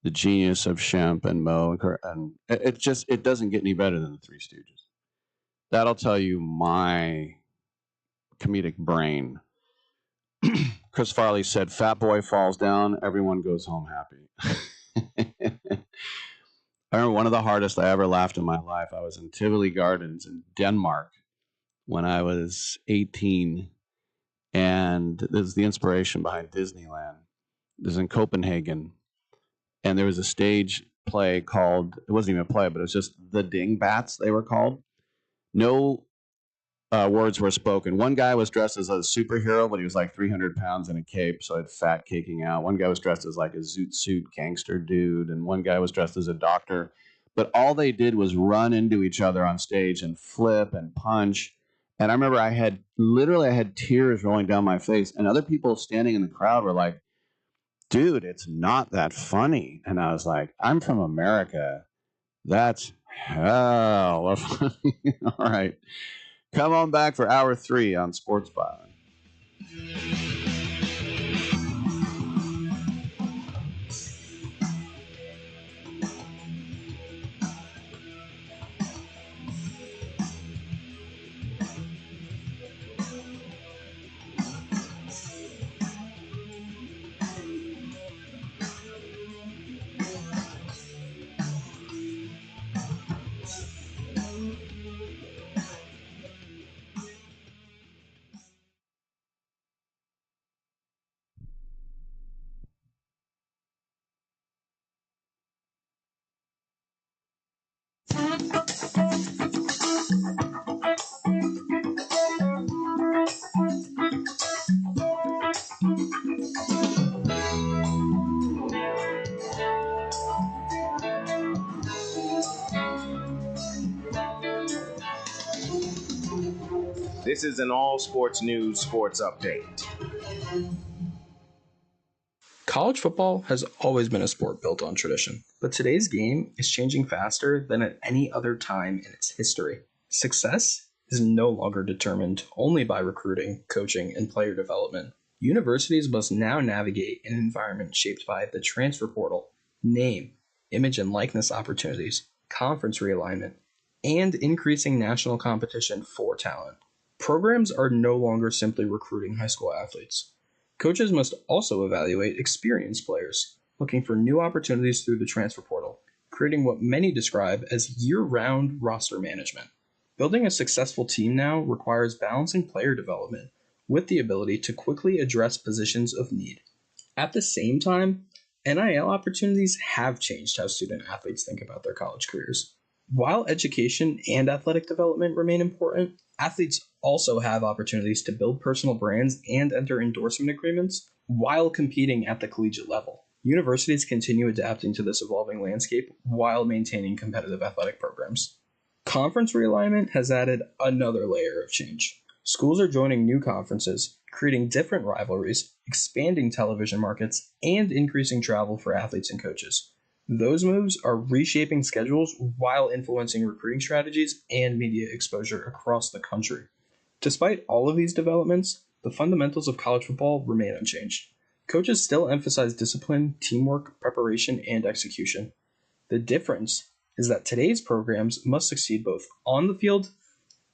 Speaker 3: The genius of Shemp and Mo, and it doesn't get any better than the Three Stooges. That'll tell you my comedic brain. Chris Farley said, "Fat boy falls down, everyone goes home happy." I remember one of the hardest I ever laughed in my life. I was in Tivoli Gardens in Denmark, when I was 18. And this is the inspiration behind Disneyland. This is in Copenhagen. And there was a stage play called, it wasn't even a play, but it was just the Dingbats, they were called. No words were spoken. One guy was dressed as a superhero, but he was like 300 pounds in a cape, so I had fat kicking out. One guy was dressed as like a zoot suit gangster dude, and one guy was dressed as a doctor. But all they did was run into each other on stage and flip and punch. And I remember I had tears rolling down my face, and other people standing in the crowd were like, dude, it's not that funny. And I was like, I'm from America. That's hell of funny. All right. Come on back for hour 3 on Sports Byline.
Speaker 10: This is an all sports news sports update.
Speaker 12: College football has always been a sport built on tradition, but today's game is changing faster than at any other time in its history. Success is no longer determined only by recruiting, coaching, and player development. Universities must now navigate an environment shaped by the transfer portal, name, image and likeness opportunities, conference realignment, and increasing national competition for talent. Programs are no longer simply recruiting high school athletes. Coaches must also evaluate experienced players, looking for new opportunities through the transfer portal, creating what many describe as year-round roster management. Building a successful team now requires balancing player development with the ability to quickly address positions of need. At the same time, NIL opportunities have changed how student athletes think about their college careers. While education and athletic development remain important, athletes also have opportunities to build personal brands and enter endorsement agreements while competing at the collegiate level. Universities continue adapting to this evolving landscape while maintaining competitive athletic programs. Conference realignment has added another layer of change. Schools are joining new conferences, creating different rivalries, expanding television markets, and increasing travel for athletes and coaches. Those moves are reshaping schedules while influencing recruiting strategies and media exposure across the country. Despite all of these developments, the fundamentals of college football remain unchanged. Coaches still emphasize discipline, teamwork, preparation, and execution. The difference is that today's programs must succeed both on the field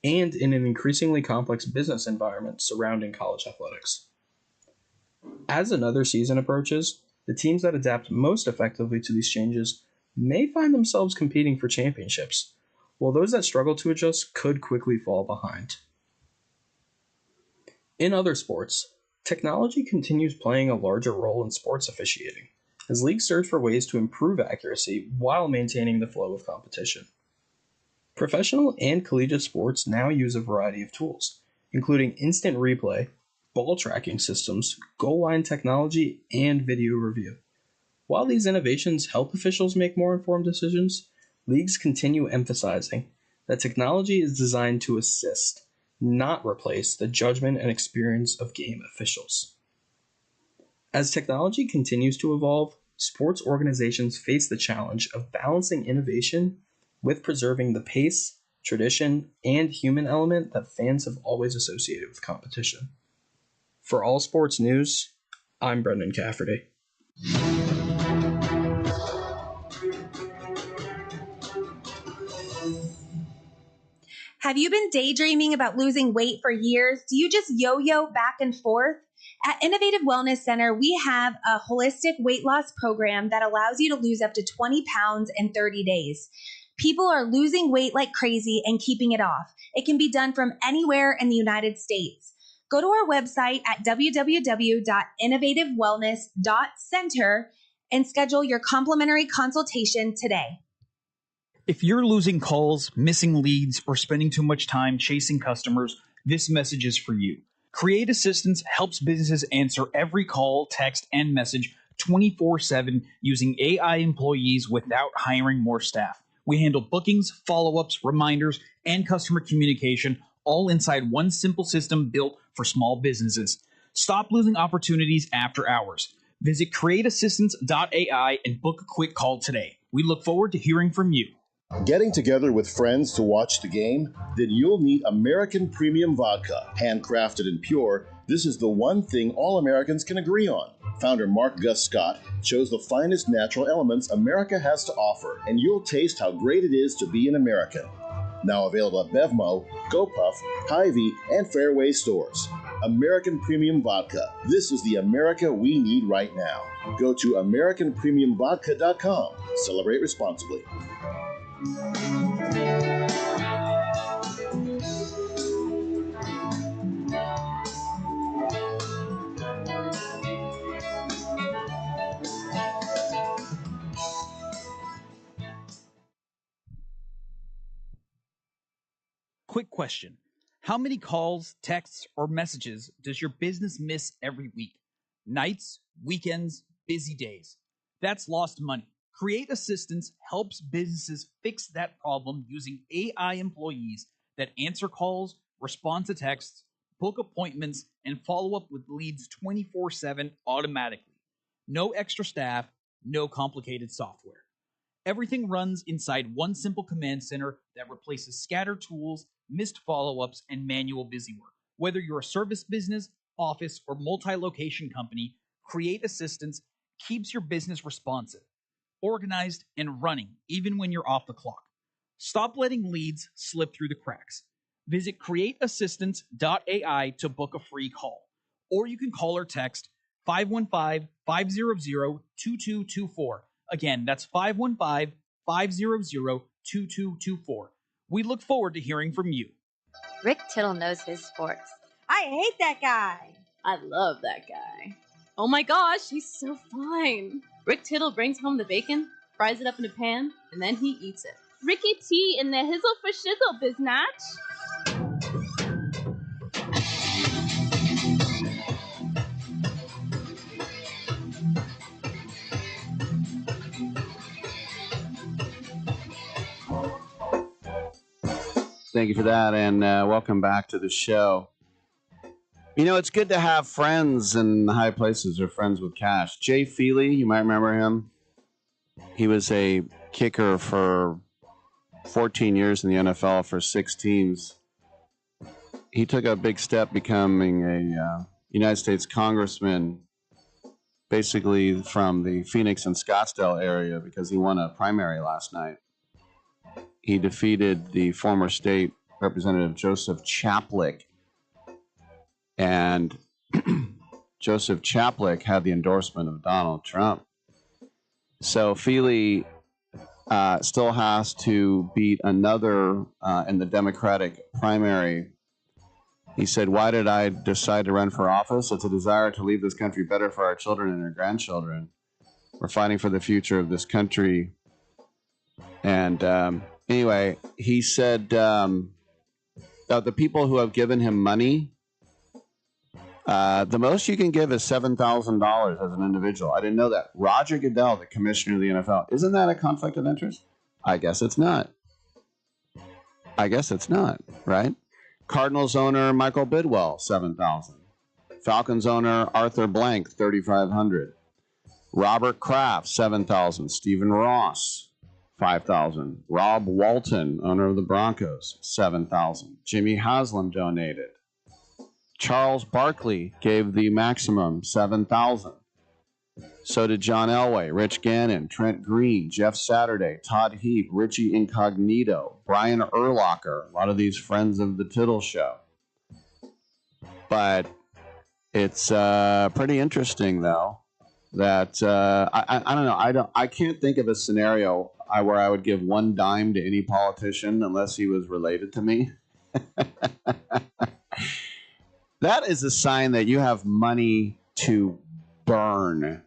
Speaker 12: and in an increasingly complex business environment surrounding college athletics. As another season approaches, the teams that adapt most effectively to these changes may find themselves competing for championships, while those that struggle to adjust could quickly fall behind. In other sports, technology continues playing a larger role in sports officiating, as leagues search for ways to improve accuracy while maintaining the flow of competition. Professional and collegiate sports now use a variety of tools, including instant replay, ball tracking systems, goal line technology, and video review. While these innovations help officials make more informed decisions, leagues continue emphasizing that technology is designed to assist, not replace the judgment and experience of game officials. As technology continues to evolve, sports organizations face the challenge of balancing innovation with preserving the pace, tradition, and human element that fans have always associated with competition. For All Sports News, I'm Brendan Cafferty.
Speaker 6: Have you been daydreaming about losing weight for years? Do you just yo-yo back and forth? At Innovative Wellness Center, we have a holistic weight loss program that allows you to lose up to 20 pounds in 30 days. People are losing weight like crazy and keeping it off. It can be done from anywhere in the United States. Go to our website at www.innovativewellness.center and schedule your complimentary consultation today.
Speaker 2: If you're losing calls, missing leads, or spending too much time chasing customers, this message is for you. Create Assistance helps businesses answer every call, text, and message 24/7 using AI employees without hiring more staff. We handle bookings, follow-ups, reminders, and customer communication all inside one simple system built for small businesses. Stop losing opportunities after hours. Visit createassistance.ai and book a quick call today. We look forward to hearing from you.
Speaker 18: Getting together with friends to watch the game? Then you'll need American Premium Vodka. Handcrafted and pure, this is the one thing all Americans can agree on. Founder Mark Gus Scott chose the finest natural elements America has to offer, and you'll taste how great it is to be an American. Now available at Bevmo, GoPuff, Hy-Vee, and Fairway stores. American Premium Vodka. This is the America we need right now. Go to AmericanPremiumVodka.com. Celebrate responsibly.
Speaker 2: Quick question. How many calls, texts, or messages does your business miss every week? Nights, weekends, busy days. That's lost money. Create Assistance helps businesses fix that problem using AI employees that answer calls, respond to texts, book appointments, and follow up with leads 24/7 automatically. No extra staff, no complicated software. Everything runs inside one simple command center that replaces scattered tools, missed follow-ups, and manual busy work. Whether you're a service business, office, or multi-location company, Create Assistance keeps your business responsive, organized, and running even when you're off the clock. Stop letting leads slip through the cracks. Visit createassistance.ai to book a free call, or you can call or text 515-500-2224. Again, that's 515-500-2224. We look forward to hearing from you.
Speaker 9: Rick Tittle knows his sports.
Speaker 13: I hate that guy.
Speaker 16: I love that guy. Oh my gosh, he's so fine. Rick Tittle brings home the bacon, fries it up in a pan, and then he eats it.
Speaker 17: Ricky T in the hizzle for shizzle, biznatch.
Speaker 3: Thank you for that, and welcome back to the show. You know, it's good to have friends in high places or friends with cash. Jay Feely, you might remember him. He was a kicker for 14 years in the NFL for 6 teams. He took a big step becoming a United States congressman, basically from the Phoenix and Scottsdale area, because he won a primary last night. He defeated the former state representative Joseph Chaplick, and Joseph Chaplick had the endorsement of Donald Trump. So Feely still has to beat another in the Democratic primary. He said, "Why did I decide to run for office? It's a desire to leave this country better for our children and our grandchildren. We're fighting for the future of this country." And anyway, he said the people who have given him money, the most you can give is $7,000 as an individual. I didn't know that. Roger Goodell, the commissioner of the NFL, isn't that a conflict of interest? I guess it's not. Right? Cardinals owner Michael Bidwell, $7,000. Falcons owner Arthur Blank, $3,500. Robert Kraft, $7,000. Stephen Ross, $5,000. Rob Walton, owner of the Broncos, $7,000. Jimmy Haslam donated. Charles Barkley gave the maximum, $7,000. So did John Elway, Rich Gannon, Trent Green, Jeff Saturday, Todd Heap, Richie Incognito, Brian Urlacher, a lot of these friends of the Tittle Show. But it's pretty interesting, though, that I don't know. I can't think of a scenario where I would give one dime to any politician unless he was related to me. That is a sign that you have money to burn.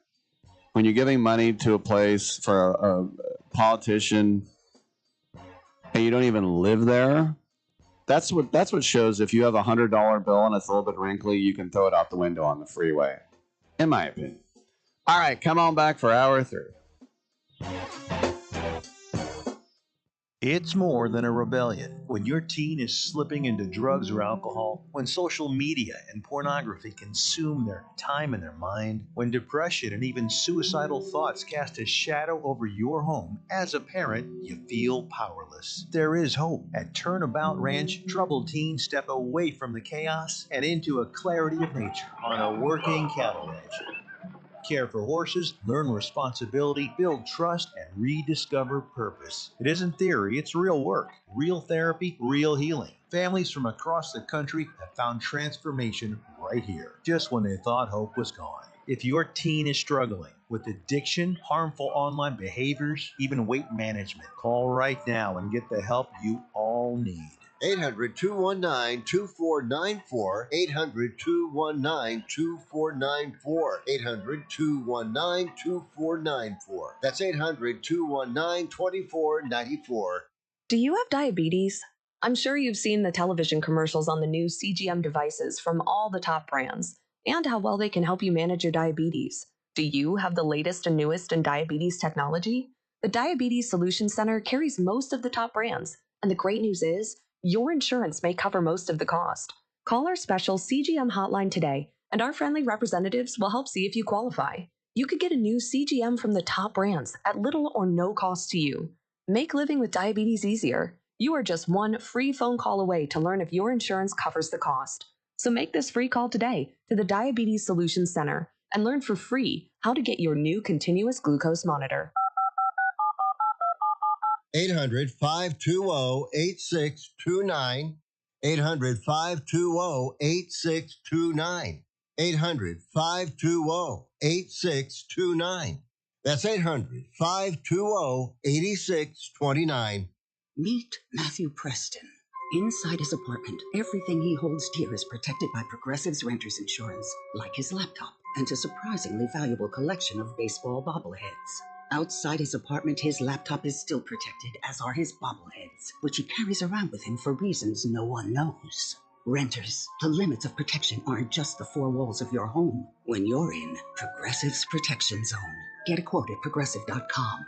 Speaker 3: When you're giving money to a place for a politician and you don't even live there, that's what shows if you have $100 bill and it's a little bit wrinkly, you can throw it out the window on the freeway, in my opinion. All right, come on back for hour 3.
Speaker 4: It's more than a rebellion. When your teen is slipping into drugs or alcohol, when social media and pornography consume their time and their mind, when depression and even suicidal thoughts cast a shadow over your home, as a parent, you feel powerless. There is hope. At Turnabout Ranch, troubled teens step away from the chaos and into a clarity of nature on a working cattle ranch. Care for horses, learn responsibility, build trust, and rediscover purpose. It isn't theory, it's real work, real therapy, real healing. Families from across the country have found transformation right here, just when they thought hope was gone. If your teen is struggling with addiction, harmful online behaviors, even weight management, call right now and get the help you all need.
Speaker 5: 800-219-2494. 800-219-2494. 800-219-2494. That's 800-219-2494.
Speaker 20: Do you have diabetes? I'm sure you've seen the television commercials on the new CGM devices from all the top brands and how well they can help you manage your diabetes. Do you have the latest and newest in diabetes technology? The Diabetes Solution Center carries most of the top brands, and the great news is your insurance may cover most of the cost. Call our special CGM hotline today, and our friendly representatives will help see if you qualify. You could get a new CGM from the top brands at little or no cost to you. Make living with diabetes easier. You are just one free phone call away to learn if your insurance covers the cost. So make this free call today to the Diabetes Solutions Center and learn for free how to get your new continuous glucose monitor.
Speaker 5: 800-520-8629. 800-520-8629. 800-520-8629. That's 800-520-8629.
Speaker 22: Meet Matthew Preston. Inside his apartment, everything he holds dear is protected by Progressive's Renters Insurance, like his laptop and a surprisingly valuable collection of baseball bobbleheads. Outside his apartment, his laptop is still protected, as are his bobbleheads, which he carries around with him for reasons no one knows. Renters, the limits of protection aren't just the four walls of your home. When you're in Progressive's Protection Zone, get a quote at Progressive.com.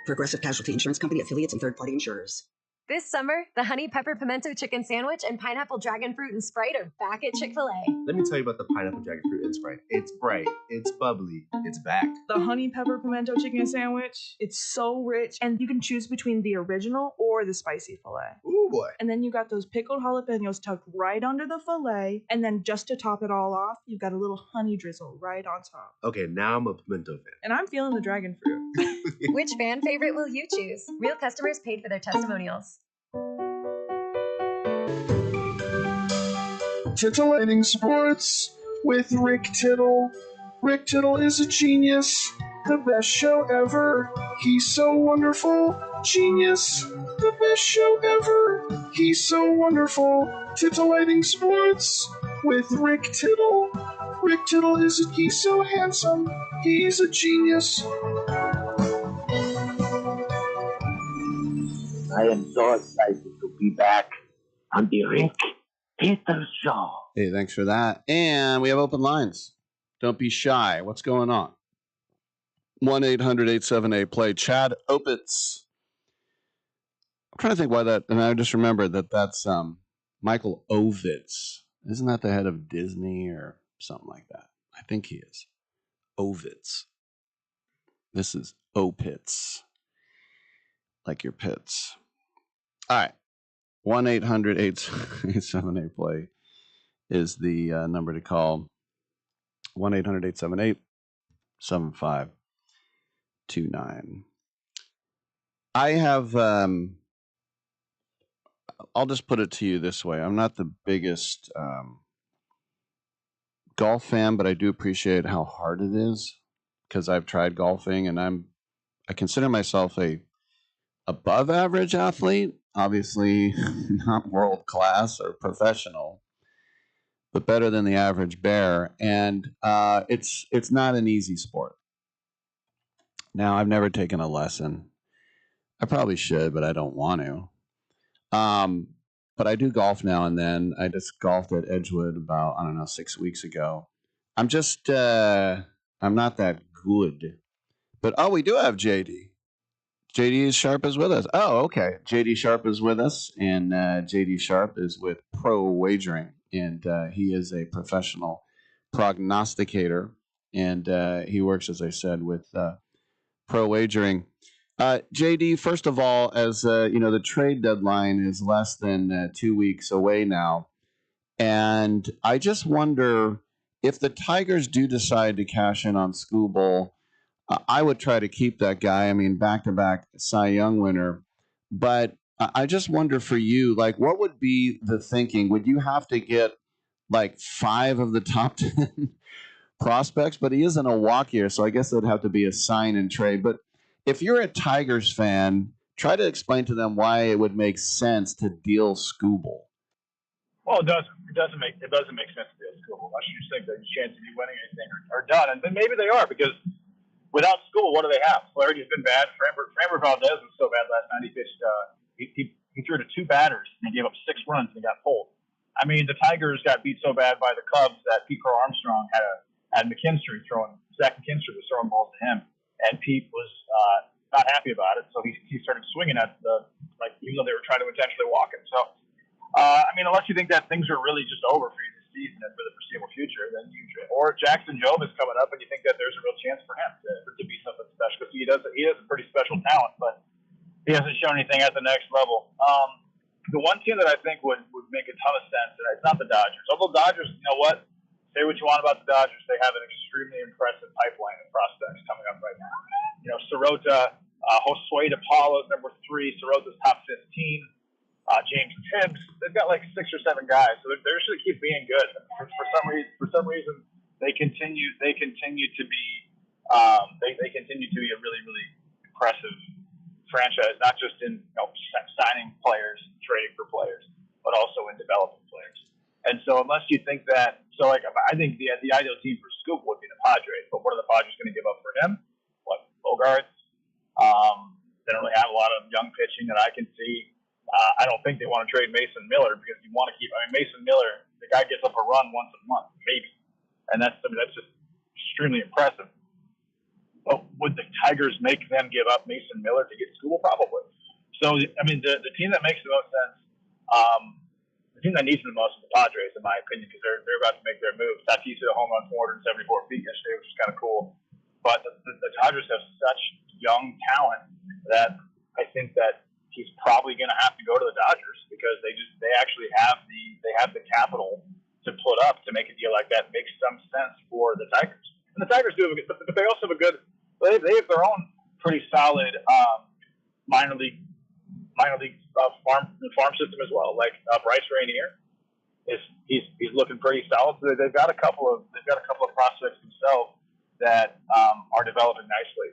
Speaker 22: Progressive Casualty Insurance Company, affiliates, and third-party insurers.
Speaker 23: This summer, the honey pepper pimento chicken sandwich and pineapple dragon fruit and Sprite are back at Chick-fil-A.
Speaker 10: Let me tell you about the pineapple dragon fruit and Sprite. It's bright, it's bubbly, it's back.
Speaker 25: The honey pepper pimento chicken sandwich, it's so rich, and you can choose between the original or the spicy filet.
Speaker 10: Ooh boy.
Speaker 25: And then you got those pickled jalapenos tucked right under the filet, and then just to top it all off, you got a little honey drizzle right on top.
Speaker 10: Okay, now I'm a pimento fan.
Speaker 25: And I'm feeling the dragon fruit.
Speaker 23: Which fan favorite will you choose? Real customers paid for their testimonials.
Speaker 19: Titillating Sports with Rick Tittle. Rick Tittle is a genius, the best show ever. He's so wonderful, genius, the best show ever. He's so wonderful. Titillating Sports with Rick Tittle. Rick Tittle he's so handsome, he's a genius.
Speaker 7: I am so excited to be back on the Rick Tittle Show.
Speaker 3: Hey, thanks for that. And we have open lines. Don't be shy. What's going on? 1-800-878-PLAY. Chad Opitz. I'm trying to think why that, and I just remembered that's Michael Ovitz. Isn't that the head of Disney or something like that? I think he is. Ovitz. This is Opitz. Like your pits. All right. 1-800-878-PLAY is the number to call. 1-800-878-7529. I have, I'll just put it to you this way. I'm not the biggest golf fan, but I do appreciate how hard it is because I've tried golfing and I consider myself a above average athlete. Obviously, not world class or professional, but better than the average bear. And it's not an easy sport. Now, I've never taken a lesson. I probably should, but I don't want to. But I do golf now and then. I just golfed at Edgewood about, I don't know, 6 weeks ago. I'm just, I'm not that good. But, oh, we do have JD. JD Sharp is with us. Oh, okay. JD Sharp is with us, and JD Sharp is with Pro Wagering, and he is a professional prognosticator, and he works, as I said, with Pro Wagering. JD, first of all, as the trade deadline is less than 2 weeks away now, and I just wonder if the Tigers do decide to cash in on Skubal. I would try to keep that guy. I mean, back-to-back Cy Young winner. But I just wonder for you, like, what would be the thinking? Would you have to get like 5 of the top 10 prospects? But he isn't a walk here, so I guess it'd have to be a sign and trade. But if you're a Tigers fan, try to explain to them why it would make sense to deal Skubal.
Speaker 1: Well, it doesn't. It doesn't make sense to deal Skubal. Unless you think that the chances of you winning anything are done, and then maybe they are, because without Skubal, what do they have? Flaherty's been bad. Framber Valdez was so bad last night. He pitched. He threw to 2 batters and he gave up 6 runs and he got pulled. I mean, the Tigers got beat so bad by the Cubs that Pete Crow Armstrong had Zach McKinstry was throwing balls to him, and Pete was not happy about it. So he started swinging at even though they were trying to intentionally walk him. So I mean, unless you think that things are really just over for you this season and for the foreseeable future, then or Jackson Jobe is coming up, and you think that there's a real chance for him to be something special, because he has a pretty special talent, but he hasn't shown anything at the next level. The one team that I think would make a ton of sense, and it's not the Dodgers. Although Dodgers, you know what? Say what you want about the Dodgers, they have an extremely impressive pipeline of prospects coming up right now. You know, Sirota, Josue De Paula is number 3. Sirota's top 15. James Tibbs, they've got like 6 or 7 guys, so they're just going to keep being good. For some reason, they continue to be a really, really impressive franchise, not just in signing players, trading for players, but also in developing players. And so, unless you think that, I think the ideal team for Scoop would be the Padres. But what are the Padres going to give up for him? What, Bogarts? They don't really have a lot of young pitching that I can see. I don't think they want to trade Mason Miller, because you want to keep. I mean, Mason Miller, the guy gets up a run once a month, maybe, and that's just extremely impressive. But would the Tigers make them give up Mason Miller to get Skubal? Probably. So, I mean, the team that makes the most sense, the team that needs it the most is the Padres, in my opinion, because they're about to make their move. Tatis hit a home run 474 feet yesterday, which is kind of cool. But the Dodgers have such young talent that I think that he's probably going to have to go to the Dodgers, because they actually have the capital to put up to make a deal like that. It makes some sense for the Tigers. And the Tigers do have a good, but they also have a good. They have their own pretty solid minor league farm system as well. Like Bryce Rainier he's looking pretty solid. So they've got a couple of prospects themselves that are developing nicely.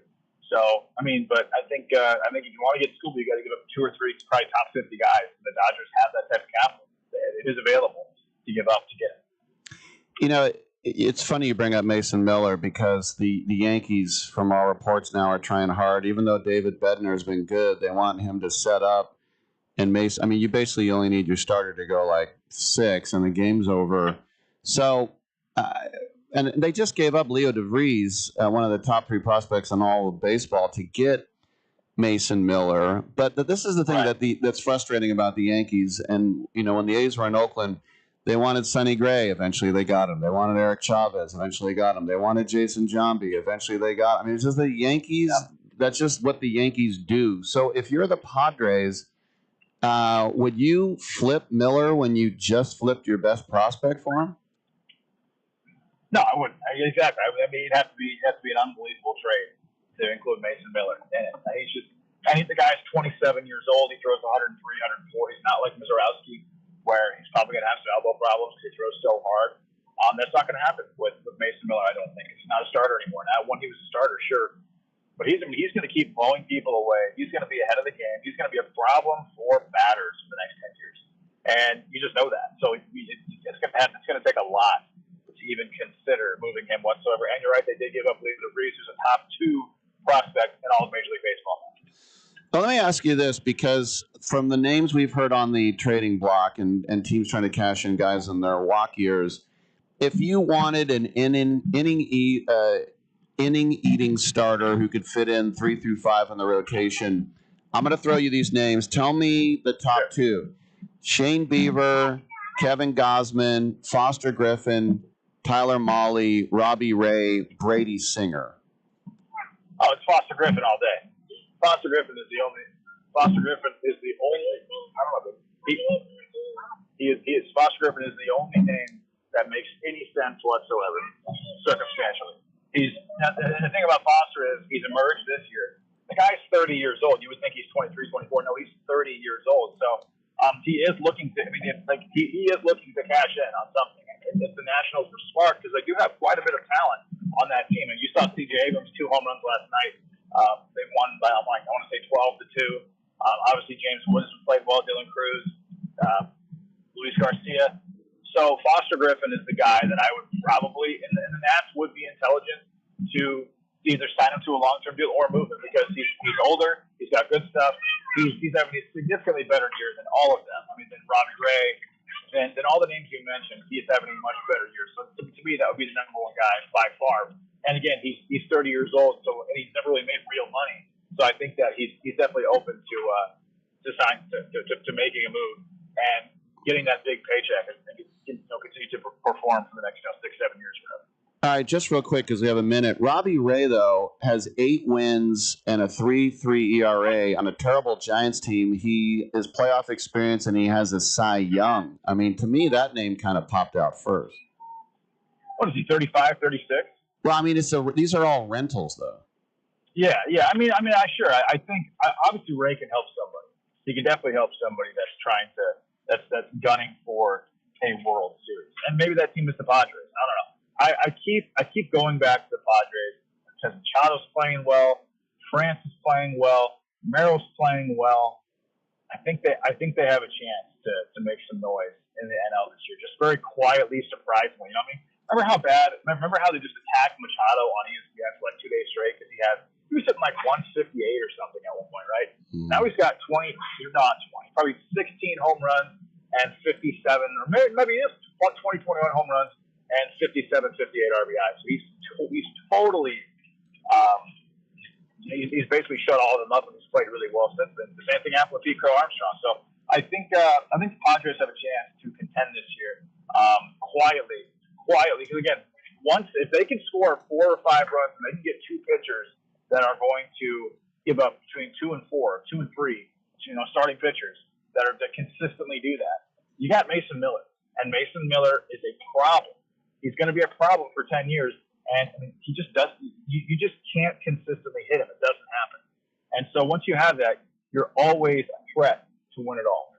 Speaker 1: So I mean, but I think if you want to get Skubal, you got to give up 2 or 3 probably top 50 guys. The Dodgers have that type of capital. It is available to give up to get.
Speaker 3: You know, it's funny you bring up Mason Miller, because the Yankees, from all reports now, are trying hard. Even though David Bednar has been good, they want him to set up. And Mason, I mean, you basically only need your starter to go like 6, and the game's over. So, and they just gave up Leo DeVries, one of the top 3 prospects in all of baseball, to get Mason Miller. But this is the thing that's frustrating about the Yankees. And, you know, when the A's were in Oakland, they wanted Sonny Gray. Eventually, they got him. They wanted Eric Chavez. Eventually, got him. They wanted Jason Giambi. Eventually, they got him. I mean, it's just the Yankees. Yeah. That's just what the Yankees do. So, if you're the Padres, would you flip Miller when you just flipped your best prospect for him?
Speaker 1: No, I wouldn't. Exactly. I mean, it'd have to be an unbelievable trade to include Mason Miller in it. The guy's 27 years old. He throws 103, 104. He's not like Mizorowski, where he's probably going to have some elbow problems because he throws so hard. That's not going to happen with Mason Miller, I don't think. He's not a starter anymore. Now, when he was a starter, sure, but he's going to keep blowing people away. He's going to be ahead of the game. He's going to be a problem for batters for the next 10 years. And you just know that. So it's going to take a lot to even consider moving him whatsoever. And you're right, they did give up Leo DeVries, who's a top 2 prospect in all of Major League Baseball.
Speaker 3: Well, let me ask you this, because from the names we've heard on the trading block and teams trying to cash in guys in their walk years, if you wanted an inning-eating starter who could fit in 3 through 5 in the rotation, I'm going to throw you these names. Tell me the top 2. Shane Bieber, Kevin Gausman, Foster Griffin, Tyler Mahle, Robbie Ray, Brady Singer.
Speaker 1: Oh, it's Foster Griffin all day. Foster Griffin is the only. I don't know. Foster Griffin is the only name that makes any sense whatsoever, circumstantially. The thing about Foster is he's emerged this year. The guy's 30 years old. You would think he's 23, 24. No, he's 30 years old. So he is looking to. He is looking to cash in on something. And if the Nationals were smart, because they do have quite a bit of talent on that team, and you saw C.J. Abrams 2 home runs last night. They won by I want to say 12-2. Obviously, James Woods played well. Dylan Cruz, Luis Garcia. So Foster Griffin is the guy that I would probably, and the Nats would be intelligent to either sign him to a long-term deal or move him, because he's older, he's got good stuff, he's having a significantly better year than all of them. I mean, than Robbie Ray, than all the names you mentioned, he's having a much better year. So to me, that would be the number 1 guy by far. And again, he's 30 years old, and he's never really made real money. So I think that he's definitely open to making a move and getting that big paycheck and continue to perform for the next 6-7 years or whatever.
Speaker 3: All right, just real quick because we have a minute. Robbie Ray, though, has 8 wins and a 3.3 ERA on a terrible Giants team. His playoff experience, and he has a Cy Young. I mean, to me, that name kind of popped out first.
Speaker 1: What is he, 35, 36?
Speaker 3: Well, I mean, these are all rentals, though.
Speaker 1: Yeah. I mean, I think obviously Ray can help somebody. He can definitely help somebody that's gunning for a World Series, and maybe that team is the Padres. I don't know. I keep going back to the Padres because Machado's playing well, France is playing well, Merrill's playing well. I think they have a chance to make some noise in the NL this year, just very quietly, surprisingly. You know what I mean? Remember how they just attacked Machado on ESPN for like 2 days straight because he was hitting like 158 or something at one point, right? Now he's got 20, probably 16 home runs and 57, or maybe just 20, 21 home runs and 57, 58 RBIs. So he's totally, he's basically shut all of them up, and he's played really well since then. The same thing happened with Pete Crow Armstrong. So I think the Padres have a chance to contend this year quietly. Because again, if they can score 4 or 5 runs, and they can get 2 pitchers that are going to give up between 2 and 4, 2 and 3, starting pitchers that consistently do that. You got Mason Miller, and Mason Miller is a problem. He's going to be a problem for 10 years, and he just does. You just can't consistently hit him. It doesn't happen. And so once you have that, you're always a threat to win it all.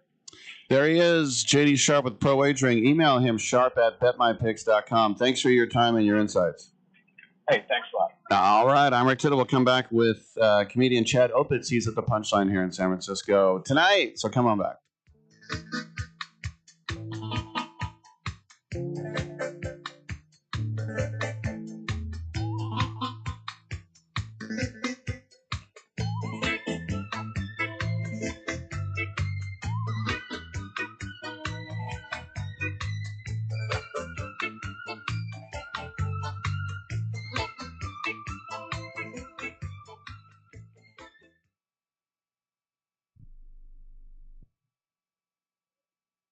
Speaker 3: There he is, JD Sharp with Pro Wagering. Email him, sharp@betmypicks.com. Thanks for your time and your insights.
Speaker 1: Hey, thanks a lot.
Speaker 3: All right, I'm Rick Tittle. We'll come back with comedian Chad Opitz. He's at the Punchline here in San Francisco tonight, so come on back.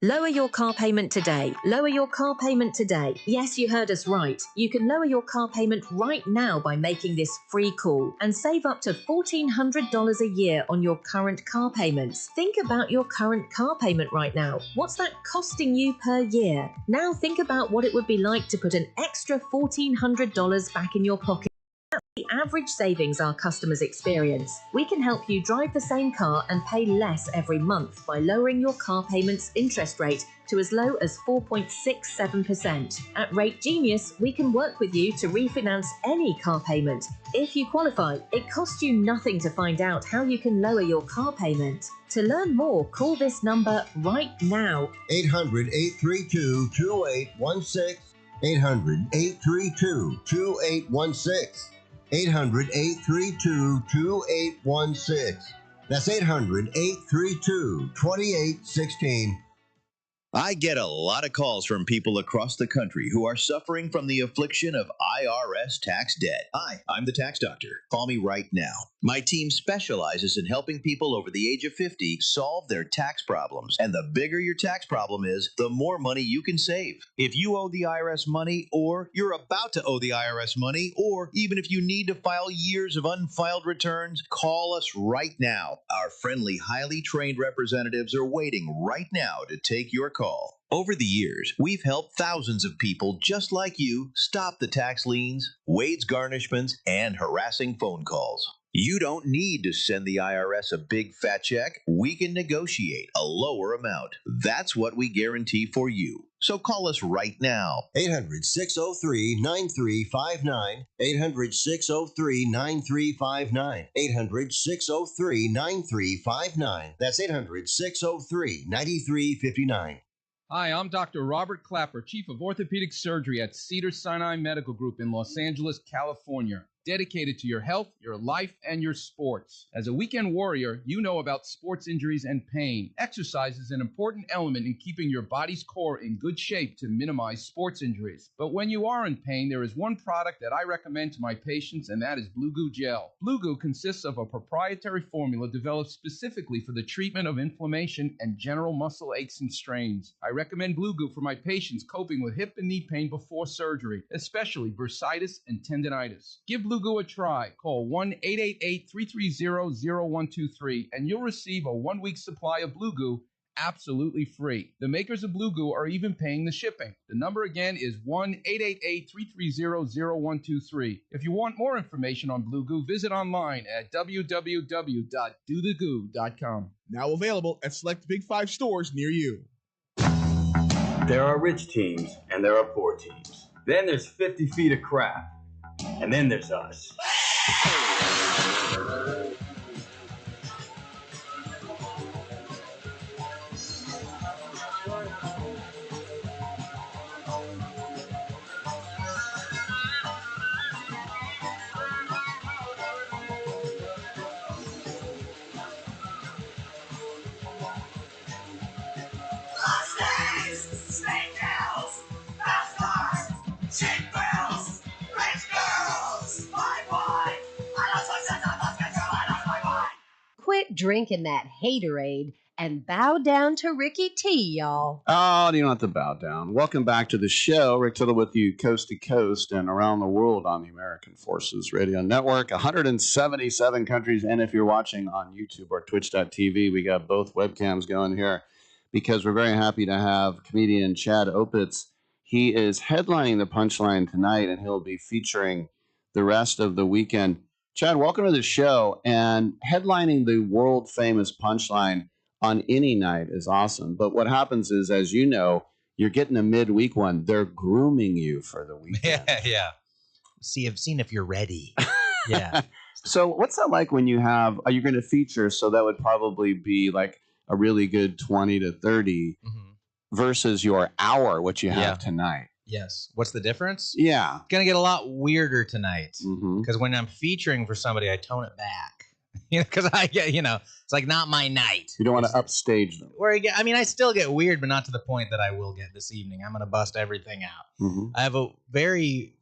Speaker 8: Lower your car payment today. Lower your car payment today. Yes, you heard us right. You can lower your car payment right now by making this free call and save up to $1,400 a year on your current car payments. Think about your current car payment right now. What's that costing you per year? Now think about what it would be like to put an extra $1,400 back in your pocket. That's the average savings our customers experience. We can help you drive the same car and pay less every month by lowering your car payment's interest rate to as low as 4.67%. At Rate Genius, we can work with you to refinance any car payment. If you qualify, it costs you nothing to find out how you can lower your car payment. To learn more, call this number right now.
Speaker 5: 800-832-2816. 800-832-2816. 800-832-2816. That's 800-832-2816.
Speaker 11: I get a lot of calls from people across the country who are suffering from the affliction of IRS tax debt. Hi, I'm the tax doctor. Call me right now. My team specializes in helping people over the age of 50 solve their tax problems. And the bigger your tax problem is, the more money you can save. If you owe the IRS money, or you're about to owe the IRS money, or even if you need to file years of unfiled returns, call us right now. Our friendly, highly trained representatives are waiting right now to take your call. Over the years, we've helped thousands of people just like you stop the tax liens, wage garnishments, and harassing phone calls. You don't need to send the IRS a big fat check. We can negotiate a lower amount. That's what we guarantee for you. So call us right now.
Speaker 5: 800-603-9359. 800-603-9359. 800-603-9359. That's 800-603-9359.
Speaker 14: Hi, I'm Dr. Robert Clapper, Chief of Orthopedic Surgery at Cedars-Sinai Medical Group in Los Angeles, California. Dedicated to your health, your life, and your sports. As a weekend warrior, you know about sports injuries and pain. Exercise is an important element in keeping your body's core in good shape to minimize sports injuries. But when you are in pain, there is one product that I recommend to my patients, and that is Blue Goo Gel. Blue Goo consists of a proprietary formula developed specifically for the treatment of inflammation and general muscle aches and strains. I recommend Blue Goo for my patients coping with hip and knee pain before surgery, especially bursitis and tendinitis. Give Blue Goo a try. Call 1-888-330-0123 and you'll receive a 1-week supply of Blue Goo absolutely free. The makers of Blue Goo are even paying the shipping. The number again is 1-888-330-0123. If you want more information on Blue Goo, visit online at www.dothegoo.com.
Speaker 15: Now available at select Big 5 stores near you.
Speaker 21: There are rich teams and there are poor teams. Then there's 50 feet of crap. And then there's us.
Speaker 24: Quit drinking that haterade and bow down to Ricky T, y'all.
Speaker 3: Oh, you don't have to bow down. Welcome back to the show. Rick Tittle with you coast to coast and around the world on the American Forces Radio Network. 177 countries. And if you're watching on YouTube or twitch.tv, we got both webcams going here because we're very happy to have comedian Chad Opitz. He is headlining the Punchline tonight, and he'll be featuring the rest of the weekend. Chad, welcome to the show. And headlining the world-famous Punchline on any night is awesome. But what happens is, as you know, you're getting a midweek one. They're grooming you for the weekend.
Speaker 26: Yeah. See, I've seen if you're ready. Yeah.
Speaker 3: So what's that like when you have, are you going to feature? So that would probably be like a really good 20 to 30 versus your hour, which you have tonight.
Speaker 26: Yes. What's the difference?
Speaker 3: Yeah.
Speaker 26: It's going to get a lot weirder tonight because when I'm featuring for somebody, I tone it back. Because I get, it's like not my night.
Speaker 3: You don't want to upstage them.
Speaker 26: I still get weird, but not to the point that I will get this evening. I'm going to bust everything out. I have a very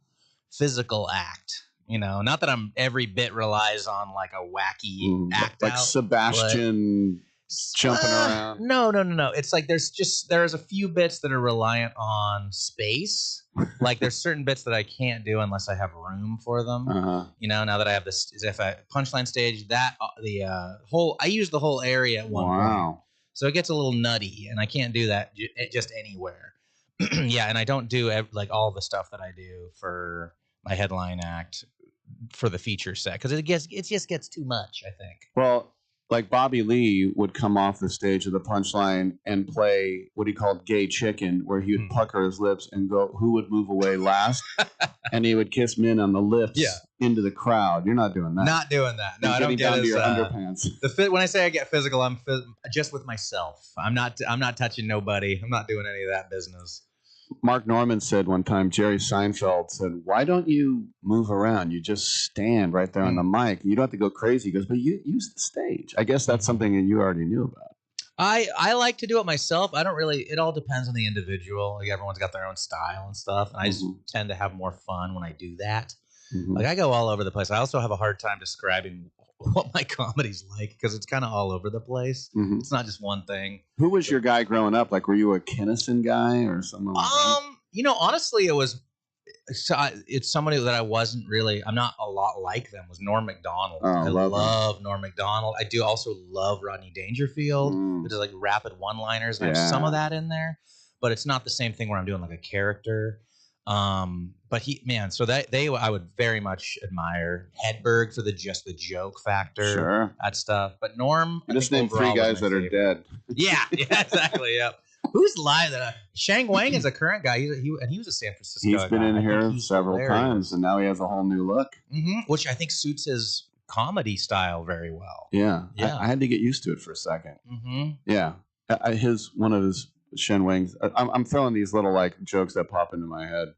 Speaker 26: physical act. Not that I'm every bit relies on like a wacky act
Speaker 3: like
Speaker 26: out,
Speaker 3: Sebastian jumping around.
Speaker 26: No. It's like there's a few bits that are reliant on space. Like there's certain bits that I can't do unless I have room for them. Now that I have this, if I Punchline stage, that I use the whole area at one point. So it gets a little nutty, and I can't do that just anywhere. And I don't do like all the stuff that I do for my headline act for the feature set because it just gets too much, I think.
Speaker 3: Well, like Bobby Lee would come off the stage of the Punchline and play what he called gay chicken, where he would pucker his lips and go, who would move away last? And he would kiss men on the lips into the crowd. You're not doing that.
Speaker 26: Not doing that. No,
Speaker 3: And
Speaker 26: I don't
Speaker 3: getting
Speaker 26: get
Speaker 3: down to
Speaker 26: his
Speaker 3: your underpants.
Speaker 26: when I say I get physical, I'm just with myself. I'm not touching nobody. I'm not doing any of that business.
Speaker 3: Mark Norman said one time, Jerry Seinfeld said, why don't you move around? You just stand right there on the mic. You don't have to go crazy. He goes, but you use the stage. I guess that's something that you already knew about.
Speaker 26: I like to do it myself. I don't really, it all depends on the individual. Like everyone's got their own style and stuff. And I just tend to have more fun when I do that. Like I go all over the place. I also have a hard time describing what my comedy's like because it's kind of all over the place. It's not just one thing.
Speaker 3: Who was your guy growing up? Like, were you a Kinnison guy or someone like that?
Speaker 26: You know, honestly, it's somebody that I wasn't really. I'm not a lot like them. Was Norm Macdonald?
Speaker 3: Oh,
Speaker 26: I
Speaker 3: love
Speaker 26: love Norm Macdonald. I do also love Rodney Dangerfield. Which is like rapid one-liners. And I have some of that in there, but it's not the same thing where I'm doing like a character. But I would very much admire Hedberg for the joke factor.
Speaker 3: Sure.
Speaker 26: That stuff. But Norm,
Speaker 3: I just named 3 guys that are dead.
Speaker 26: Yeah, exactly. Yeah. Who's live? Shang Wang is a current guy. He was a San Francisco guy.
Speaker 3: He's been in here several times, and now he has a whole new look.
Speaker 26: Which I think suits his comedy style very well.
Speaker 3: Yeah. I had to get used to it for a second. Yeah. One of his Shen Wang's. I'm throwing these little like jokes that pop into my head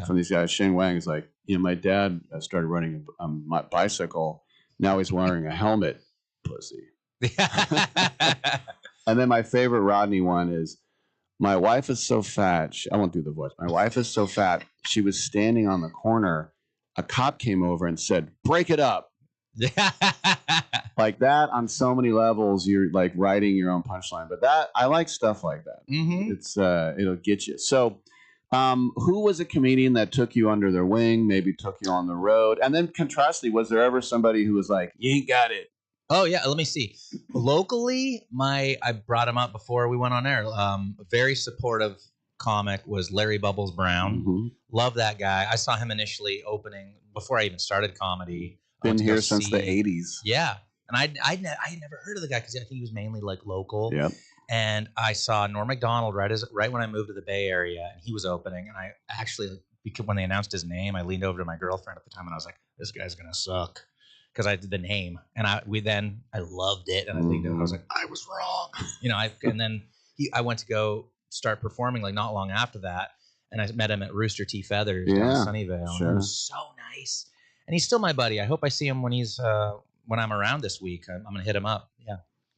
Speaker 3: from these guys. Shen Wang is like, my dad started running my bicycle. Now he's wearing a helmet. Pussy. And then my favorite Rodney one is, my wife is so fat. I won't do the voice. My wife is so fat. She was standing on the corner. A cop came over and said, break it up. Like that on so many levels, you're like writing your own punchline. But I like stuff like that. It's it'll get you. So who was a comedian that took you under their wing, maybe took you on the road? And then contrastly, was there ever somebody who was like, you ain't got it?
Speaker 26: Oh yeah, let me see. Locally, I brought him up before we went on air. A very supportive comic was Larry Bubbles Brown. Love that guy. I saw him initially opening before I even started comedy.
Speaker 3: Been here since the 80s.
Speaker 26: Yeah, and I had never heard of the guy because I think he was mainly like local.
Speaker 3: Yep.
Speaker 26: And I saw Norm Macdonald right when I moved to the Bay Area, and he was opening. And I actually, because when they announced his name, I leaned over to my girlfriend at the time, and I was like, "This guy's gonna suck." Because I did the name, and I loved it, and I was like, I was wrong, and then I went to go start performing like not long after that, and I met him at Rooster T. Feathers down in Sunnyvale.
Speaker 3: Sure.
Speaker 26: And it was so nice, and he's still my buddy. I hope I see him when I'm around this week. I'm gonna hit him up.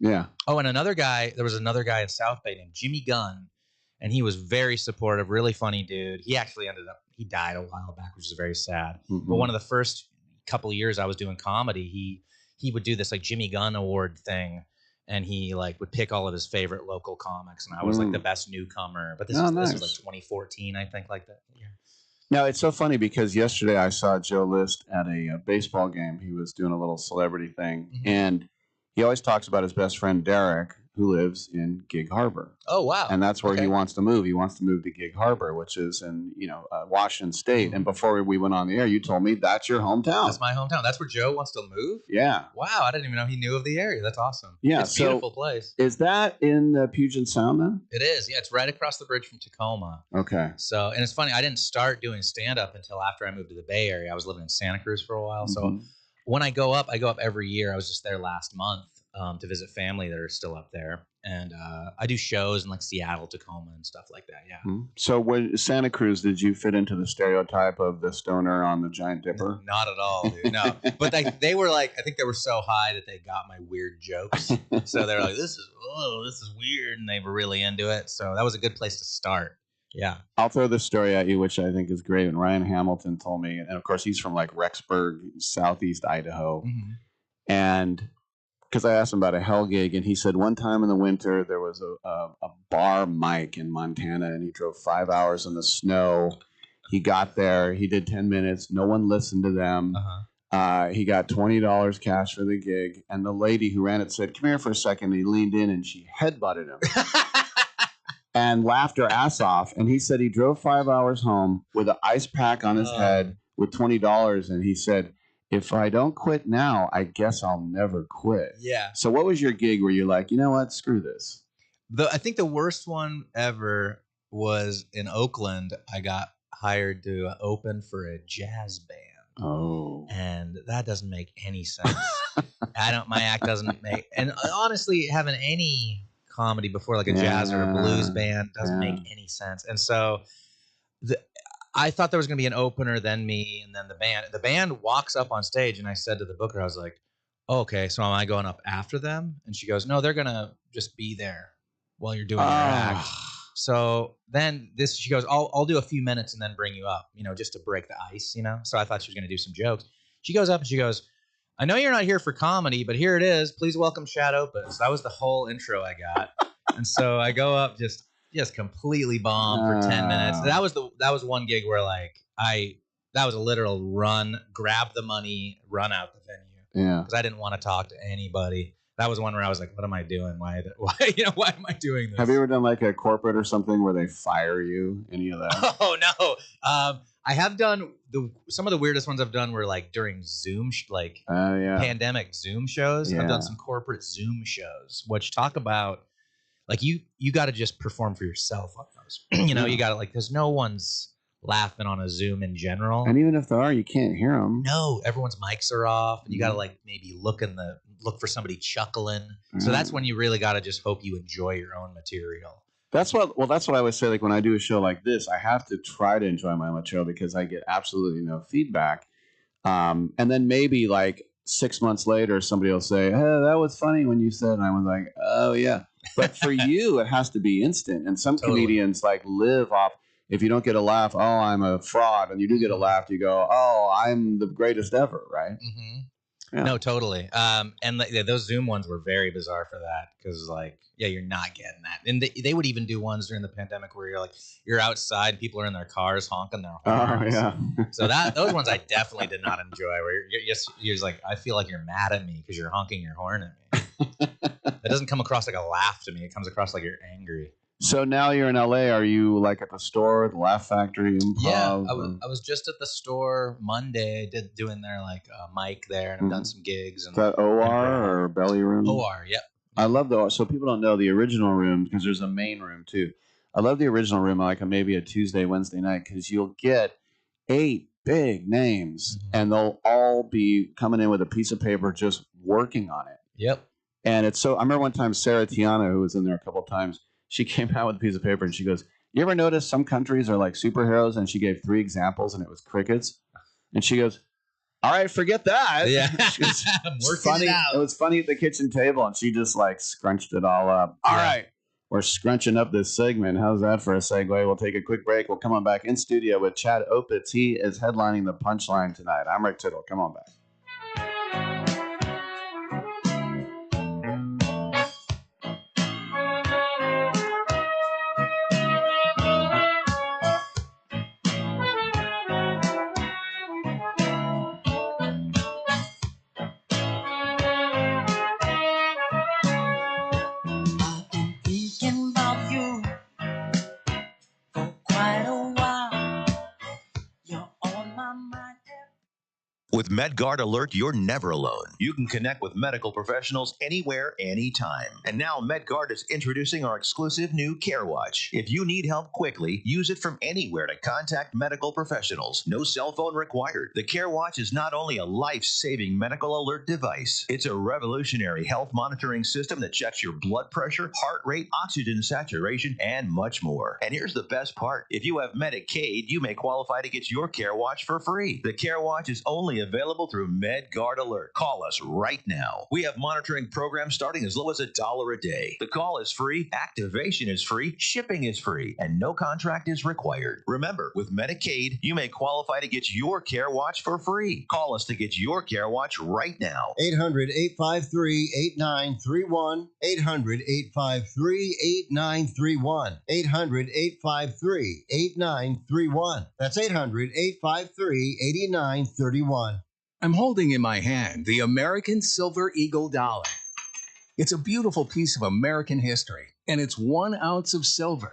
Speaker 3: Yeah.
Speaker 26: Oh, and there was another guy in South Bay named Jimmy Gunn, and he was very supportive, really funny dude. He actually he died a while back, which is very sad. But one of the first couple of years I was doing comedy, he would do this like Jimmy Gunn Award thing, and he like would pick all of his favorite local comics, and I was like the best newcomer. But this was like 2014, I think, like that. Yeah.
Speaker 3: Now it's so funny because yesterday I saw Joe List at a baseball game. He was doing a little celebrity thing, and he always talks about his best friend Derek, who lives in Gig Harbor.
Speaker 26: Oh, wow.
Speaker 3: And that's where he wants to move. He wants to move to Gig Harbor, which is in, Washington State. And before we went on the air, you told me that's your hometown.
Speaker 26: That's my hometown. That's where Joe wants to move?
Speaker 3: Yeah.
Speaker 26: Wow, I didn't even know he knew of the area. That's awesome.
Speaker 3: Yeah.
Speaker 26: It's a beautiful place.
Speaker 3: Is that in the Puget Sound then?
Speaker 26: It is. Yeah, it's right across the bridge from Tacoma.
Speaker 3: Okay.
Speaker 26: So, and it's funny, I didn't start doing stand-up until after I moved to the Bay Area. I was living in Santa Cruz for a while. So when I go up every year. I was just there last month to visit family that are still up there. And I do shows in like Seattle, Tacoma, and stuff like that. Yeah.
Speaker 3: So when Santa Cruz, did you fit into the stereotype of the stoner on the Giant Dipper?
Speaker 26: Not at all, dude. No. But they were like, I think they were so high that they got my weird jokes. So they're like, this is weird. And they were really into it. So that was a good place to start. Yeah.
Speaker 3: I'll throw this story at you, which I think is great. And Ryan Hamilton told me, and of course he's from like Rexburg, Southeast Idaho. And because I asked him about a hell gig, and he said one time in the winter there was a bar mic in Montana, and he drove 5 hours in the snow. He got there, he did 10 minutes, no one listened to them. He got $20 cash for the gig, and the lady who ran it said, "Come here for a second." And he leaned in and she headbutted him and laughed her ass off. And he said he drove 5 hours home with an ice pack on his head with $20, and he said, if I don't quit now, I guess I'll never quit.
Speaker 26: Yeah.
Speaker 3: So what was your gig where you're like, you know what, screw this?
Speaker 26: I think the worst one ever was in Oakland. I got hired to open for a jazz band.
Speaker 3: Oh.
Speaker 26: And that doesn't make any sense. My act doesn't make, and honestly, having any comedy before like a jazz or a blues band doesn't make any sense. And so I thought there was going to be an opener, then me, and then the band. The band walks up on stage, and I said to the booker, I was like, oh, okay, so am I going up after them? And she goes, no, they're going to just be there while you're doing your act. So then she goes, I'll do a few minutes and then bring you up, just to break the ice, So I thought she was going to do some jokes. She goes up and she goes, I know you're not here for comedy, but here it is. Please welcome Chad Opitz. That was the whole intro I got. And so I go up just completely bombed for 10 minutes. That was one gig where that was a literal run, grab the money, run out the venue.
Speaker 3: Yeah.
Speaker 26: Because I didn't want to talk to anybody. That was one where I was like, what am I doing? Why am I doing this?
Speaker 3: Have you ever done like a corporate or something where they fire you? Any of that?
Speaker 26: Oh, no. I have done some of the weirdest ones I've done were like during Zoom, pandemic Zoom shows.
Speaker 3: Yeah.
Speaker 26: I've done some corporate Zoom shows, which talk about like you got to just perform for yourself on those. You got to because no one's laughing on a Zoom in general.
Speaker 3: And even if there are, you can't hear them.
Speaker 26: No, everyone's mics are off, and you got to maybe look for somebody chuckling. So that's when you really got to just hope you enjoy your own material.
Speaker 3: That's what I always say. Like when I do a show like this, I have to try to enjoy my material because I get absolutely no feedback. And then maybe like 6 months later, somebody will say, "Hey, that was funny when you said," and I was like, "Oh yeah." But for you, it has to be instant. And some comedians live off. If you don't get a laugh, oh, I'm a fraud. And you do get a laugh, you go, oh, I'm the greatest ever, right?
Speaker 26: Mm-hmm.
Speaker 3: Yeah.
Speaker 26: No, totally. And those Zoom ones were very bizarre for that because, you're not getting that. And they would even do ones during the pandemic where you're outside, people are in their cars honking their horns.
Speaker 3: Oh, yeah.
Speaker 26: So those ones I definitely did not enjoy. Where you're just like, I feel like you're mad at me because you're honking your horn at me. It doesn't come across like a laugh to me. It comes across like you're angry.
Speaker 3: So now you're in LA. Are you like at the store, the Laugh Factory, Improv?
Speaker 26: Yeah, I was just at the store Monday. Doing their mic there, and I've done some gigs. And
Speaker 3: is that OR or Belly Room?
Speaker 26: OR, yep.
Speaker 3: I love the so people don't know the original room because there's a main room too. I love the original room like maybe a Tuesday, Wednesday night because you'll get 8 big names and they'll all be coming in with a piece of paper just working on it.
Speaker 26: Yep.
Speaker 3: And it's so I remember one time Sarah Tiana, who was in there a couple of times, she came out with a piece of paper and she goes, you ever notice some countries are like superheroes? And she gave 3 examples and it was crickets. And she goes, all right, forget that.
Speaker 26: Yeah.
Speaker 3: I'm working it out. It was funny at the kitchen table and she just scrunched it all up. All right. We're scrunching up this segment. How's that for a segue? We'll take a quick break. We'll come on back in studio with Chad Opitz. He is headlining the Punchline tonight. I'm Rick Tittle. Come on back.
Speaker 11: With MedGuard Alert, you're never alone. You can connect with medical professionals anywhere, anytime. And now MedGuard is introducing our exclusive new Care Watch. If you need help quickly, use it from anywhere to contact medical professionals. No cell phone required. The Care Watch is not only a life-saving medical alert device, it's a revolutionary health monitoring system that checks your blood pressure, heart rate, oxygen saturation, and much more. And here's the best part. If you have Medicaid, you may qualify to get your Care Watch for free. The Care Watch is only available through MedGuard Alert. Call us right now. We have monitoring programs starting as low as $1 a day. The call is free, activation is free, shipping is free, and no contract is required. Remember, with Medicaid, you may qualify to get your Care Watch for free. Call us to get your Care Watch right now.
Speaker 5: 800-853-8931. 800-853-8931. 800-853-8931. That's 800-853-8931.
Speaker 2: I'm holding in my hand the American Silver Eagle dollar. It's a beautiful piece of American history, and it's 1 ounce of silver.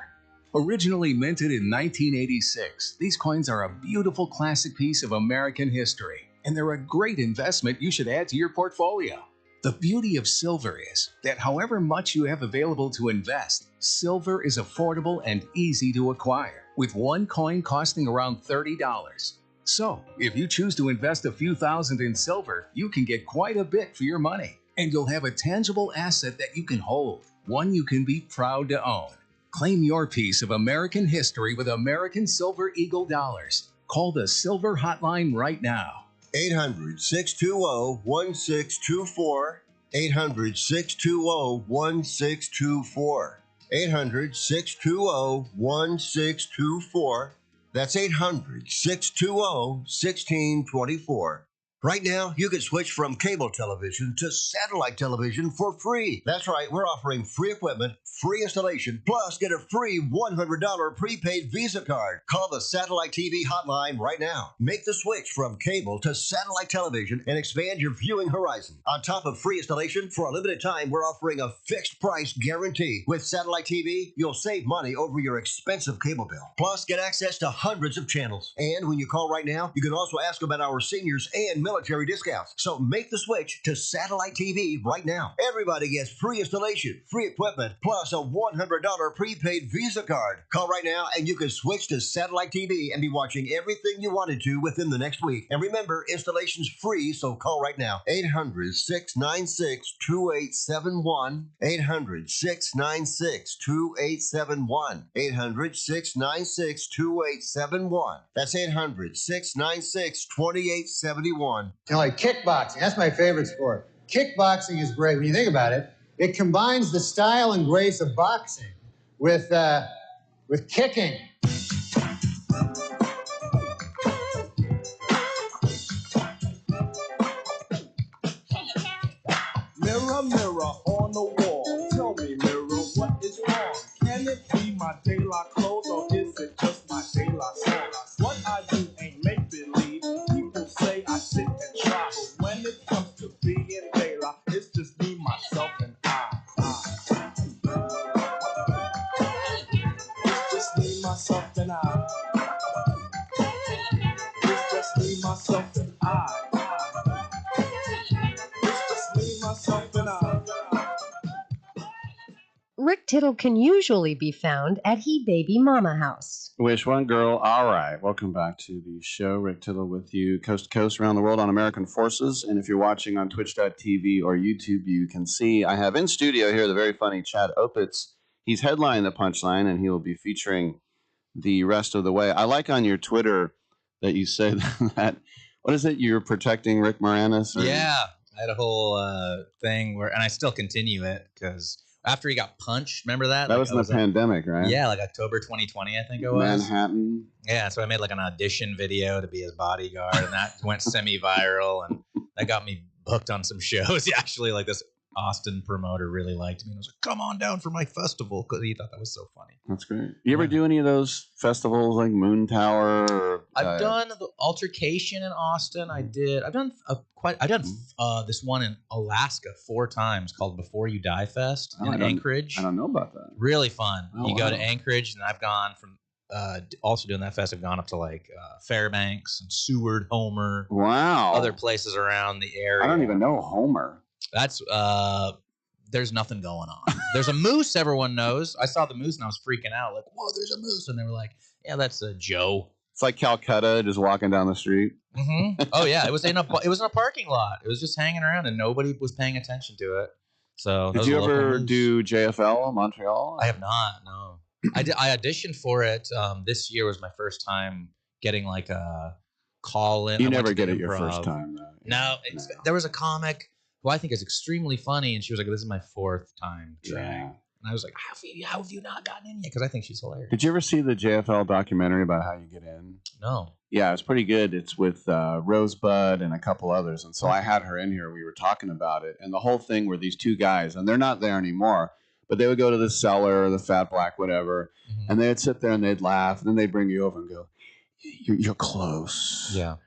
Speaker 2: Originally minted in 1986, these coins are a beautiful classic piece of American history. and they're a great investment you should add to your portfolio. The beauty of silver is that however much you have available to invest, silver is affordable and easy to acquire, with one coin costing around $30. So, if you choose to invest a few thousand in silver, you can get quite a bit for your money, and you'll have a tangible asset that you can hold, one you can be proud to own. Claim your piece of American history with American Silver Eagle dollars. Call the Silver Hotline right now.
Speaker 5: 800-620-1624. 800-620-1624. 800-620-1624. That's 800-620-1624. Right now, you can switch from cable television to satellite television for free. That's right, we're offering free equipment, free installation, plus get a free $100 prepaid Visa card. Call the Satellite TV hotline right now. Make the switch from cable to satellite television and expand your viewing horizon. On top of free installation, for a limited time, we're offering a fixed price guarantee. With satellite TV, you'll save money over your expensive cable bill. Plus, get access to hundreds of channels. And when you call right now, you can also ask about our seniors and military discounts. So make the switch to satellite TV right now. Everybody gets free installation, free equipment, plus a $100 prepaid Visa card. Call right now and you can switch to satellite TV and be watching everything you wanted to within the next week. And remember, installation's free, so call right now. 800-696-2871. 800-696-2871. 800-696-2871. That's 800-696-2871.
Speaker 6: Like kickboxing, that's my favorite sport. Kickboxing is great. When you think about it, it combines the style and grace of boxing with kicking.
Speaker 9: Mirror, mirror on the wall, tell me, mirror, what is wrong? Can it be my daylight clothes or is it just my daylight song? What I do ain't make believe. People say I sit and try, but when it comes to being daylight, it's just me, myself, and I. It's just me, myself, and I. It's just me, myself, and I. It's just me, myself, and I.
Speaker 24: Rick Tittle can usually be found at He Baby Mama House.
Speaker 3: Wish one girl. All right. Welcome back to the show. Rick Tittle with you coast to coast around the world on American Forces. And if you're watching on twitch.tv or YouTube, you can see I have in studio here the very funny Chad Opitz. He's headlining the Punchline, and he will be featuring the rest of the way. I like on your Twitter that you say that, what is it? You're protecting Rick Moranis?
Speaker 26: Yeah. I had a whole thing where, and I still continue it because after he got punched, remember that?
Speaker 3: That was in the pandemic, right?
Speaker 26: Yeah, like October 2020, I think it was.
Speaker 3: Manhattan.
Speaker 26: Yeah, so I made like an audition video to be his bodyguard, and that went semi-viral, and that got me booked on some shows. Actually, like this Austin promoter really liked me and was like, "Come on down for my festival," because he thought that was so funny.
Speaker 3: That's great. You ever do any of those festivals like Moon Tower? Or,
Speaker 26: I've done the Altercation in Austin. I've done this one in Alaska 4 times called Before You Die Fest in Anchorage.
Speaker 3: I don't know about that.
Speaker 26: Really fun.
Speaker 3: Oh,
Speaker 26: you go to Anchorage, and I've gone from also doing that fest. I've gone up to like Fairbanks and Seward, Homer.
Speaker 3: Wow.
Speaker 26: Other places around the area.
Speaker 3: I don't even know Homer.
Speaker 26: That's there's nothing going on. There's a moose, everyone knows. I saw the moose and I was freaking out, like, whoa, there's a moose. And they were like, yeah, that's Joe.
Speaker 3: It's like Calcutta, just walking down the street.
Speaker 26: Mm-hmm. Oh yeah, it was in a parking lot. It was just hanging around and nobody was paying attention to it. So
Speaker 3: did you ever do JFL Montreal?
Speaker 26: I have not. No, I auditioned for it. This year was my first time getting like a call in.
Speaker 3: You never get it your first time, though.
Speaker 26: No, there was a comic who I think is extremely funny, and she was like, "This is my 4th time trying." Yeah. And I was like, how have you not gotten in yet? Because I think she's hilarious.
Speaker 3: Did you ever see the JFL documentary about how you get in?
Speaker 26: No.
Speaker 3: Yeah, it's pretty good. It's with Rosebud and a couple others. And so I had her in here. We were talking about it. And the whole thing were these 2 guys, and they're not there anymore, but they would go to the cellar, the Fat Black, whatever, and they'd sit there and they'd laugh, and then they'd bring you over and go, you're close.
Speaker 26: Yeah.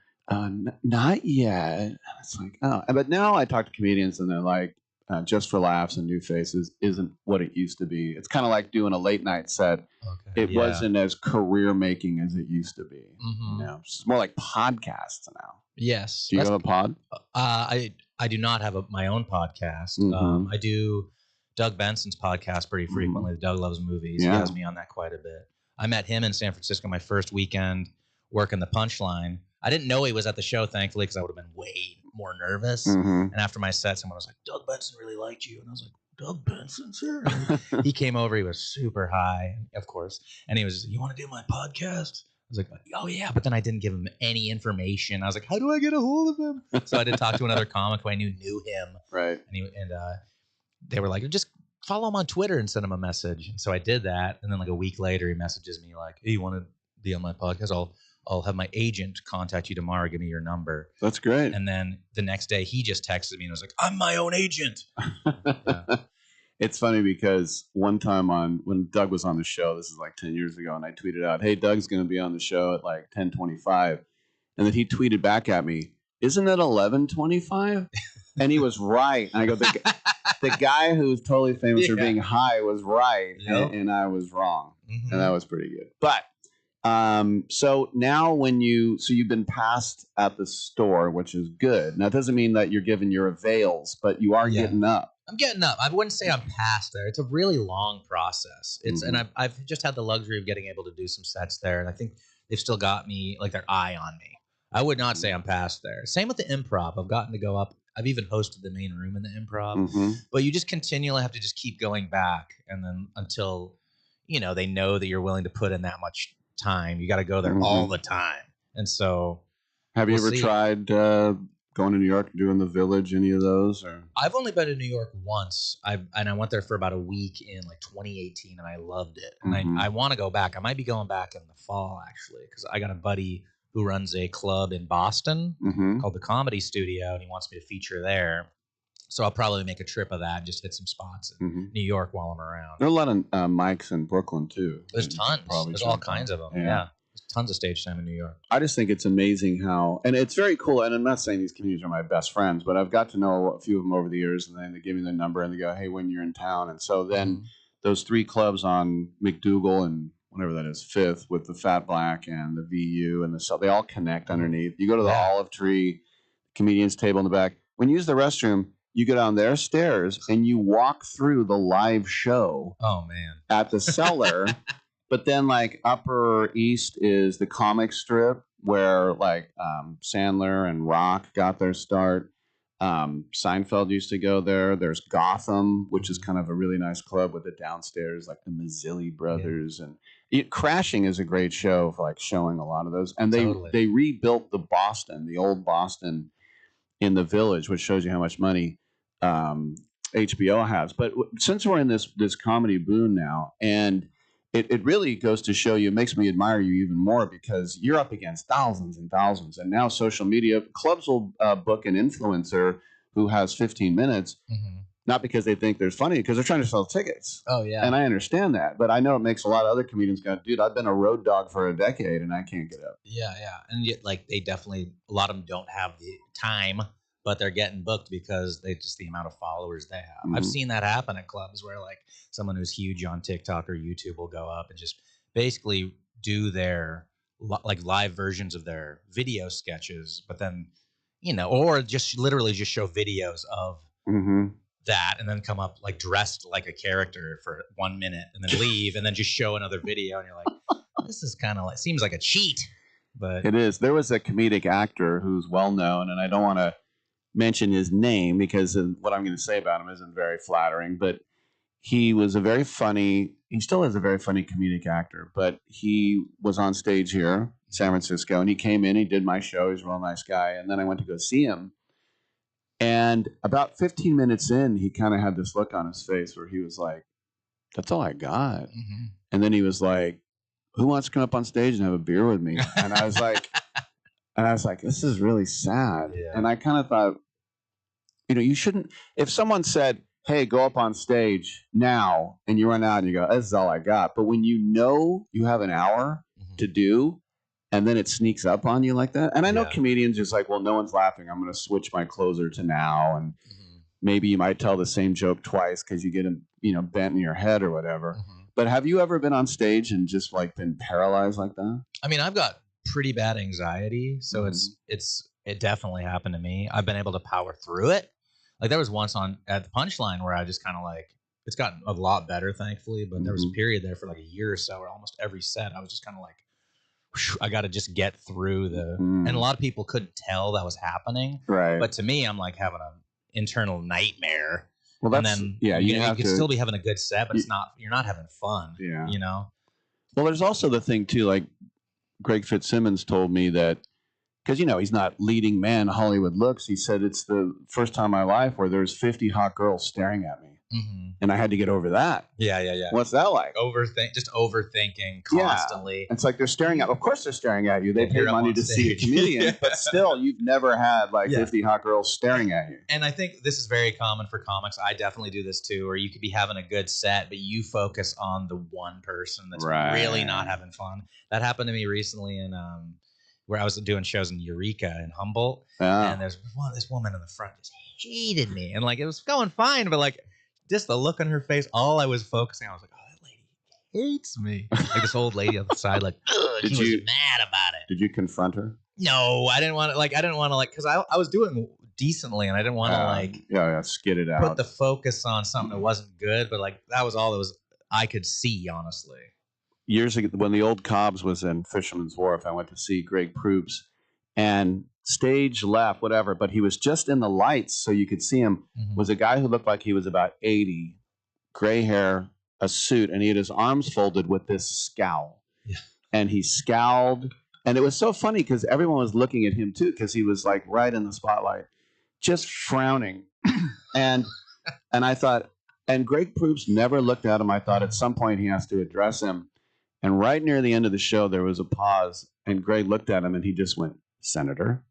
Speaker 3: Not yet. And it's like, oh. But now I talk to comedians, and they're like, Just for Laughs and New Faces isn't what it used to be. It's kind of like doing a late night set. Okay, it wasn't as career making as it used to be. Mm-hmm. You know, it's more like podcasts now.
Speaker 26: Yes.
Speaker 3: Do you have a pod?
Speaker 26: I do not have my own podcast.
Speaker 3: Mhm.
Speaker 26: I do Doug Benson's podcast pretty frequently. Doug Loves Movies. He
Speaker 3: Yeah.
Speaker 26: has me on that quite a bit. I met him in San Francisco my first weekend working the Punchline. I didn't know he was at the show, thankfully, because I would have been way more nervous.
Speaker 3: Mhm.
Speaker 26: And after my set, someone was like, Doug Benson really liked you. And I was like, Doug Benson, sir? He came over. He was super high, of course. And he was, you want to do my podcast? I was like, oh, yeah. But then I didn't give him any information. I was like, how do I get a hold of him? So I did talk to another comic who I knew him.
Speaker 3: Right.
Speaker 26: And they were like, just follow him on Twitter and send him a message. And so I did that. And then like a week later, he messages me like, hey, you want to be on my podcast? I'll have my agent contact you tomorrow. Give me your number.
Speaker 3: That's great.
Speaker 26: And then the next day, he just texted me and was like, I'm my own agent.
Speaker 3: It's funny because one time when Doug was on the show, this is like 10 years ago, and I tweeted out, hey, Doug's going to be on the show at like 10:25. And then he tweeted back at me, isn't it 11:25? And he was right. And I go, the guy who's totally famous for being high was right, and I was wrong.
Speaker 26: Mm-hmm.
Speaker 3: And that was pretty good. But so now you've been passed at the store, which is good. Now, it doesn't mean that you're giving your avails, but you are getting up.
Speaker 26: I'm getting up. I wouldn't say I'm past there. It's a really long process. And I've just had the luxury of getting able to do some sets there. And I think they've still got me, like their eye on me. I would not say I'm past there. Same with the improv. I've gotten to go up. I've even hosted the main room in the improv. But you just continually have to just keep going back. And then until, they know that you're willing to put in that much time, you got to go there all the time. And so
Speaker 3: have you ever tried going to New York, doing the Village, any of those? Or
Speaker 26: I've only been to New York once. I went there for about a week in like 2018, and I loved it. And I want to go back. I might be going back in the fall, actually, because I got a buddy who runs a club in Boston called the Comedy Studio, and he wants me to feature there. So I'll probably make a trip of that and just hit some spots in New York while I'm around.
Speaker 3: There are a lot of mics in Brooklyn, too.
Speaker 26: There's tons. There's all kinds of them. Yeah. There's tons of stage time in New York.
Speaker 3: I just think it's amazing how, and it's very cool, and I'm not saying these comedians are my best friends, but I've got to know a few of them over the years, and then they give me their number, and they go, hey, when you're in town. And so then those three clubs on McDougal and whatever that is, Fifth, with the Fat Black and the VU and the they all connect underneath. You go to the Olive Tree, comedian's table in the back. When you use the restroom, you go down their stairs and you walk through the live show.
Speaker 26: Oh, man.
Speaker 3: At the cellar. But then like Upper East is the comic strip where like Sandler and Rock got their start. Seinfeld used to go there. There's Gotham, which is kind of a really nice club with the downstairs, like the Mazzilli brothers. And Crashing is a great show for like showing a lot of those. And they rebuilt the old Boston in the Village, which shows you how much money HBO has. But since we're in this comedy boom now, and it really goes to show you, it makes me admire you even more because you're up against thousands and thousands. And now social media, clubs will book an influencer who has 15 minutes, not because they think they're funny, because they're trying to sell tickets.
Speaker 26: Oh, yeah.
Speaker 3: And I understand that. But I know it makes a lot of other comedians go, dude, I've been a road dog for a decade and I can't get up.
Speaker 26: Yeah, yeah. And yet, like, they definitely, a lot of them don't have the time, but they're getting booked because they just the amount of followers they have. I've seen that happen at clubs where like someone who's huge on TikTok or YouTube will go up and just basically do their like live versions of their video sketches, but then, or just literally just show videos of that and then come up like dressed like a character for 1 minute and then leave and then just show another video. And you're like, this is kind of like, seems like a cheat, but
Speaker 3: it is. There was a comedic actor who's well known, and I don't want to mention his name because what I'm going to say about him isn't very flattering, but he was he still is a very funny comedic actor, but he was on stage here in San Francisco, and he came in, he did my show, he's a real nice guy, and then I went to go see him, and about 15 minutes in, he kind of had this look on his face where he was like, that's all I got. And then he was like, who wants to come up on stage and have a beer with me? And I was like, this is really sad. Yeah. And I kind of thought, you shouldn't, if someone said, hey, go up on stage now, and you run out and you go, this is all I got. But when you have an hour to do, and then it sneaks up on you like that. And I know comedians just like, well, no one's laughing. I'm going to switch my closer to now. And maybe you might tell the same joke twice because you get them, bent in your head or whatever. But have you ever been on stage and just like been paralyzed like that?
Speaker 26: I mean, I've got pretty bad anxiety, so It definitely happened to me. I've been able to power through it. Like there was once at the Punchline where I just kind of like, it's gotten a lot better, thankfully. But there was a period there for like a year or so where almost every set I was just kind of like, I got to just get through and a lot of people couldn't tell that was happening.
Speaker 3: Right.
Speaker 26: But to me, I'm like having an internal nightmare.
Speaker 3: Well,
Speaker 26: and
Speaker 3: that's,
Speaker 26: then
Speaker 3: you
Speaker 26: could still be having a good set, but you're not having fun.
Speaker 3: Yeah.
Speaker 26: You know?
Speaker 3: Well, there's also the thing too, like Greg Fitzsimmons told me that, because, he's not leading man Hollywood looks. He said, it's the first time in my life where there's 50 hot girls staring at me.
Speaker 26: Mm-hmm.
Speaker 3: And I had to get over that.
Speaker 26: Yeah.
Speaker 3: What's that like?
Speaker 26: Just overthinking constantly.
Speaker 3: Yeah. It's like they're staring at, of course they're staring at you. They pay money to see a comedian, but still you've never had like 50 hot girls staring at you.
Speaker 26: And I think this is very common for comics. I definitely do this too, where you could be having a good set, but you focus on the one person that's really not having fun. That happened to me recently in where I was doing shows in Eureka in Humboldt. And there's this woman in the front just hated me. And like it was going fine, but like just the look on her face, all I was focusing on, I was like, oh, that lady hates me. Like this old lady on the side, like, she was mad about it.
Speaker 3: Did you confront her?
Speaker 26: No, I didn't want to, because I was doing decently and I didn't want to
Speaker 3: skid it out.
Speaker 26: Put the focus on something that wasn't good, but like that was all that was I could see, honestly.
Speaker 3: Years ago, when the old Cobbs was in Fisherman's Wharf, I went to see Greg Proops, and stage left, whatever, but he was just in the lights so you could see him, was a guy who looked like he was about 80, gray hair, a suit, and he had his arms folded with this scowl. Yeah. And he scowled, and it was so funny because everyone was looking at him too, because he was like right in the spotlight, just frowning. and I thought, and Greg Proops never looked at him. I thought at some point he has to address him. And right near the end of the show, there was a pause, and Greg looked at him, and he just went, "Senator."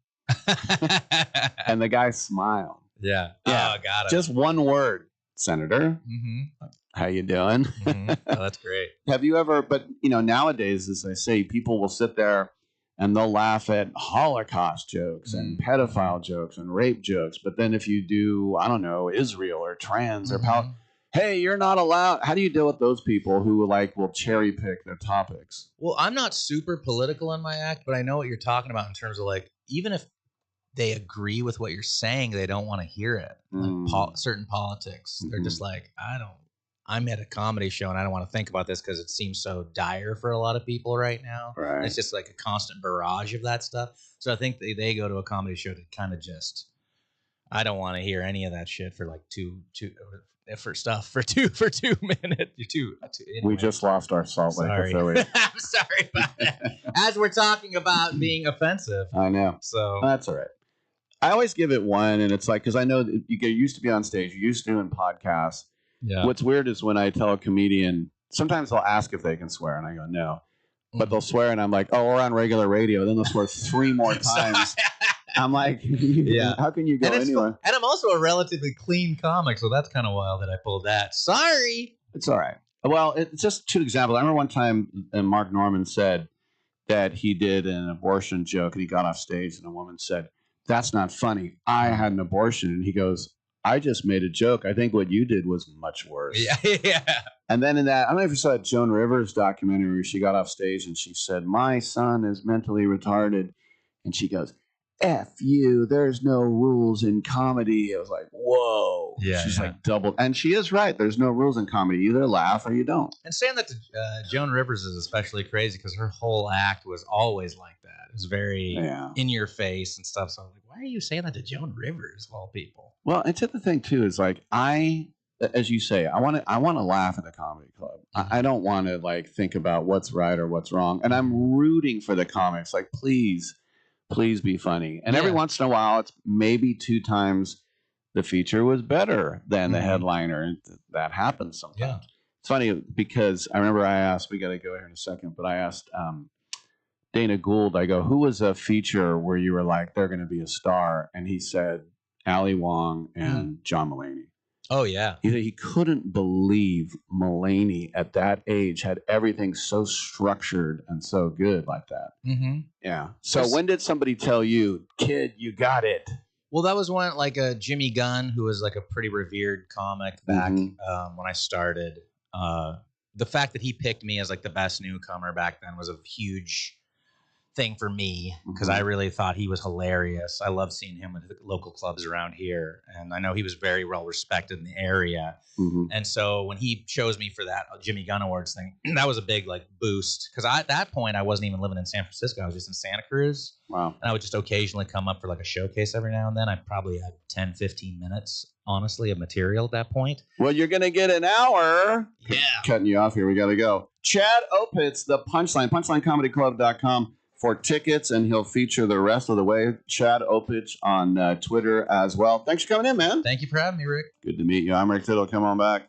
Speaker 3: And the guy smiled.
Speaker 26: Yeah. Oh, got it.
Speaker 3: Just one word, "Senator."
Speaker 26: Mm-hmm.
Speaker 3: How you doing?
Speaker 26: Mm-hmm. Oh, that's great.
Speaker 3: Have you ever, but nowadays, as I say, people will sit there and they'll laugh at Holocaust jokes and pedophile jokes and rape jokes. But then if you do, I don't know, Israel or trans or hey, you're not allowed. How do you deal with those people who will cherry pick their topics?
Speaker 26: Well, I'm not super political in my act, but I know what you're talking about in terms of like, even if they agree with what you're saying, they don't want to hear it. Like certain politics, they're just like, I'm at a comedy show and I don't want to think about this because it seems so dire for a lot of people right now.
Speaker 3: Right.
Speaker 26: And it's just like a constant barrage of that stuff. So I think they go to a comedy show to kind of just, I don't want to hear any of that shit for like two minutes. Anyway.
Speaker 3: We just lost our Salt Lake affiliate.
Speaker 26: I'm sorry about that. As we're talking about being offensive.
Speaker 3: I know.
Speaker 26: So
Speaker 3: that's all right. I always give it one, and it's like, because I know you get used to be on stage, you used to doing podcasts.
Speaker 26: Yeah.
Speaker 3: What's weird is when I tell a comedian, sometimes they'll ask if they can swear, and I go, no. But they'll swear, and I'm like, oh, we're on regular radio. Then they'll swear 3 more times. I'm like, how can you go anywhere?
Speaker 26: And I'm also a relatively clean comic, so that's kind of wild that I pulled that. Sorry.
Speaker 3: It's all right. Well, it's just 2 examples. I remember one time Mark Norman said that he did an abortion joke, and he got off stage, and a woman said, "That's not funny. I had an abortion." And he goes, "I just made a joke. I think what you did was much worse."
Speaker 26: Yeah.
Speaker 3: And then in that, I don't know if you saw that Joan Rivers documentary where she got off stage and she said, "My son is mentally retarded." And she goes, "F you, there's no rules in comedy." I was like, whoa.
Speaker 26: Yeah.
Speaker 3: She's like doubled. And she is right. There's no rules in comedy. You either laugh or you don't.
Speaker 26: And saying that to Joan Rivers is especially crazy because her whole act was always like that. It was very in your face and stuff. So I was like, why are you saying that to Joan Rivers of all people?
Speaker 3: Well, and the thing too is like, as you say, I want to laugh at the comedy club. I don't want to like think about what's right or what's wrong. And I'm rooting for the comics. Like, please be funny. And every once in a while, it's maybe 2 times the feature was better than the headliner. That happens sometimes.
Speaker 26: Yeah.
Speaker 3: It's funny because I remember I asked, we got to go here in a second, but I asked Dana Gould, I go, who was a feature where you were like, they're going to be a star? And he said, Ali Wong and John Mulaney.
Speaker 26: Oh, yeah.
Speaker 3: He couldn't believe Mulaney at that age had everything so structured and so good like that.
Speaker 26: Mm-hmm.
Speaker 3: Yeah. So when did somebody tell you, kid, you got it?
Speaker 26: Well, that was one like a Jimmy Gunn, who was like a pretty revered comic back when I started. The fact that he picked me as like the best newcomer back then was a huge thing for me because I really thought he was hilarious. I love seeing him at the local clubs around here, and I know he was very well respected in the area. And so when he chose me for that Jimmy Gunn Awards thing, that was a big like boost because at that point I wasn't even living in San Francisco. I was just in Santa Cruz.
Speaker 3: Wow.
Speaker 26: And I would just occasionally come up for like a showcase every now and then. I probably had 10, 15 minutes, honestly, of material at that point.
Speaker 3: Well, you're going to get an hour.
Speaker 26: Yeah.
Speaker 3: Cutting you off here. We got to go. Chad Opitz, The Punchline, punchlinecomedyclub.com for tickets, and he'll feature the rest of the way. Chad Opitz on Twitter as well. Thanks for coming in, man.
Speaker 26: Thank you for having me, Rick.
Speaker 3: Good to meet you. I'm Rick Tittle. Come on back.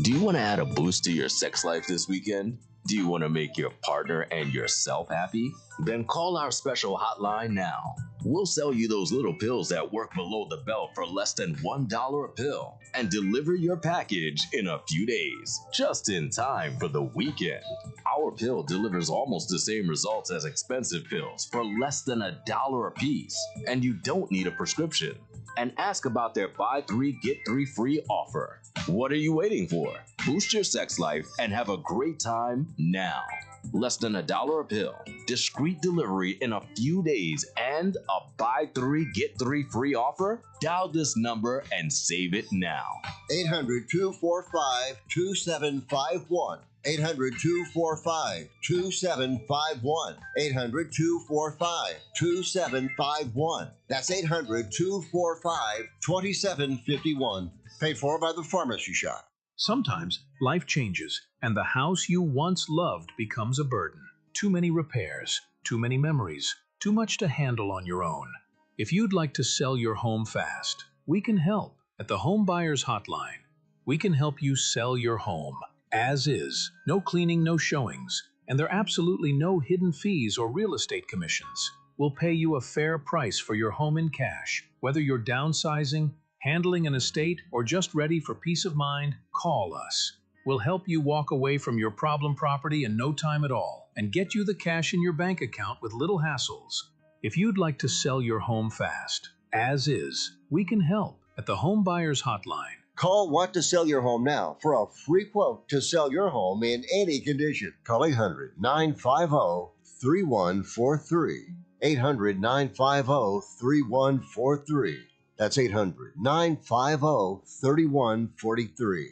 Speaker 4: Do you want to add a boost to your sex life this weekend? Do you want to make your partner and yourself happy? Then call our special hotline now. We'll sell you those little pills that work below the belt for less than $1 a pill and deliver your package in a few days, just in time for the weekend. Our pill delivers almost the same results as expensive pills for less than $1 a piece, and you don't need a prescription. And ask about their buy 3 get 3 free offer. What are you waiting for? Boost your sex life and have a great time now. Less than $1 a pill, discreet delivery in a few days, and a buy 3 get 3 free offer? Dial this number and save it now.
Speaker 5: 800-245-2751. 800-245-2751. 800-245-2751. That's 800-245-2751. Paid for by the Pharmacy Shop.
Speaker 12: Sometimes life changes and the house you once loved becomes a burden. Too many repairs, too many memories, too much to handle on your own. If you'd like to sell your home fast, we can help at the Home Buyers Hotline. We can help you sell your home as is, no cleaning, no showings, and there are absolutely no hidden fees or real estate commissions. We'll pay you a fair price for your home in cash. Whether you're downsizing, handling an estate, or just ready for peace of mind, call us. We'll help you walk away from your problem property in no time at all and get you the cash in your bank account with little hassles. If you'd like to sell your home fast, as is, we can help at the Home Buyers Hotline.
Speaker 5: Call Want to Sell Your Home now for a free quote to sell your home in any condition. Call 800-950-3143. 800-950-3143. That's 800-950-3143.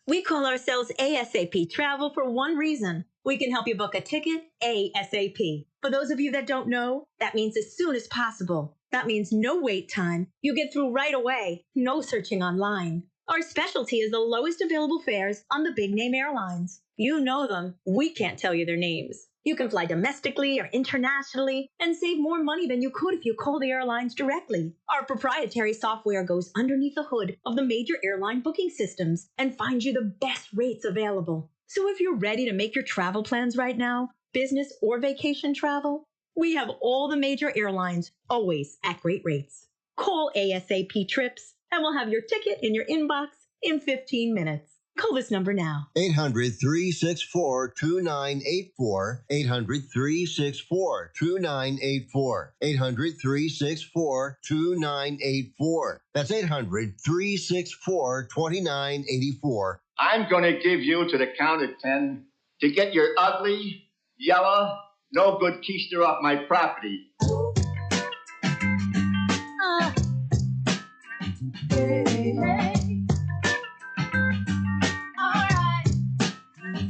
Speaker 13: We call ourselves ASAP Travel for one reason. We can help you book a ticket ASAP. For those of you that don't know, that means as soon as possible. That means no wait time. You get through right away. No searching online. Our specialty is the lowest available fares on the big name airlines. You know them. We can't tell you their names. You can fly domestically or internationally and save more money than you could if you call the airlines directly. Our proprietary software goes underneath the hood of the major airline booking systems and finds you the best rates available. So if you're ready to make your travel plans right now, business or vacation travel, we have all the major airlines, always at great rates. Call ASAP Trips and we'll have your ticket in your inbox in 15 minutes. Call this number now.
Speaker 5: 800-364-2984. 800-364-2984. 800-364-2984. That's 800-364-2984.
Speaker 16: I'm going to give you to the count of 10 to get your ugly, yellow, no good keister off my property.
Speaker 9: Hey, hey.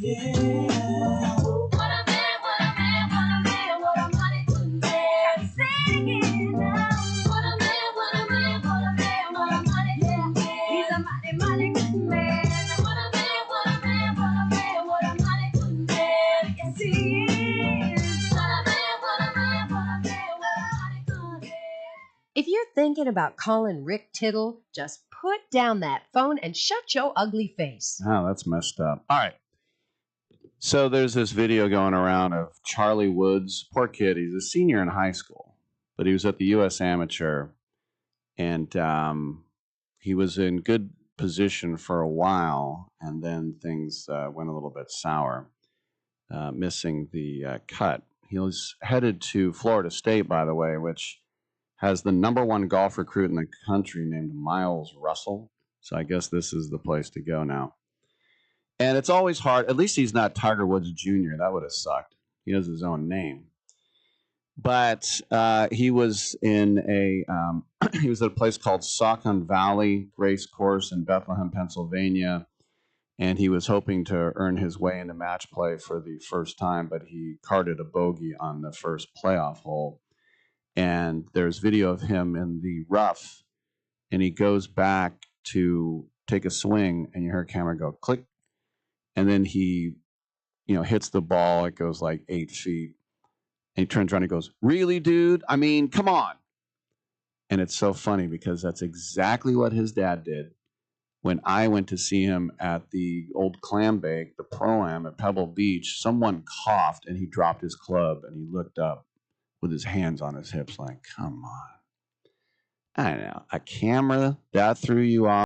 Speaker 9: Yeah. What a man, what a man, what a man, what a mighty man. Sing it now. What a man, what a man, what a man, what a mighty man. He's a mighty, mighty good man. What a man, what a man, what a man, what a mighty good man. Yes, he is. What a man, what a man, what a man, what a mighty good man.
Speaker 24: If you're thinking about calling Rick Tittle, just put down that phone and shut your ugly face.
Speaker 3: Oh, that's messed up. All right. So there's this video going around of Charlie Woods. Poor kid. He's a senior in high school, but he was at the U.S. Amateur. And he was in good position for a while, and then things went a little bit sour, missing the cut. He was headed to Florida State, by the way, which has the #1 golf recruit in the country named Miles Russell. So I guess this is the place to go now. And it's always hard. At least he's not Tiger Woods Jr. That would have sucked. He has his own name. But he was in a he was at a place called Saucon Valley Race Course in Bethlehem, Pennsylvania, and he was hoping to earn his way into match play for the first time, but he carded a bogey on the first playoff hole. And there's video of him in the rough, and he goes back to take a swing, and you hear a camera go click, and then he, hits the ball. It goes like 8 feet. And he turns around and goes, "Really, dude? I mean, come on." And it's so funny because that's exactly what his dad did when I went to see him at the old clam bake, the Pro-Am at Pebble Beach. Someone coughed and he dropped his club and he looked up with his hands on his hips like, come on. I know. A camera that threw you off.